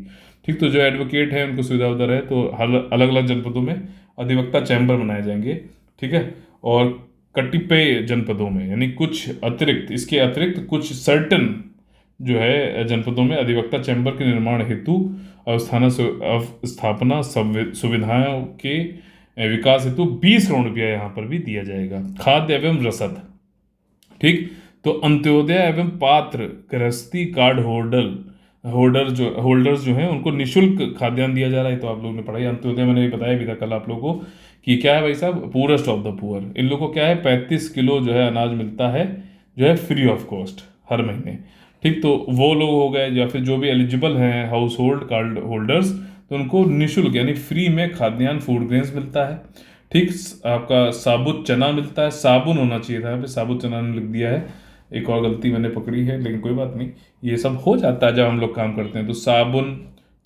ठीक। तो जो एडवोकेट हैं उनको सुविधा उधर है तो अलग अलग जनपदों में अधिवक्ता चैम्बर बनाए जाएंगे, ठीक है। और कतिपय जनपदों में यानी इसके अतिरिक्त कुछ सर्टन जो है जनपदों में अधिवक्ता चैम्बर के निर्माण हेतु स्थापना सुविधाओं के विकास हेतु 20 करोड़ रुपया यहाँ पर भी दिया जाएगा। खाद्य एवं रसद, ठीक। तो अंत्योदय एवं पात्र गृहस्थी कार्ड होल्डर्स जो हैं उनको निःशुल्क खाद्यान्न दिया जा रहा है। तो आप लोगों ने पढ़ा, अंत्योदय मैंने बताया भी था कल आप लोगों को कि क्या है भाई साहब, पूरेस्ट ऑफ द पुअर। इन लोगों को क्या है 35 किलो जो है अनाज मिलता है जो है फ्री ऑफ कॉस्ट हर महीने, ठीक, तो वो लोग हो गए, या फिर जो भी एलिजिबल हैं हाउस होल्ड कार्ड होल्डर्स, तो उनको निःशुल्क यानी फ्री में खाद्यान्न फूड ग्रेन्स मिलता है। ठीक, आपका साबुत चना मिलता है, साबुन होना चाहिए था, यहाँ पे साबुत चना ने लिख दिया है, एक और गलती मैंने पकड़ी है, लेकिन कोई बात नहीं, ये सब हो जाता है जब हम लोग काम करते हैं। तो साबुन,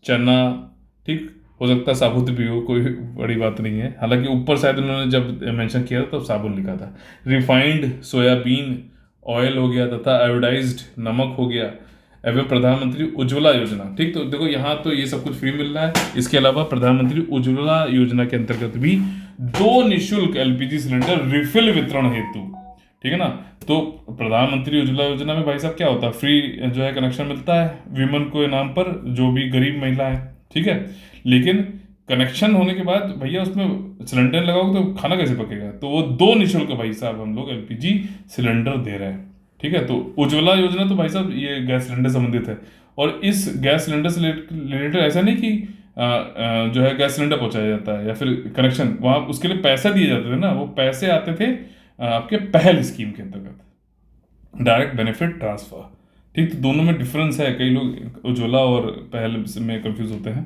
चना, ठीक, हो सकता है साबुत भी हो, कोई बड़ी बात नहीं है, हालांकि ऊपर शायद उन्होंने जब मेंशन किया था तब साबुन लिखा था। रिफाइंड सोयाबीन ऑयल हो गया, तथा आयोडाइज्ड नमक हो गया, एवं प्रधानमंत्री उज्ज्वला योजना। ठीक, तो देखो यहाँ तो ये सब कुछ फ्री मिल रहा है। इसके अलावा प्रधानमंत्री उज्ज्वला योजना के अंतर्गत भी 2 निःशुल्क एलपीजी सिलेंडर रिफिल वितरण हेतु, ठीक है ना। तो प्रधानमंत्री उज्ज्वला योजना में भाई साहब क्या होता है, फ्री जो है कनेक्शन मिलता है विमन को नाम पर, जो भी गरीब महिला है, ठीक है। लेकिन कनेक्शन होने के बाद भैया उसमें सिलेंडर लगाओगे तो खाना कैसे पकेगा, तो वो 2 निःशुल्क भाई साहब हम लोग एलपीजी सिलेंडर दे रहे हैं। ठीक है, तो उज्ज्वला योजना तो भाई साहब ये गैस सिलेंडर संबंधित है, और इस गैस सिलेंडर से रिलेटेड ऐसा नहीं कि जो है गैस सिलेंडर पहुंचाया जाता है या फिर कनेक्शन, वहाँ उसके लिए पैसा दिए जाते थे ना, वो पैसे आते थे आपके पहल स्कीम के अंतर्गत, डायरेक्ट बेनिफिट ट्रांसफर। ठीक, तो दोनों में डिफरेंस है, कई लोग उज्ज्वला और पहल में कंफ्यूज होते हैं।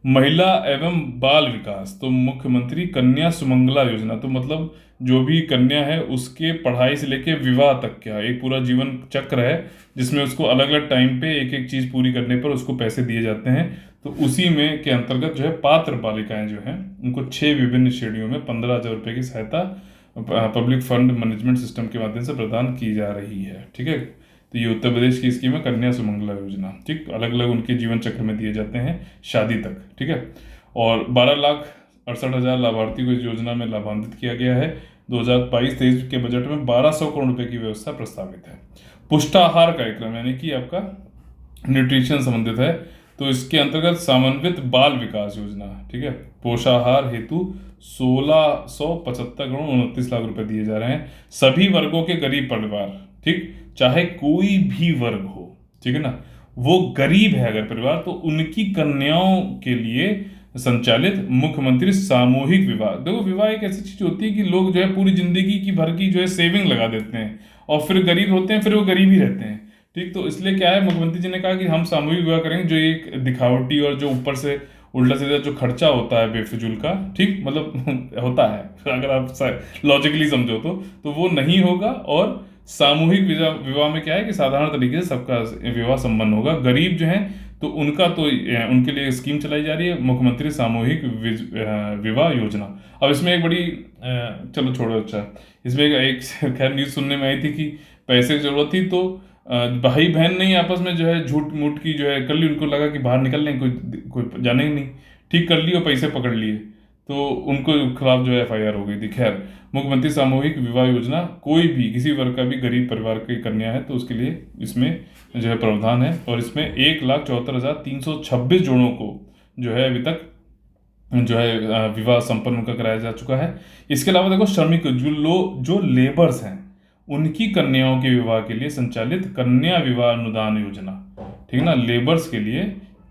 महिला एवं बाल विकास, तो मुख्यमंत्री कन्या सुमंगला योजना, तो मतलब जो भी कन्या है उसके पढ़ाई से लेके विवाह तक क्या एक पूरा जीवन चक्र है, जिसमें उसको अलग अलग टाइम पे एक एक चीज पूरी करने पर उसको पैसे दिए जाते हैं। तो उसी में के अंतर्गत जो है पात्र बालिकाएं जो हैं उनको 6 विभिन्न श्रेणियों में 15,000 रुपये की सहायता पब्लिक फंड मैनेजमेंट सिस्टम के माध्यम से प्रदान की जा रही है। ठीक है, तो ये उत्तर प्रदेश की स्कीम है कन्या सुमंगला योजना। ठीक, अलग अलग उनके जीवन चक्र में दिए जाते हैं शादी तक। ठीक है, और 12,68,000 लाभार्थी को इस योजना में लाभान्वित किया गया है। 2022-23 के बजट में 1,200 करोड़ रुपए की व्यवस्था प्रस्तावित है। पुष्टाहार कार्यक्रम यानी कि आपका न्यूट्रिशन संबंधित है, तो इसके अंतर्गत समन्वित बाल विकास योजना, ठीक है, पोषाहार हेतु 1,675 करोड़ 29 लाख रुपए दिए जा रहे हैं सभी वर्गों के गरीब परिवार। ठीक, चाहे कोई भी वर्ग हो, ठीक है ना, वो गरीब है अगर परिवार, तो उनकी कन्याओं के लिए संचालित मुख्यमंत्री सामूहिक विवाह। देखो, विवाह एक ऐसी चीज होती है कि लोग जो है पूरी जिंदगी की भर की जो है सेविंग लगा देते हैं, और फिर गरीब होते हैं, फिर वो गरीब ही रहते हैं। ठीक, तो इसलिए क्या है, मुख्यमंत्री जी ने कहा कि हम सामूहिक विवाह करेंगे, जो एक दिखावटी और जो ऊपर से उल्टा सीधा जो खर्चा होता है बेफिजूल का, ठीक, मतलब होता है अगर आप लॉजिकली समझो तो वो नहीं होगा। और सामूहिक विवाह में क्या है कि साधारण तरीके से सबका विवाह संपन्न होगा। गरीब जो है तो उनका तो उनके लिए स्कीम चलाई जा रही है मुख्यमंत्री सामूहिक विवाह योजना। अब इसमें एक बड़ी चलो छोड़ो, अच्छा, इसमें एक खैर न्यूज़ सुनने में आई थी कि पैसे की जरूरत थी, तो भाई बहन नहीं आपस में जो है झूठ मूठ की जो है कर ली, उनको लगा कि बाहर निकल लें, कोई जाने ही नहीं, ठीक कर लिए और पैसे पकड़ लिए, तो उनको खिलाफ जो है एफआईआर हो गई थी। खैर, मुख्यमंत्री सामूहिक विवाह योजना, कोई भी किसी वर्ग का भी गरीब परिवार की कन्या है तो उसके लिए इसमें जो है प्रावधान है, और इसमें 1,74,326 जोड़ों को जो है अभी तक जो है विवाह संपन्न उनका कराया जा चुका है। इसके अलावा देखो, श्रमिक जो लेबर्स हैं उनकी कन्याओं के विवाह के लिए संचालित कन्या विवाह अनुदान योजना, ठीक है ना, लेबर्स के लिए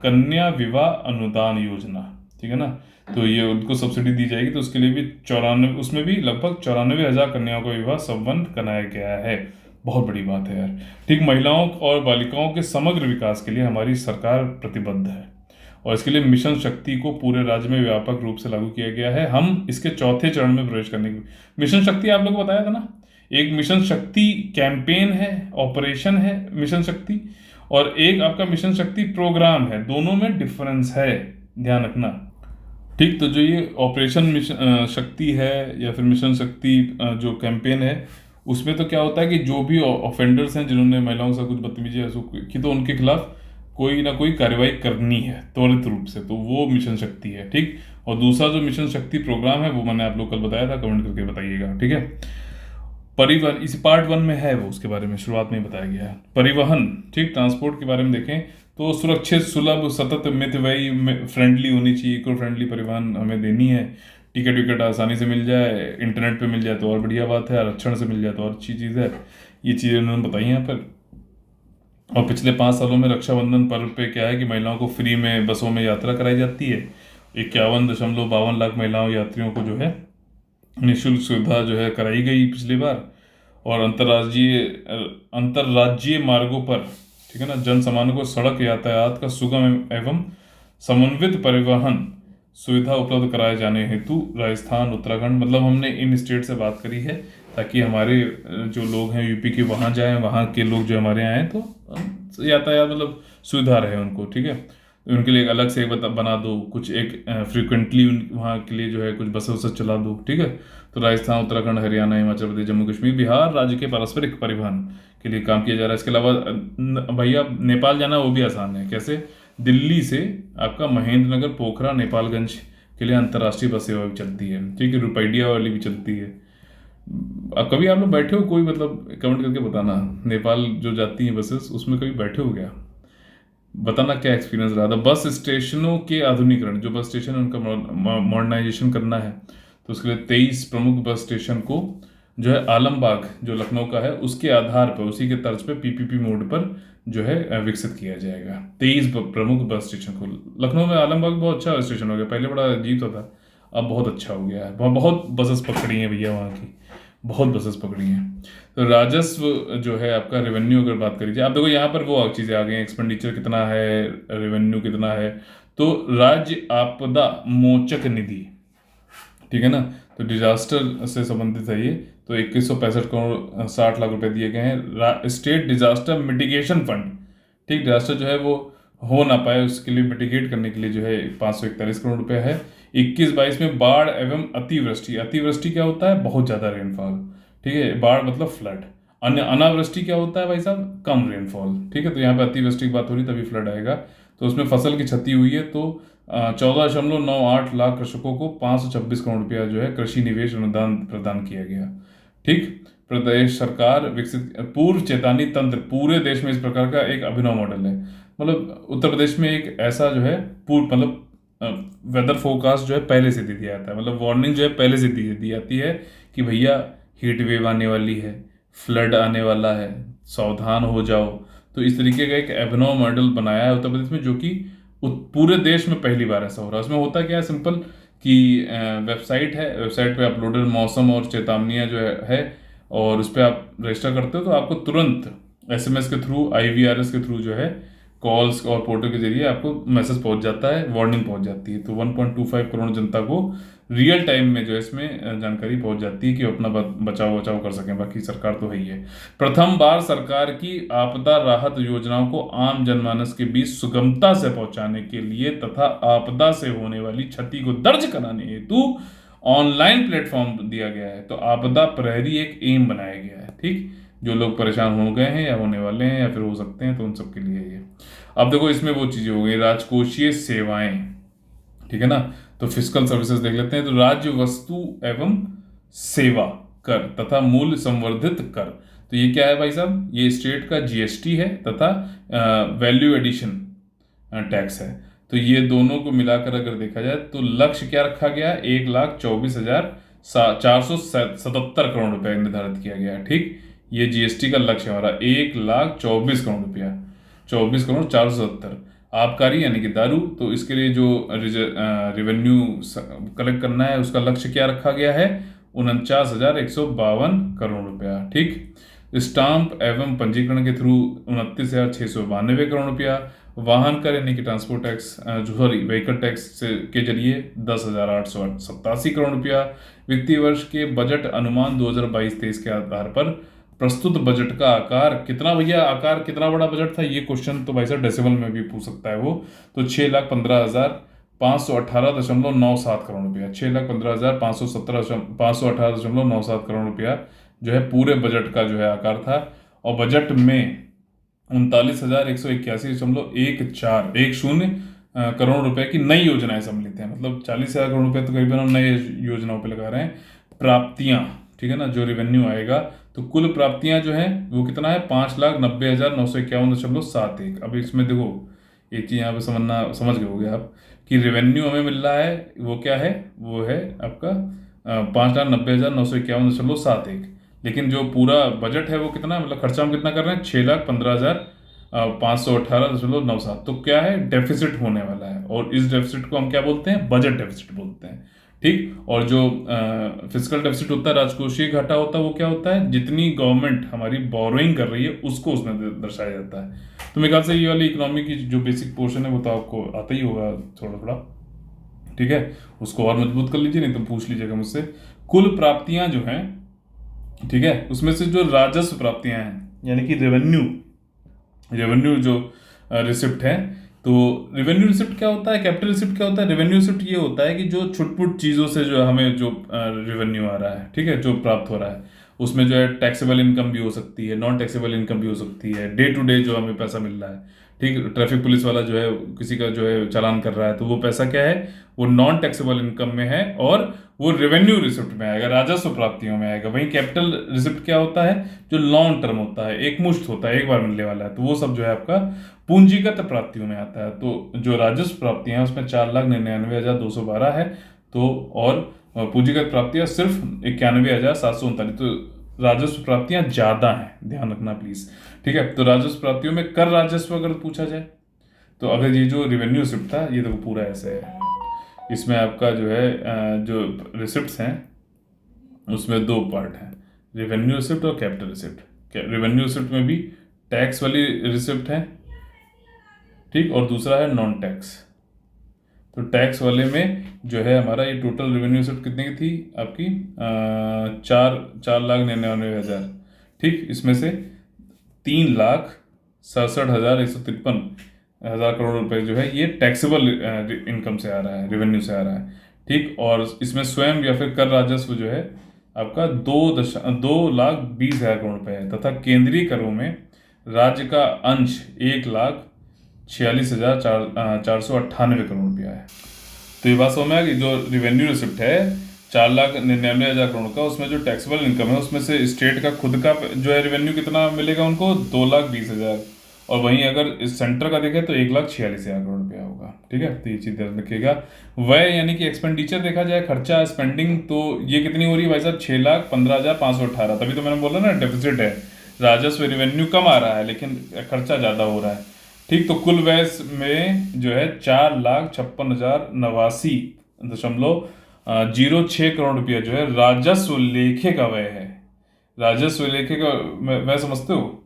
कन्या विवाह अनुदान योजना, ठीक है ना, तो ये उनको सब्सिडी दी जाएगी, तो उसके लिए भी 94, उसमें भी लगभग 94,000 कन्याओं का विवाह संपन्न कराया गया है। बहुत बड़ी बात है यार। ठीक, महिलाओं और बालिकाओं के समग्र विकास के लिए हमारी सरकार प्रतिबद्ध है, और इसके लिए मिशन शक्ति को पूरे राज्य में व्यापक रूप से लागू किया गया है। हम इसके चौथे चरण में प्रवेश करने की, मिशन शक्ति आप लोगों को बताया था ना, एक मिशन शक्ति कैंपेन है, ऑपरेशन है मिशन शक्ति, और एक आपका मिशन शक्ति प्रोग्राम है, दोनों में डिफरेंस है, ध्यान रखना। ठीक, तो जो ये ऑपरेशन मिशन शक्ति है या फिर मिशन शक्ति जो कैंपेन है, उसमें तो क्या होता है कि जो भी ऑफेंडर्स हैं जिन्होंने महिलाओं से कुछ बदतमीजी की, तो उनके खिलाफ कोई ना कोई कार्रवाई करनी है त्वरित रूप से, तो वो मिशन शक्ति है। ठीक, और दूसरा जो मिशन शक्ति प्रोग्राम है वो मैंने आप लोग कल बताया था, कमेंट करके बताइएगा। ठीक है, परिवहन इस पार्ट 1 में है, वो उसके बारे में शुरुआत में ही बताया गया है। परिवहन, ठीक, ट्रांसपोर्ट के बारे में देखें तो सुरक्षित, सुलभ, सतत, मितव्ययी, फ्रेंडली होनी चाहिए, इको फ्रेंडली परिवहन हमें देनी है। टिकट विकट आसानी से मिल जाए, इंटरनेट पे मिल जाए तो और बढ़िया बात है, आरक्षण से मिल जाए तो और अच्छी चीज़ है। ये चीज़ें उन्होंने बताई यहाँ पर। और पिछले 5 सालों में रक्षाबंधन पर्व पे क्या है कि महिलाओं को फ्री में बसों में यात्रा कराई जाती है। 51.52 लाख महिलाओं यात्रियों को जो है निःशुल्क सुविधा जो है कराई गई पिछली बार। और अंतर्राज्यीय मार्गों पर ठीक है ना। जन सामान्य को सड़क यातायात का सुगम एवं समन्वित परिवहन सुविधा उपलब्ध कराए जाने हेतु राजस्थान, उत्तराखंड, मतलब हमने इन स्टेट से बात करी है ताकि हमारे जो लोग हैं यूपी के वहाँ जाएं, वहाँ के लोग जो हमारे यहाँ आए तो यातायात मतलब सुविधा रहे उनको, ठीक है। तो उनके लिए एक अलग से एक बना दो, कुछ एक फ्रिक्वेंटली वहाँ के लिए जो है कुछ बसें वसें चला दो, ठीक है। तो राजस्थान, उत्तराखंड, हरियाणा, हिमाचल प्रदेश, जम्मू कश्मीर, बिहार राज्य के पारस्परिक परिवहन के लिए काम किया जा रहा है। इसके अलावा भैया नेपाल जाना वो भी आसान है। कैसे? दिल्ली से आपका महेंद्र नगर, पोखरा, नेपालगंज के लिए अंतर्राष्ट्रीय बस सेवा भी चलती है, ठीक है। रुपैडिया वाली भी चलती है। अब कभी आप लोग बैठे हो कोई, मतलब कमेंट करके बताना, नेपाल जो जाती हैं बसेस उसमें कभी बैठे हो क्या? बताना क्या एक्सपीरियंस रहा था। बस स्टेशनों के आधुनिकरण, जो बस स्टेशन है उनका मॉडर्नाइजेशन करना है, तो उसके लिए 23 प्रमुख बस स्टेशन को जो है आलमबाग जो लखनऊ का है उसके आधार पर, उसी के तर्ज पे पीपीपी मोड पर जो है विकसित किया जाएगा। 23 प्रमुख बस स्टेशन को लखनऊ में। आलमबाग बहुत अच्छा स्टेशन हो गया, पहले बड़ा अजीब सा था, अब बहुत अच्छा हो गया है। बहुत बसेस पकड़ी हैं भैया वहाँ की, बहुत बसेस पकड़ी हैं। तो राजस्व जो है आपका, रेवेन्यू अगर बात करी जाए, आप देखो यहाँ पर वो चीज़ें आ गई हैं, एक्सपेंडिचर कितना है, रेवेन्यू कितना है। तो राज्य आपदा मोचक निधि, ठीक है ना, तो डिजास्टर से संबंधित है ये, तो 2165 करोड़ 60 लाख रुपए दिए गए हैं। स्टेट डिजास्टर मिटिगेशन फंड, ठीक, डिजास्टर जो है वो हो ना पाए उसके लिए मिटिगेट करने के लिए जो है 541 करोड़ रुपए है। 21-22 में बाढ़ एवं अतिवृष्टि, अतिवृष्टि क्या होता है? बहुत ज़्यादा रेनफॉल, ठीक है। बाढ़ मतलब फ्लड। अनावृष्टि क्या होता है भाई साहब? कम रेनफॉल, ठीक है। तो यहाँ पे अतिवृष्टि की बात हो रही तभी फ्लड आएगा। तो उसमें फसल की क्षति हुई है, तो 14.98 लाख कृषकों को 526 करोड़ रुपया जो है कृषि निवेश अनुदान प्रदान किया गया, ठीक। प्रदेश सरकार विकसित पूर्व चेतावनी तंत्र, पूरे देश में इस प्रकार का एक अभिनव मॉडल है। मतलब उत्तर प्रदेश में एक ऐसा जो है पूर्व, मतलब वेदर फोरकास्ट जो है पहले से दे दिया जाता है, मतलब वार्निंग जो है पहले से दी जाती है कि भैया हीट वेव आने वाली है, फ्लड आने वाला है, सावधान हो जाओ। तो इस तरीके का एक अभिनव मॉडल बनाया है उत्तर प्रदेश में, जो कि पूरे देश में पहली बार ऐसा हो रहा है। उसमें होता क्या है, सिंपल कि वेबसाइट है, वेबसाइट पे अपलोडेड मौसम और चेतावनियाँ जो है और उस पर आप रजिस्टर करते हो तो आपको तुरंत एसएमएस के थ्रू, आईवीआरएस के थ्रू जो है कॉल्स और पोर्टल के जरिए आपको मैसेज पहुंच जाता है, वार्निंग पहुंच जाती है। तो 1.25 करोड़ जनता को रियल टाइम में जो है इसमें जानकारी पहुंच जाती है कि वो अपना बचाव कर सकें। बाकी सरकार तो है ही है। प्रथम बार सरकार की आपदा राहत योजनाओं को आम जनमानस के बीच सुगमता से पहुंचाने के लिए तथा आपदा से होने वाली क्षति को दर्ज कराने हेतु ऑनलाइन प्लेटफॉर्म दिया गया है। तो आपदा प्रहरी एक एम बनाया गया है, ठीक। जो लोग परेशान हो गए हैं या होने वाले हैं या फिर हो सकते हैं, तो उन सब के लिए ये। अब देखो इसमें वो चीज़ें हो गई, राजकोषीय सेवाएं, ठीक है ना। तो फिस्कल सर्विसेज देख लेते हैं। तो राज्य वस्तु एवं सेवा कर तथा मूल्य संवर्धित कर, तो ये क्या है भाई साहब? ये स्टेट का जीएसटी है तथा वैल्यू एडिशन टैक्स है। तो ये दोनों को मिलाकर अगर देखा जाए तो लक्ष्य क्या रखा गया? 1,24,477 करोड़ रुपए निर्धारित किया गया है, ठीक। ये जीएसटी का लक्ष्य हमारा 1,24,00,000 करोड़ रुपया, 24,470। आबकारी यानी कि दारू, तो इसके लिए जो रेवेन्यू कलेक्ट करना है उसका लक्ष्य क्या रखा गया है? 49,152 करोड़ रुपया, ठीक। स्टाम्प एवं पंजीकरण के थ्रू 29,692 करोड़ रुपया। वाहन कर यानी कि transport tax, sorry vehicle tax के जरिए 10,887 करोड़ रुपया। वित्तीय वर्ष के बजट अनुमान 2022-23 के आधार पर प्रस्तुत बजट का आकार कितना? भैया आकार कितना बड़ा बजट था, ये क्वेश्चन तो भाई साहब डेसिमल में भी पूछ सकता है वो। तो 6,15,518.97 करोड़ रुपया, 6,15,518.97 करोड़ रुपया जो है पूरे बजट का जो है आकार था। और बजट में 39,181.10 करोड़ रुपए की नई योजनाएं सम्मिलित हैं। मतलब 40,000 करोड़ रुपए तो करीबन हम नई योजनाओं पे लगा रहे हैं। प्राप्तियां, ठीक है ना, जो रेवेन्यू आएगा, तो कुल प्राप्तियां जो है वो कितना है? 5,90,951.71। अब इसमें देखो एक चीज़ यहाँ पे समझ गए होगे आप कि रेवेन्यू हमें मिल रहा है वो क्या है? वो है आपका 5,90,951.71। लेकिन जो पूरा बजट है वो कितना, मतलब खर्चा हम कितना कर रहे हैं? 6,15,518.97। तो क्या है? डेफिसिट होने वाला है, और इस डेफिसिट को हम क्या बोलते हैं? बजट डेफिसिट बोलते हैं, ठीक। और जो फिजिकल डेफिसिट होता है, राजकोषीय घाटा होता है, वो क्या होता है, जितनी गवर्नमेंट हमारी बोरोइंग कर रही है उसको उसमें दर्शाया जाता है। तो मेरे ख्याल से ये वाली इकोनॉमी की जो बेसिक पोर्शन है वो तो आपको आता ही होगा थोड़ा थोड़ा, ठीक है। उसको और मजबूत कर लीजिए, नहीं तो पूछ लीजिएगा मुझसे। कुल प्राप्तियां जो हैं, ठीक है, उसमें से जो राजस्व प्राप्तियां हैं यानी कि रेवेन्यू, रेवेन्यू जो रिसिप्ट है, तो रेवेन्यू रिसिप्ट क्या होता है, कैपिटल रिसिप्ट क्या होता है। रेवेन्यू रिसिप्ट ये होता है कि जो छुटपुट चीज़ों से जो हमें जो रेवेन्यू आ रहा है, ठीक है, जो प्राप्त हो रहा है, उसमें जो है टैक्सेबल इनकम भी हो सकती है, नॉन टैक्सेबल इनकम भी हो सकती है, डे टू डे जो हमें पैसा मिल रहा है, ठीक। ट्रैफिक पुलिस वाला जो है किसी का जो है चालान कर रहा है, तो वो पैसा क्या है, वो नॉन टैक्सेबल इनकम में है और वो रेवेन्यू रिसिप्ट में आएगा, राजस्व प्राप्तियों में आएगा। वहीं कैपिटल रिसिप्ट क्या होता है, जो लॉन्ग टर्म होता है, एक मुश्त होता है, एक बार मिलने वाला है, तो वो सब जो है आपका पूंजीगत प्राप्तियों में आता है। तो जो राजस्व प्राप्तियां हैं उसमें 4,99,212 है, तो और पूंजीगत प्राप्तियां सिर्फ 91,739। तो राजस्व प्राप्तियां ज्यादा हैं, ध्यान रखना प्लीज, ठीक है। तो राजस्व प्राप्तियों में कर राजस्व अगर पूछा जाए, तो अगर ये जो रिवेन्यू रिसिप्ट था ये तो पूरा ऐसे है, इसमें आपका जो है जो रिसिप्ट्स हैं उसमें दो पार्ट हैं, रेवेन्यू रिसिप्ट और कैपिटल रिसिप्ट। रेवेन्यू रिसिप्ट में भी टैक्स वाली रिसिप्ट है, ठीक, और दूसरा है नॉन टैक्स। तो टैक्स वाले में जो है हमारा ये टोटल रेवेन्यू रिसिप्ट कितने की थी आपकी, 4,99,000, ठीक। इसमें से 3,67,153 करोड़ रुपए जो है ये टैक्सेबल इनकम से आ रहा है, रेवेन्यू से आ रहा है, ठीक। और इसमें स्वयं या फिर कर राजस्व जो है आपका 2,20,20,000 करोड़ रुपए है, तथा केंद्रीय करों में राज्य का अंश 1,46,498 करोड़ रुपया है। तो ये बात समझ में आ गई। जो रेवेन्यू रिसिप्ट है 4,99,000 करोड़ का, उसमें जो टैक्सेबल इनकम है उसमें से स्टेट का खुद का जो है रेवेन्यू कितना मिलेगा उनको, 2,20,000, और वहीं अगर इस सेंटर का देखें तो 1,46,000 करोड़ रुपया होगा, ठीक है। तो ये चीज़ ध्यान रखिएगा। व्यय यानी कि एक्सपेंडिचर देखा जाए, खर्चा स्पेंडिंग, तो ये कितनी हो रही है भाई साहब, 6,15,518। तभी तो मैंने बोला ना डेफिसिट है, राजस्व रेवेन्यू कम आ रहा है लेकिन खर्चा ज़्यादा हो रहा है, ठीक। तो कुल व्यय में जो है 4,56,89.06 करोड़ रुपया जो है राजस्व लेखे का व्यय है। राजस्व लेखे का व्यय समझते हो,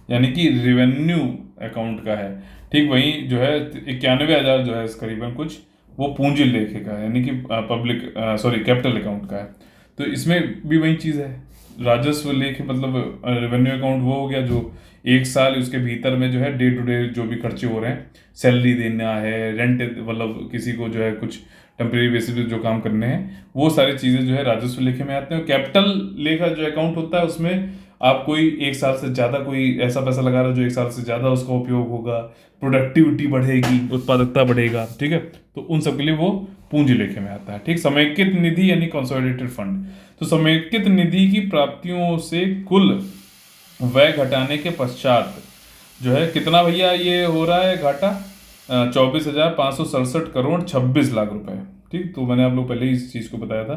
यानी कि रेवेन्यू अकाउंट का है, ठीक। वहीं जो है 91,000 जो है इस करीबन कुछ वो पूंजी लेखे का है, यानी कि पब्लिक कैपिटल अकाउंट का है। तो इसमें भी वही चीज़ है, राजस्व लेखे मतलब रेवेन्यू अकाउंट वो हो गया जो एक साल उसके भीतर में जो है डे टू डे जो भी खर्चे हो रहे हैं, सैलरी देना है, रेंट मतलब किसी को जो है कुछ टेम्प्रेरी बेसिस पे जो काम करने हैं, वो सारी चीज़ें जो है राजस्व लेखे में आते हैं। कैपिटल लेखा जो अकाउंट होता है उसमें आप कोई एक साल से ज़्यादा कोई ऐसा पैसा लगा रहा है जो एक साल से ज़्यादा उसका उपयोग होगा, प्रोडक्टिविटी बढ़ेगी, उत्पादकता बढ़ेगा, ठीक है। तो उन सब के लिए वो पूंजी लेखे में आता है, ठीक। समेकित निधि यानी कंसोलिडेटेड फंड, तो समेकित निधि की प्राप्तियों से कुल व्यय घटाने के पश्चात जो है कितना भैया ये हो रहा है घाटा, 24,567,26,00,000 रुपए, ठीक। तो मैंने आप लोग पहले ही इस चीज़ को बताया था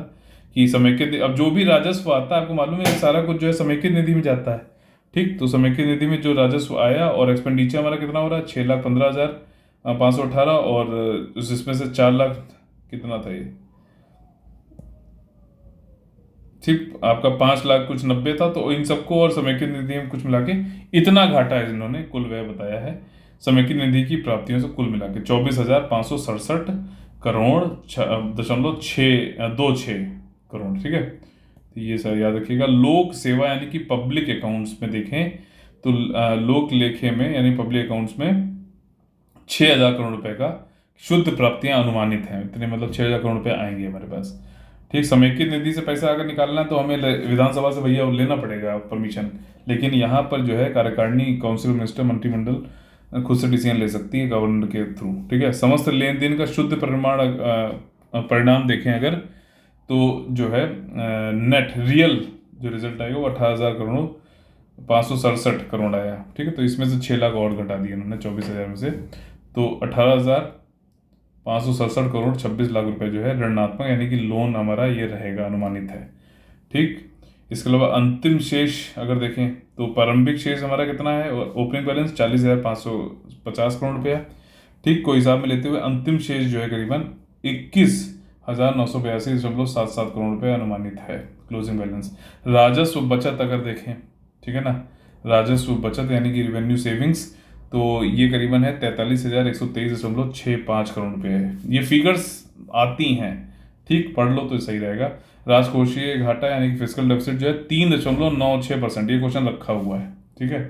कि समेकित, अब जो भी राजस्व आता है आपको मालूम है सारा कुछ जो है समेकित निधि में जाता है, ठीक। तो समेकित निधि में जो राजस्व आया और एक्सपेंडिचर हमारा कितना हो रहा है, 6,15,518, और इसमें से 4,00,000 कितना था ये, ठीक, आपका 5,00,000 कुछ 90 था। तो इन सबको और समेकित निधि में कुछ मिला के इतना घाटा है इन्होंने कुल व्यय बताया है समेकित निधि की प्राप्तियों से कुल मिला के 24,567,000,626 करोड़, ठीक है। तो ये सर याद रखिएगा। लोक सेवा यानी कि पब्लिक अकाउंट्स में देखें तो लोक लेखे में यानी पब्लिक अकाउंट्स में 6,000 करोड़ रुपए का शुद्ध प्राप्तियां अनुमानित हैं, इतने मतलब 6,000 करोड़ रुपए आएंगे हमारे पास, ठीक। समेकित निधि से पैसा अगर निकालना है तो हमें विधानसभा से भैया लेना पड़ेगा परमिशन, लेकिन यहाँ पर जो है कार्यकारिणी, काउंसिल, मिनिस्टर, मंत्रिमंडल खुद से डिसीजन ले सकती है गवर्नर के थ्रू, ठीक है। समस्त लेन देन का शुद्ध परिणाम देखें अगर, तो जो है नेट रियल जो रिजल्ट आएगा वो 18,567,करोड़ आया, ठीक है। तो इसमें से 6,00,000 और घटा दिए उन्होंने 24,000 में से, तो 18,567,26,00,000 रुपए जो है ऋणात्मक यानी कि लोन हमारा ये रहेगा, अनुमानित है, ठीक। इसके अलावा अंतिम शेष अगर देखें तो प्रारंभिक शेष हमारा कितना है, ओपनिंग बैलेंस 40,550 करोड़ रुपया, ठीक। को हिसाब में लेते हुए अंतिम शेष जो है करीबन 1982.77 करोड़ रुपए अनुमानित है क्लोजिंग बैलेंस। राजस्व बचत अगर देखें, ठीक है ना, राजस्व बचत यानी कि रिवेन्यू सेविंग्स, तो ये करीबन है 43,123.65 करोड़ रुपए है। ये फिगर्स आती हैं, ठीक, पढ़ लो तो सही रहेगा। राजकोषीय घाटा यानी कि फिस्कल डेफिसिट जो है 3.96%, ये क्वेश्चन रखा हुआ है, ठीक है,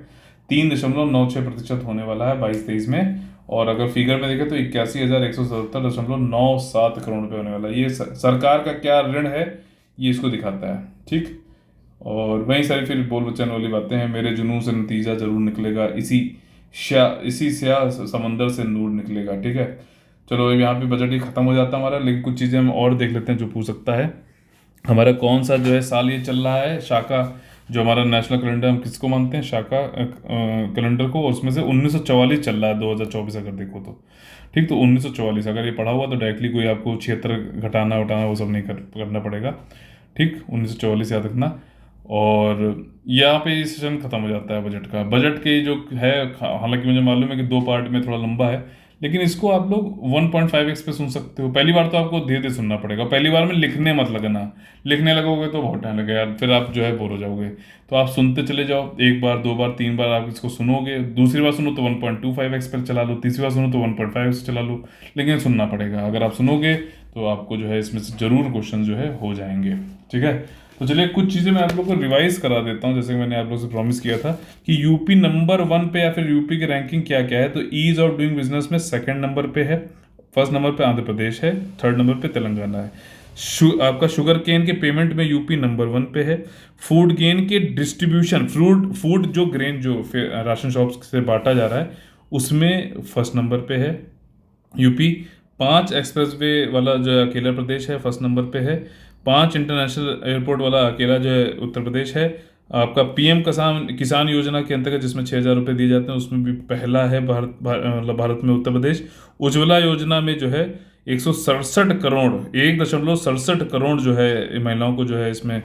3.96% होने वाला है 22-23 में। और अगर फिगर में देखें तो 81,177.97 करोड़ रुपए होने वाला है। ये सरकार का क्या ऋण है ये इसको दिखाता है, ठीक। और वहीं सारी फिर बोल बच्चन वाली बातें हैं, मेरे जुनून से नतीजा जरूर निकलेगा, इसी स्याह समंदर से नूर निकलेगा, ठीक है। चलो यहाँ पे बजट ही खत्म हो जाता है हमारा, लेकिन कुछ चीज़ें हम और देख लेते हैं जो पूछ सकता है। हमारा कौन सा जो है साल ये चल रहा है, शाका, जो हमारा नेशनल कैलेंडर, हम किसको मानते हैं, शाका कैलेंडर को, और उसमें से 1944 चल रहा है 2024 अगर देखो तो, ठीक। तो 1944 अगर ये पढ़ा हुआ तो डायरेक्टली कोई आपको 76 घटाना उठाना वो सब नहीं करना पड़ेगा, ठीक। 1944 याद रखना। और यहाँ पे ये सेशन खत्म हो जाता है बजट का। बजट के जो है, हालांकि मुझे मालूम है कि 2 पार्ट में थोड़ा लंबा है, लेकिन इसको आप लोग 1.5x पे सुन सकते हो। पहली बार तो आपको धीरे धीरे सुनना पड़ेगा, पहली बार में लिखने मत लगना, लिखने लगोगे तो बहुत टाइम लगेगा यार, फिर आप जो है बोर हो जाओगे। तो आप सुनते चले जाओ, 1 बार 2 बार 3 बार आप इसको सुनोगे, दूसरी बार सुनो तो 1.25x पर चला लो, तीसरी बार सुनो तो 1.5x चला लो, लेकिन सुनना पड़ेगा। अगर आप सुनोगे तो आपको जो है इसमें से जरूर क्वेश्चन जो है हो जाएंगे, ठीक है। तो चलिए कुछ चीज़ें मैं आप लोग को रिवाइज करा देता हूँ, जैसे कि मैंने आप लोग से प्रॉमिस किया था कि यूपी नंबर 1 पे या फिर यूपी की रैंकिंग क्या क्या है। तो ईज ऑफ डूइंग बिजनेस में 2nd नंबर पे है, 1st नंबर पे आंध्र प्रदेश है, 3rd नंबर पे तेलंगाना है। आपका शुगर केन के पेमेंट में यूपी नंबर 1 पे है। फूड गेन के डिस्ट्रीब्यूशन, फूड जो ग्रेन जो राशन शॉप्स से बांटा जा रहा है उसमें 1st नंबर पे है यूपी। 5 एक्सप्रेसवे वाला जो है अकेला प्रदेश है, 1st नंबर पे है। 5 इंटरनेशनल एयरपोर्ट वाला अकेला जो है उत्तर प्रदेश है। आपका पीएम किसान योजना के अंतर्गत जिसमें 6,000 रुपये दिए जाते हैं उसमें भी पहला है मतलब भारत में उत्तर प्रदेश। उज्ज्वला योजना में जो है 167 करोड़ 1.67 करोड़ जो है महिलाओं को जो है इसमें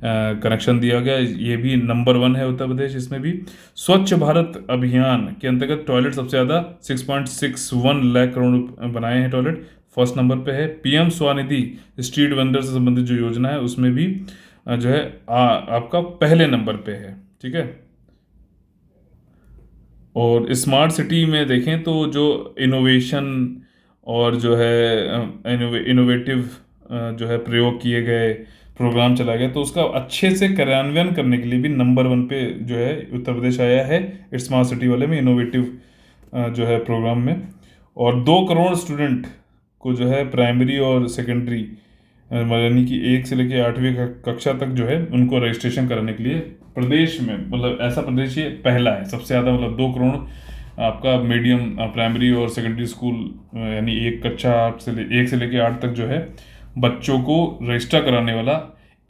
कनेक्शन दिया गया, ये भी नंबर 1 है उत्तर प्रदेश इसमें भी। स्वच्छ भारत अभियान के अंतर्गत टॉयलेट सबसे ज़्यादा 6.61 लाख करोड़ बनाए हैं टॉयलेट, 1st नंबर पे है। पीएम स्वनिधि स्ट्रीट वेंडर से संबंधित जो योजना है उसमें भी जो है आपका पहले नंबर पे है, ठीक है। और स्मार्ट सिटी में देखें तो जो इनोवेशन और जो है इनोवेटिव जो है प्रयोग किए गए, प्रोग्राम चला गया, तो उसका अच्छे से कार्यान्वयन करने के लिए भी नंबर 1 पे जो है उत्तर प्रदेश आया है स्मार्ट सिटी वाले में, इनोवेटिव जो है प्रोग्राम में। और 2 करोड़ स्टूडेंट को जो है प्राइमरी और सेकेंडरी यानी कि 1 से लेकर 8वीं कक्षा तक जो है उनको रजिस्ट्रेशन कराने के लिए प्रदेश में, मतलब ऐसा प्रदेश ये पहला है सबसे ज़्यादा, मतलब 2 करोड़ आपका मीडियम प्राइमरी और सेकेंडरी स्कूल यानी 1 से लेकर 8 तक जो है बच्चों को रजिस्टर कराने वाला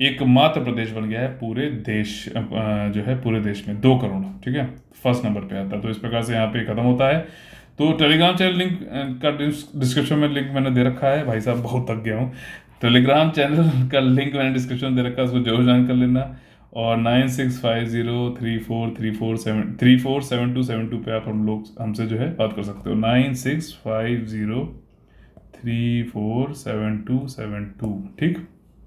एकमात्र प्रदेश बन गया है पूरे देश जो है पूरे देश में 2 करोड़, ठीक है, 1st नंबर पे आता है। तो इस प्रकार से यहाँ पे खत्म होता है। तो टेलीग्राम चैनल लिंक का डिस्क्रिप्शन में लिंक मैंने दे रखा है, भाई साहब बहुत थक गया हूँ। टेलीग्राम चैनल का लिंक मैंने डिस्क्रिप्शन दे रखा है, उसको जरूर ज्वाइन कर लेना। और 9650347272 पे आप हम लोग हमसे जो है बात कर सकते हो, 9650347272, ठीक।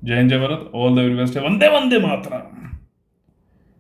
जय हिंद, जय Bharat, all the very best है, वंदे वंदे मातरम।